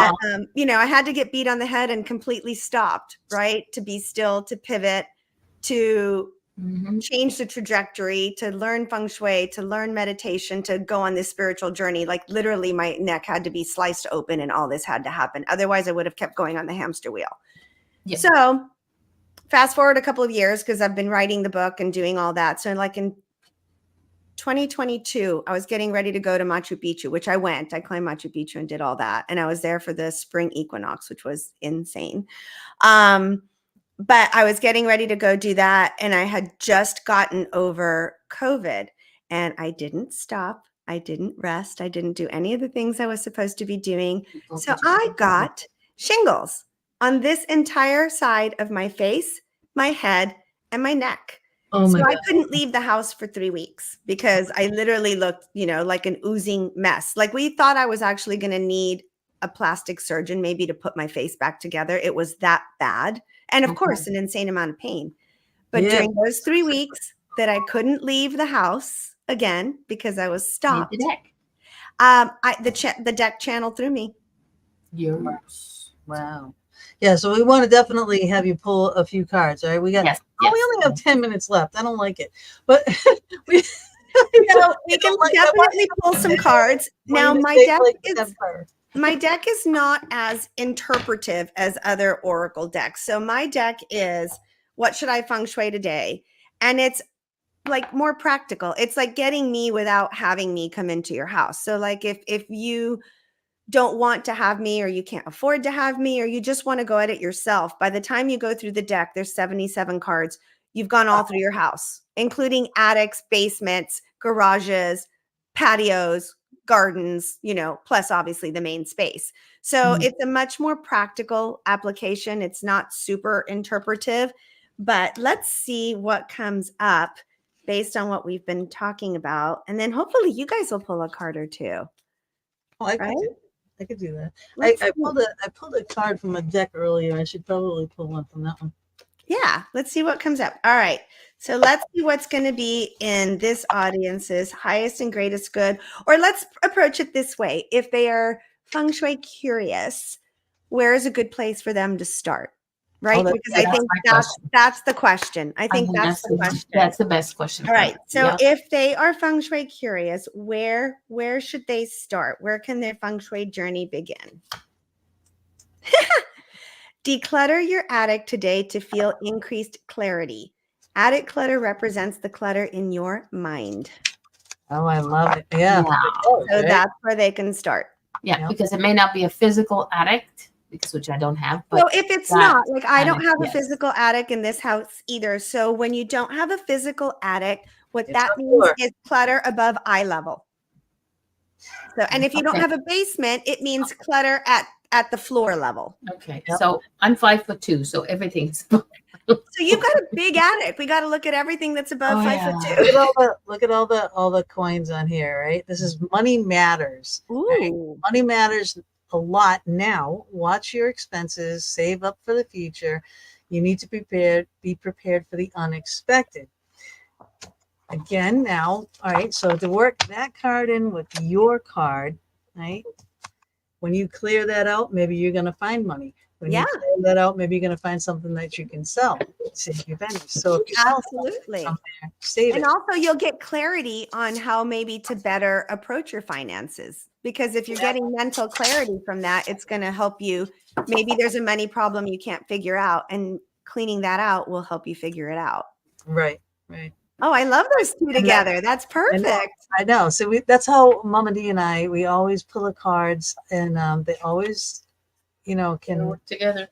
I had to get beat on the head and completely stopped, right? To be still, to pivot, to change the trajectory, to learn feng shui, to learn meditation, to go on this spiritual journey. Like literally my neck had to be sliced open and all this had to happen. Otherwise I would have kept going on the hamster wheel. Yeah. So fast forward a couple of years, because I've been writing the book and doing all that. So like in 2022, I was getting ready to go to Machu Picchu, which I went. I climbed Machu Picchu and did all that. And I was there for the spring equinox, which was insane. But I was getting ready to go do that. And I had just gotten over COVID and I didn't stop. I didn't rest. I didn't do any of the things I was supposed to be doing. So I got shingles on this entire side of my face, my head, and my neck. Oh my so God. I couldn't leave the house for 3 weeks because I literally looked, like an oozing mess. Like we thought I was actually going to need a plastic surgeon maybe to put my face back together. It was that bad. And of course, an insane amount of pain. But during those 3 weeks that I couldn't leave the house again because I was stopped, the deck. The deck channeled through me. Yours. Wow. Yeah, so we want to definitely have you pull a few cards, all right? We got we only have 10 minutes left. I don't like it. But we can definitely pull some cards. Now my deck is not as interpretive as other oracle decks. So my deck is, what should I feng shui today? And it's like more practical. It's like getting me without having me come into your house. So like if you don't want to have me, or you can't afford to have me, or you just want to go at it yourself, by the time you go through the deck, there's 77 cards. You've gone all through your house, including attics, basements, garages, patios, gardens, plus obviously the main space. So it's a much more practical application. It's not super interpretive, but let's see what comes up based on what we've been talking about. And then hopefully you guys will pull a card or two. I could do that. I pulled a card from a deck earlier. I should probably pull one from that one. Yeah, let's see what comes up. All right. So let's see what's going to be in this audience's highest and greatest good. Or let's approach it this way. If they are feng shui curious, where is a good place for them to start? Right? Because I think that's the question. I think that's the question. That's the best question. All right. So if they are feng shui curious, where should they start? Where can their feng shui journey begin? Declutter your attic today to feel increased clarity. Attic clutter represents the clutter in your mind. Oh, I love it. Yeah. So that's where they can start. Yeah, because it may not be a physical attic, which I don't have. But so if it's not, like I don't have a physical attic in this house either. So when you don't have a physical attic, what that means is clutter above eye level. So, and if you don't have a basement, it means clutter at the floor level. Okay. So I'm 5'2", so everything's. So you've got a big attic. We got to look at everything that's above 5'2". Look at all the coins on here, right? This is money matters. Right? Money matters a lot now. Watch your expenses, save up for the future. You need to be prepared for the unexpected. Again, now, all right, so to work that card in with your card, right? When you clear that out, maybe you're going to find money. When you clear that out, maybe you're going to find something that you can sell. Save your pennies. So if you absolutely save it. And also you'll get clarity on how maybe to better approach your finances. Because if you're getting mental clarity from that, it's going to help you. Maybe there's a money problem you can't figure out, and cleaning that out will help you figure it out. Right. Oh, I love those two together. That's perfect. I know. So that's how Mama D and I, we always pull the cards, and they always, can work together,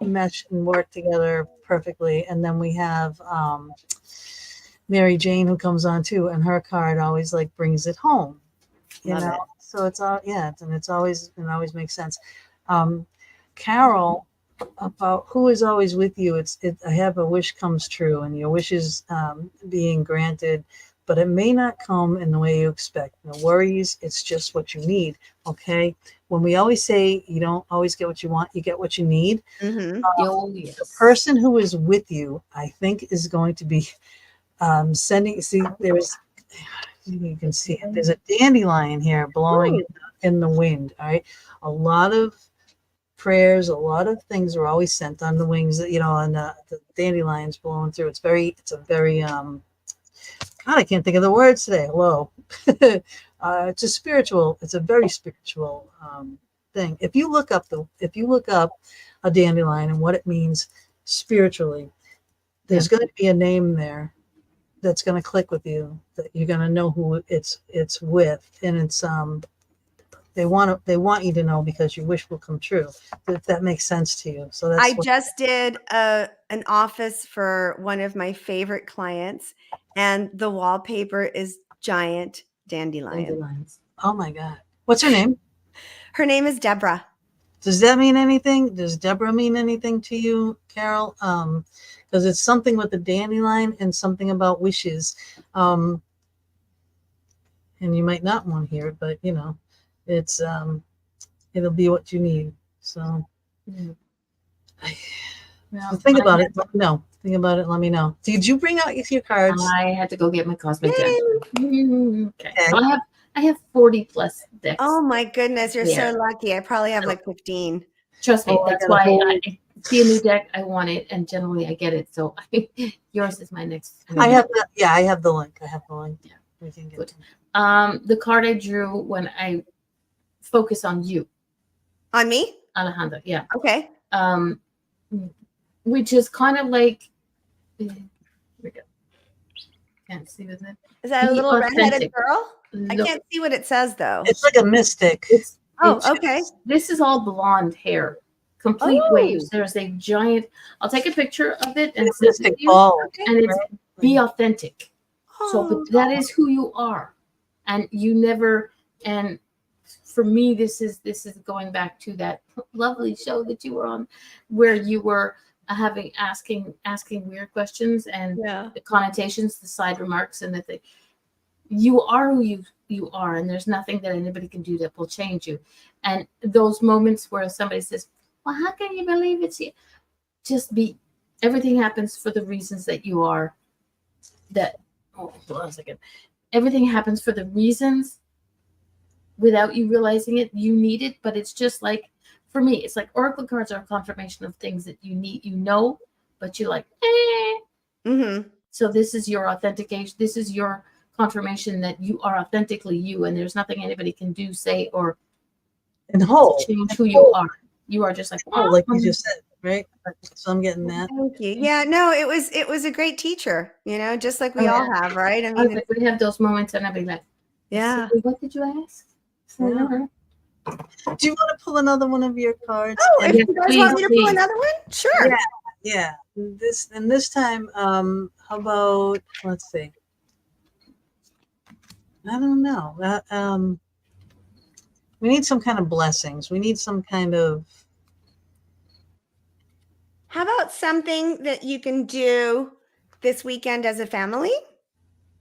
mesh and work together perfectly. And then we have Mary Jane, who comes on too, and her card always like brings it home. Love it. So it's all and it always makes sense. Carol, about who is always with you. I have a wish comes true, and your wishes being granted. but it may not come in the way you expect. No worries. It's just what you need. Okay. When we always say you don't always get what you want, you get what you need. Mm-hmm. Oh, The yes. person who is with you, I think, is going to be sending. See, there's, you can see it. There's a dandelion here blowing in the wind. All right. A lot of prayers, a lot of things are always sent on the wings, and the dandelions blowing through. It's a very, God, I can't think of the words today. Hello. It's a very spiritual thing. If you look up a dandelion and what it means spiritually, there's going to be a name there that's going to click with you, that you're going to know who it's with, and it's they want you to know because your wish will come true. If that makes sense to you. So that's I just did an office for one of my favorite clients, and the wallpaper is giant dandelion. Dandelions. Oh my God. What's her name? Her name is Deborah. Does that mean anything? Does Deborah mean anything to you, Carol? Because it's something with the dandelion and something about wishes. And you might not want to hear it, but it's it'll be what you need. So Well, think about it. Let me know. Think about it. Let me know. Did you bring out your cards? I had to go get my cosmic deck. Yay! Okay. So I have 40 plus decks. Oh my goodness, you're Yeah. so lucky. I probably have like 15. Trust me, Oh, I that's got a why whole- I see a new deck, I want it, and generally I get it. So yours is my next. I have the link. Yeah. We can get Good. it. The card I drew when I focus on you, On me? Alejandra. Yeah. Okay. Which is kind of like, here we go. Can't see with it. Is that a Be little redheaded authentic. girl? I Look, can't see what it says though. It's like a mystic. it's Okay. This is all blonde hair, complete Oh. waves. There's a giant. I'll take a picture of it and It's send it mystic to you. ball. And it's be authentic. So, Oh. but that is who you are, and you never. And for me, this is going back to that lovely show that you were on, where you were asking weird questions and Yeah. the connotations, the side remarks, and the thing. You are who you are, and there's nothing that anybody can do that will change you. And those moments where somebody says, "Well, how can you believe it's you?" Just be. Everything happens for the reasons that you are. That. Oh, hold on a second. Everything happens for the reasons. Without you realizing it, you need it. But it's just like, for me, it's like oracle cards are a confirmation of things that you need. But you're like, eh. Mm-hmm. So this is your authentication. This is your confirmation that you are authentically you, and there's nothing anybody can do, say, or And whole. change who you are. You are just like, Like you just said, right? So I'm getting that. Thank you. Yeah, no, it was a great teacher, just like we all have, right? I mean, we have those moments, and I'll be like, yeah. "So what did you ask?" So, Yeah. Do you want to pull another one of your cards? Oh, if Yes, you guys want me to pull please. another one, sure. Yeah. This time, how about, let's see. I don't know. We need some kind of blessings. We need some kind of. How about something that you can do this weekend as a family?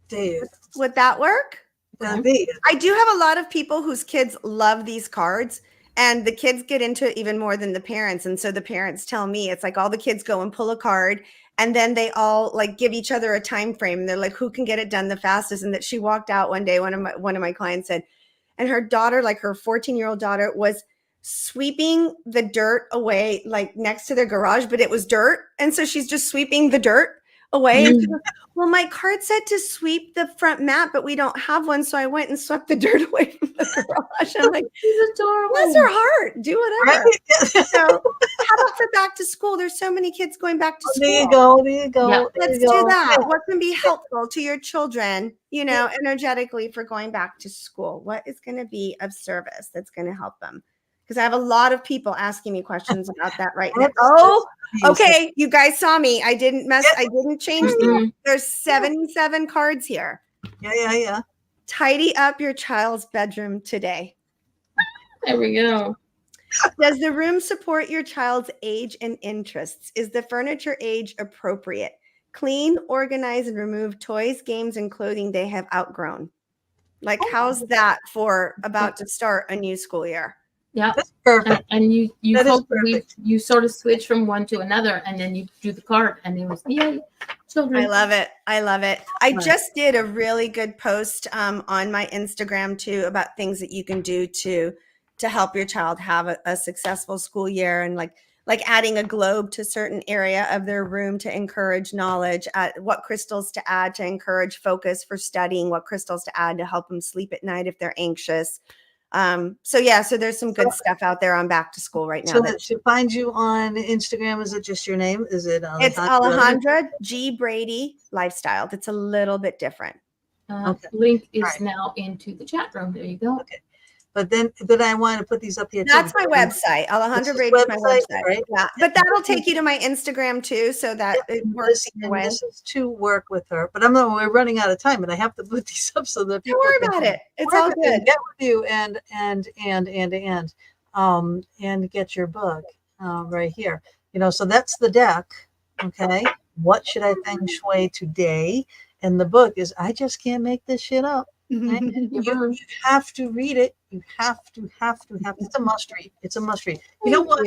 Dave. Would that work? David. I do have a lot of people whose kids love these cards, and the kids get into it even more than the parents. And so the parents tell me, it's like all the kids go and pull a card, and then they all like give each other a time frame. They're like, who can get it done the fastest? And that she walked out one day, one of my clients said, and her daughter, like her 14-year-old daughter, was sweeping the dirt away, like next to their garage, but it was dirt. And so she's just sweeping the dirt away. And she goes, well, my card said to sweep the front mat, but we don't have one. So I went and swept the dirt away from the garage. I'm like, She's adorable. bless her heart. Do whatever. Right? So how about for back to school? There's so many kids going back to school. There you go. There you go. Yeah. There Let's you go. do that. Yeah. What can be helpful to your children, energetically for going back to school? What is going to be of service that's going to help them? Because I have a lot of people asking me questions about that right now. Oh, okay. You guys saw me. I didn't change the. There's 77 cards here. Yeah. Tidy up your child's bedroom today. There we go. Does the room support your child's age and interests? Is the furniture age appropriate? clean, organize, and remove toys, games, and clothing they have outgrown. Like, how's that for about to start a new school year? Yeah. That's perfect. And you That is hope you sort of switch from one to another, and then you do the card, and it was children. I love it. I love it. I Right. just did a really good post on my Instagram too about things that you can do to help your child have a successful school year, and like adding a globe to a certain area of their room to encourage knowledge, what crystals to add to encourage focus for studying, what crystals to add to help them sleep at night if they're anxious. So there's some good stuff out there on back to school right now. So to find you on Instagram, is it just your name? Is it It's Alejandra G Brady Lifestyle. That's a little bit different. Okay. Link is Right. now into the chat room. There you go. Okay. But I want to put these up here. That's too. my website. Alejandra Brady is my website. Right? Yeah. But that'll take you to my Instagram too, so that it works either way. This is to work with her, but we're running out of time, and I have to put these up so that Don't worry about it. It's all good. Get with you and get your book right here. So that's the deck. Okay, what should I feng shui today? And the book is I just can't make this shit up. Right? You have to read it. You have to. It's a must read. It's a must read. You know what?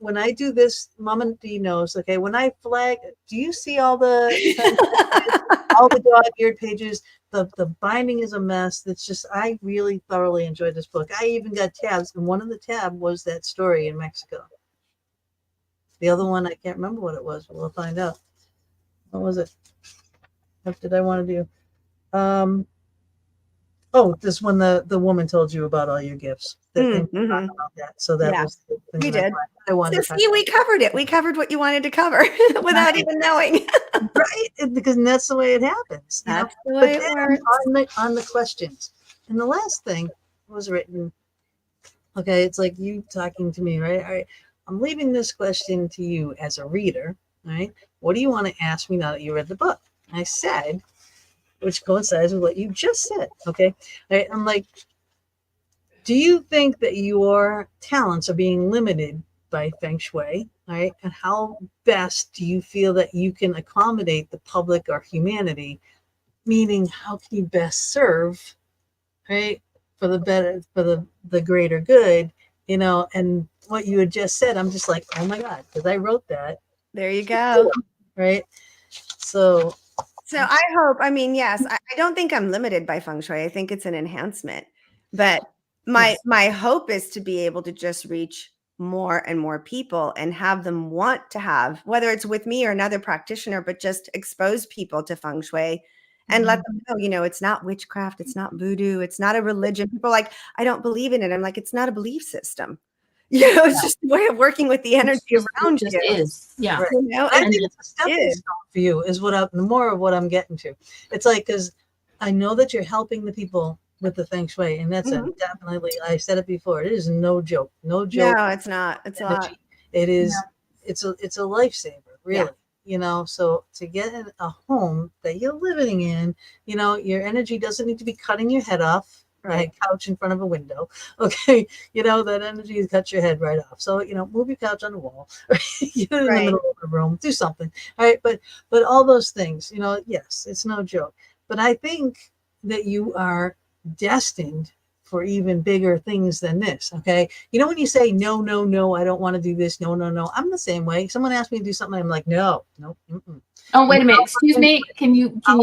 When I do this, Mama D knows. Okay, when I flag, do you see all the dog-eared pages? The binding is a mess. It's just I really thoroughly enjoyed this book. I even got tabs, and one of the tab was that story in Mexico. The other one I can't remember what it was. We'll find out. What was it? What did I want to do? This one the woman told you about all your gifts. About that. So that was the we did. I wanted so see, we covered it. We covered what you wanted to cover without even knowing. Right, because that's the way it happens. That's the way it works. On the questions, and the last thing was written. Okay, it's like you talking to me, right? All right, I'm leaving this question to you as a reader. Right, what do you want to ask me now that you read the book? I said, which coincides with what you just said. Okay. Right. I'm like, do you think that your talents are being limited by feng shui? Right. And how best do you feel that you can accommodate the public or humanity? Meaning, how can you best serve, right, for the better, for the greater good, and what you had just said, I'm just like, oh my God, because I wrote that. There you go. Right. So I hope, yes, I don't think I'm limited by feng shui. I think it's an enhancement, but my hope is to be able to just reach more and more people and have them want to have, whether it's with me or another practitioner, but just expose people to feng shui and let them know, it's not witchcraft. It's not voodoo. It's not a religion. People are like, I don't believe in it. I'm like, it's not a belief system. It's just a way of working with the energy around you. Is. Yeah. Right. I think it's a stepping stone for you is the more of what I'm getting to. It's like, because I know that you're helping the people with the feng shui, and that's definitely, I said it before, it is no joke. No, it's not. It's energy. A lot. It is, it's a lifesaver, really. So to get in a home that you're living in, your energy doesn't need to be cutting your head off. Right, couch in front of a window. Okay, that energy cuts your head right off. So move your couch on the wall, in the middle of the room, do something. All right, but all those things, yes, it's no joke. But I think that you are destined for even bigger things than this. Okay, when you say no, I don't want to do this. No, I'm the same way. Someone asked me to do something, I'm like, no. Mm-mm. Oh, wait a minute. Excuse me. Can you? Oh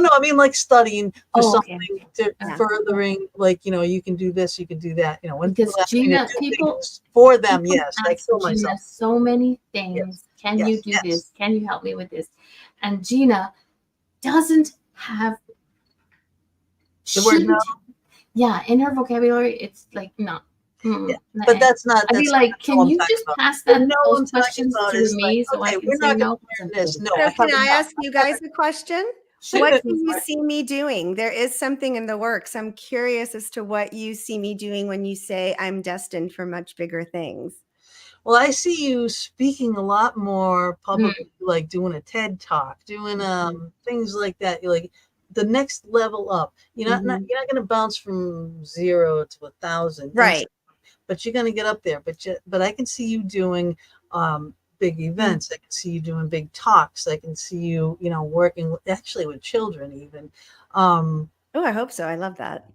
no, I mean like studying for something to furthering, like you can do this, you can do that. When because Gina, people for them, yes, I kill myself. Gina, so many things. Yes. Can you do this? Can you help me with this? And Gina doesn't have the word no. Yeah, in her vocabulary, it's like no. Yeah, but that's not. I'd be like, can you just pass those questions to me so I can say no? So can I ask you guys a question? What do you see me doing? There is something in the works. I'm curious as to what you see me doing when you say I'm destined for much bigger things. Well, I see you speaking a lot more publicly, like doing a TED talk, doing things like that. You're like the next level up. You're not going to bounce from 0 to 1,000, right? But you're going to get up there. But I can see you doing big events. I can see you doing big talks. I can see you, working actually with children even. Oh, I hope so. I love that.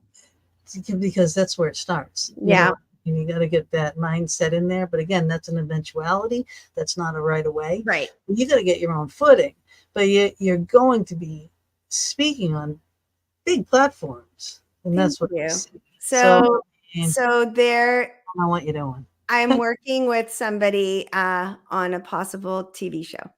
Because that's where it starts. Yeah. And you got to get that mindset in there. But again, that's an eventuality. That's not a right away. Right. You got to get your own footing. But you're going to be speaking on big platforms, and that's what you. I see. So there. I don't know what you're doing. I'm working with somebody on a possible TV show.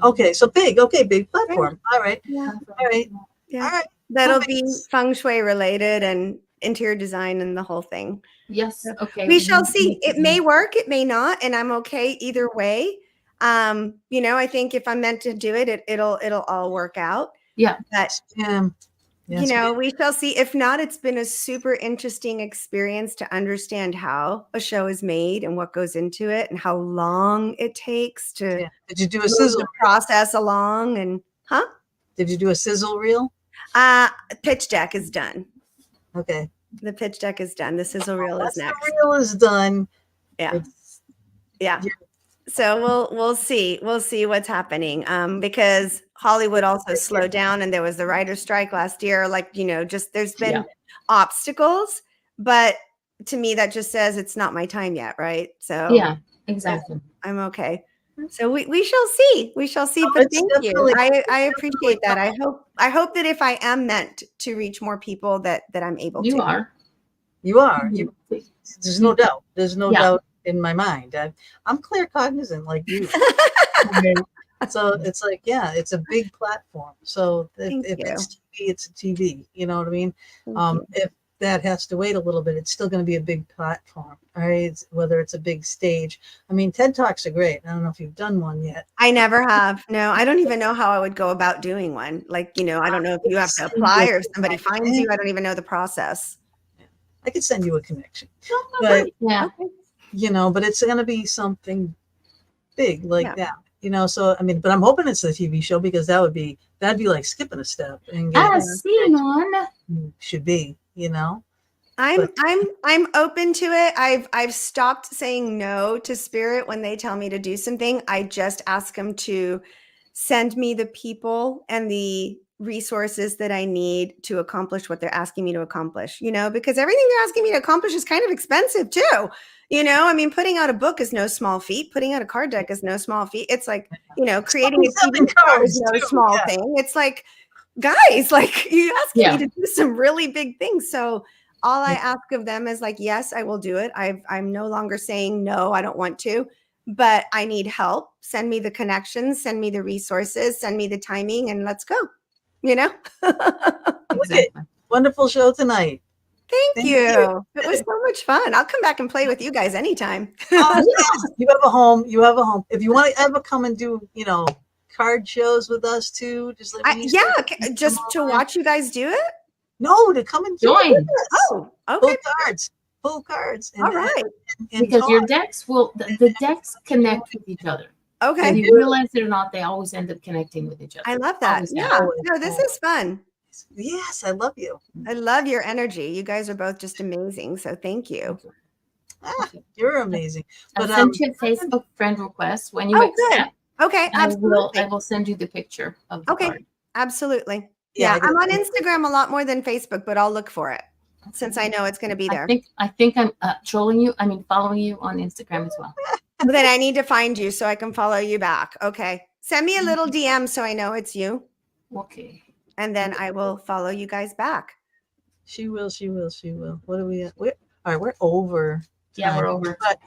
Okay, so big. Okay, big platform. All right. Yeah. All right. Yeah. All right. That'll be feng shui related and interior design and the whole thing. Yes. Okay. We shall see. It may work, it may not, and I'm okay either way. I think if I'm meant to do it, it'll all work out. Yeah. But yes, we shall see. If not, it's been a super interesting experience to understand how a show is made and what goes into it and how long it takes to Did you do a sizzle process along and Did you do a sizzle reel? Pitch deck is done. Okay. The pitch deck is done. The sizzle reel is next. The reel is done. Yeah. So we'll see. We'll see what's happening. Because Hollywood also slowed down and there was the writer's strike last year. Just there's been obstacles, but to me that just says it's not my time yet, right? So yeah, exactly. I'm okay. So we shall see. We shall see. But thank you. I appreciate that. I hope that if I am meant to reach more people that I'm able to. You are. There's no doubt. There's no doubt in my mind. I'm clear cognizant like you. So it's like, it's a big platform. So if it's TV, it's a TV. You know what I mean? If that has to wait a little bit, it's still going to be a big platform. All right. Whether it's a big stage. I mean, TED Talks are great. I don't know if you've done one yet. I never have. No, I don't even know how I would go about doing one. I don't know if you have to apply or if somebody finds you. I don't even know the process. I could send you a connection. But but it's going to be something big like that. So I mean, but I'm hoping it's a TV show because that'd be like skipping a step and seen on should be, I'm open to it. I've stopped saying no to spirit when they tell me to do something. I just ask them to send me the people and the resources that I need to accomplish what they're asking me to accomplish, because everything they're asking me to accomplish is kind of expensive too. I mean, putting out a book is no small feat. Putting out a card deck is no small feat. It's like, creating a TV show is no small thing. It's like, guys, you asking me to do some really big things. So all I ask of them is yes, I will do it. I'm no longer saying no, I don't want to, but I need help. Send me the connections, send me the resources, send me the timing, and let's go. Exactly. Wonderful show tonight. Thank you. It was so much fun. I'll come back and play with you guys anytime. You have a home. If you want to ever come and do, card shows with us too, just let me just to watch you guys do it. No, to come and join. Oh, okay. Full cards. All right. Because your decks the decks connect with each other. Okay. Whether you realize it or not, they always end up connecting with each other. I love that. No, this is fun. Yes, I love you. I love your energy. You guys are both just amazing. So thank you. You're amazing. But I'll send you a Facebook friend request when you accept. Okay, absolutely. I will send you the picture of the card. Absolutely. Yeah, I'm on Instagram a lot more than Facebook, but I'll look for it since I know it's going to be there. I think I'm following you on Instagram as well. But then I need to find you so I can follow you back. Okay. Send me a little DM so I know it's you. Okay. And then I will follow you guys back. She will. What are we at? All right, we're over. Yeah, we're over. But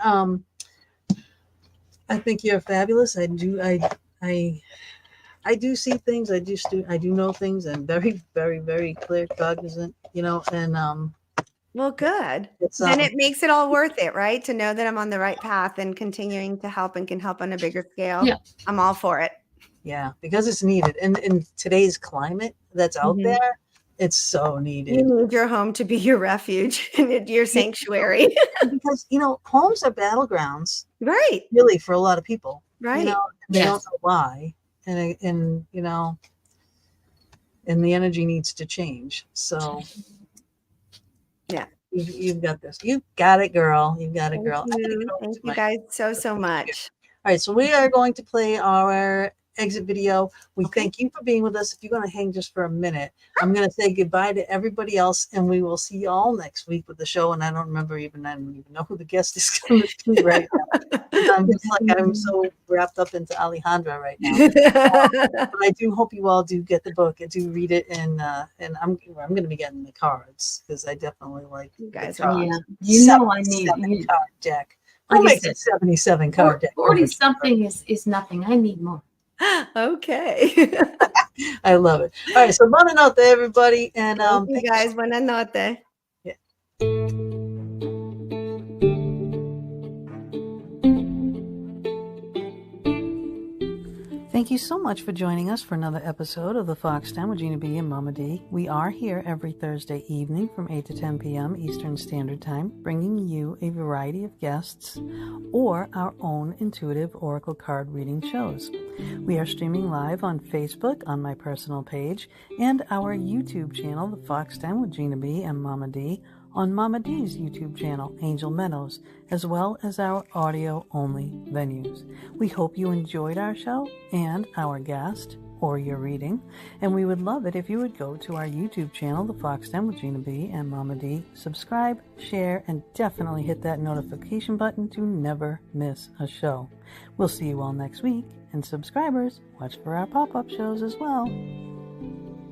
I think you're fabulous. I do see things. I do know things. I'm very, very, very clear, cognizant, and well, good. Then it makes it all worth it, right? To know that I'm on the right path and continuing to help and can help on a bigger scale. Yeah. I'm all for it. Yeah, because it's needed. And in today's climate that's out there, it's so needed. You need your home to be your refuge and your sanctuary. Because, homes are battlegrounds. Right. Really, for a lot of people. Right. They don't know why. And and the energy needs to change. So yeah. You've got this. You've got it, girl. You've got it, girl. Thank you guys so much. right, so we are going to play our exit video. We Okay. thank you for being with us. If you're going to hang just for a minute, I'm going to say goodbye to everybody else, and we will see you all next week with the show. And I don't even know who the guest is going to be right now. I'm just like, I'm so wrapped up into Alejandra right now. But I do hope you all do get the book and do read it. And I'm going to be getting the cards because I definitely like You the guys cards. are Yeah, you know I need 77 card deck. like Who I makes said, a 77 card deck? 40 something is nothing. I need more. Okay. I love it. All right, so buona notte, everybody, and Thank you thank guys. Buona notte. Thank you so much for joining us for another episode of the Fox Den with Gina B and Mama D. We are here every Thursday evening from 8 to 10 p.m. Eastern Standard Time, bringing you a variety of guests or our own intuitive oracle card reading shows. We are streaming live on Facebook on my personal page and our YouTube channel, The Fox Den with Gina B and Mama D, on Mama D's YouTube channel, Angel Meadows, as well as our audio-only venues. We hope you enjoyed our show and our guest or your reading, and we would love it if you would go to our YouTube channel, The Fox Den with Gina B and Mama D, subscribe, share, and definitely hit that notification button to never miss a show. We'll see you all next week, and subscribers, watch for our pop-up shows as well.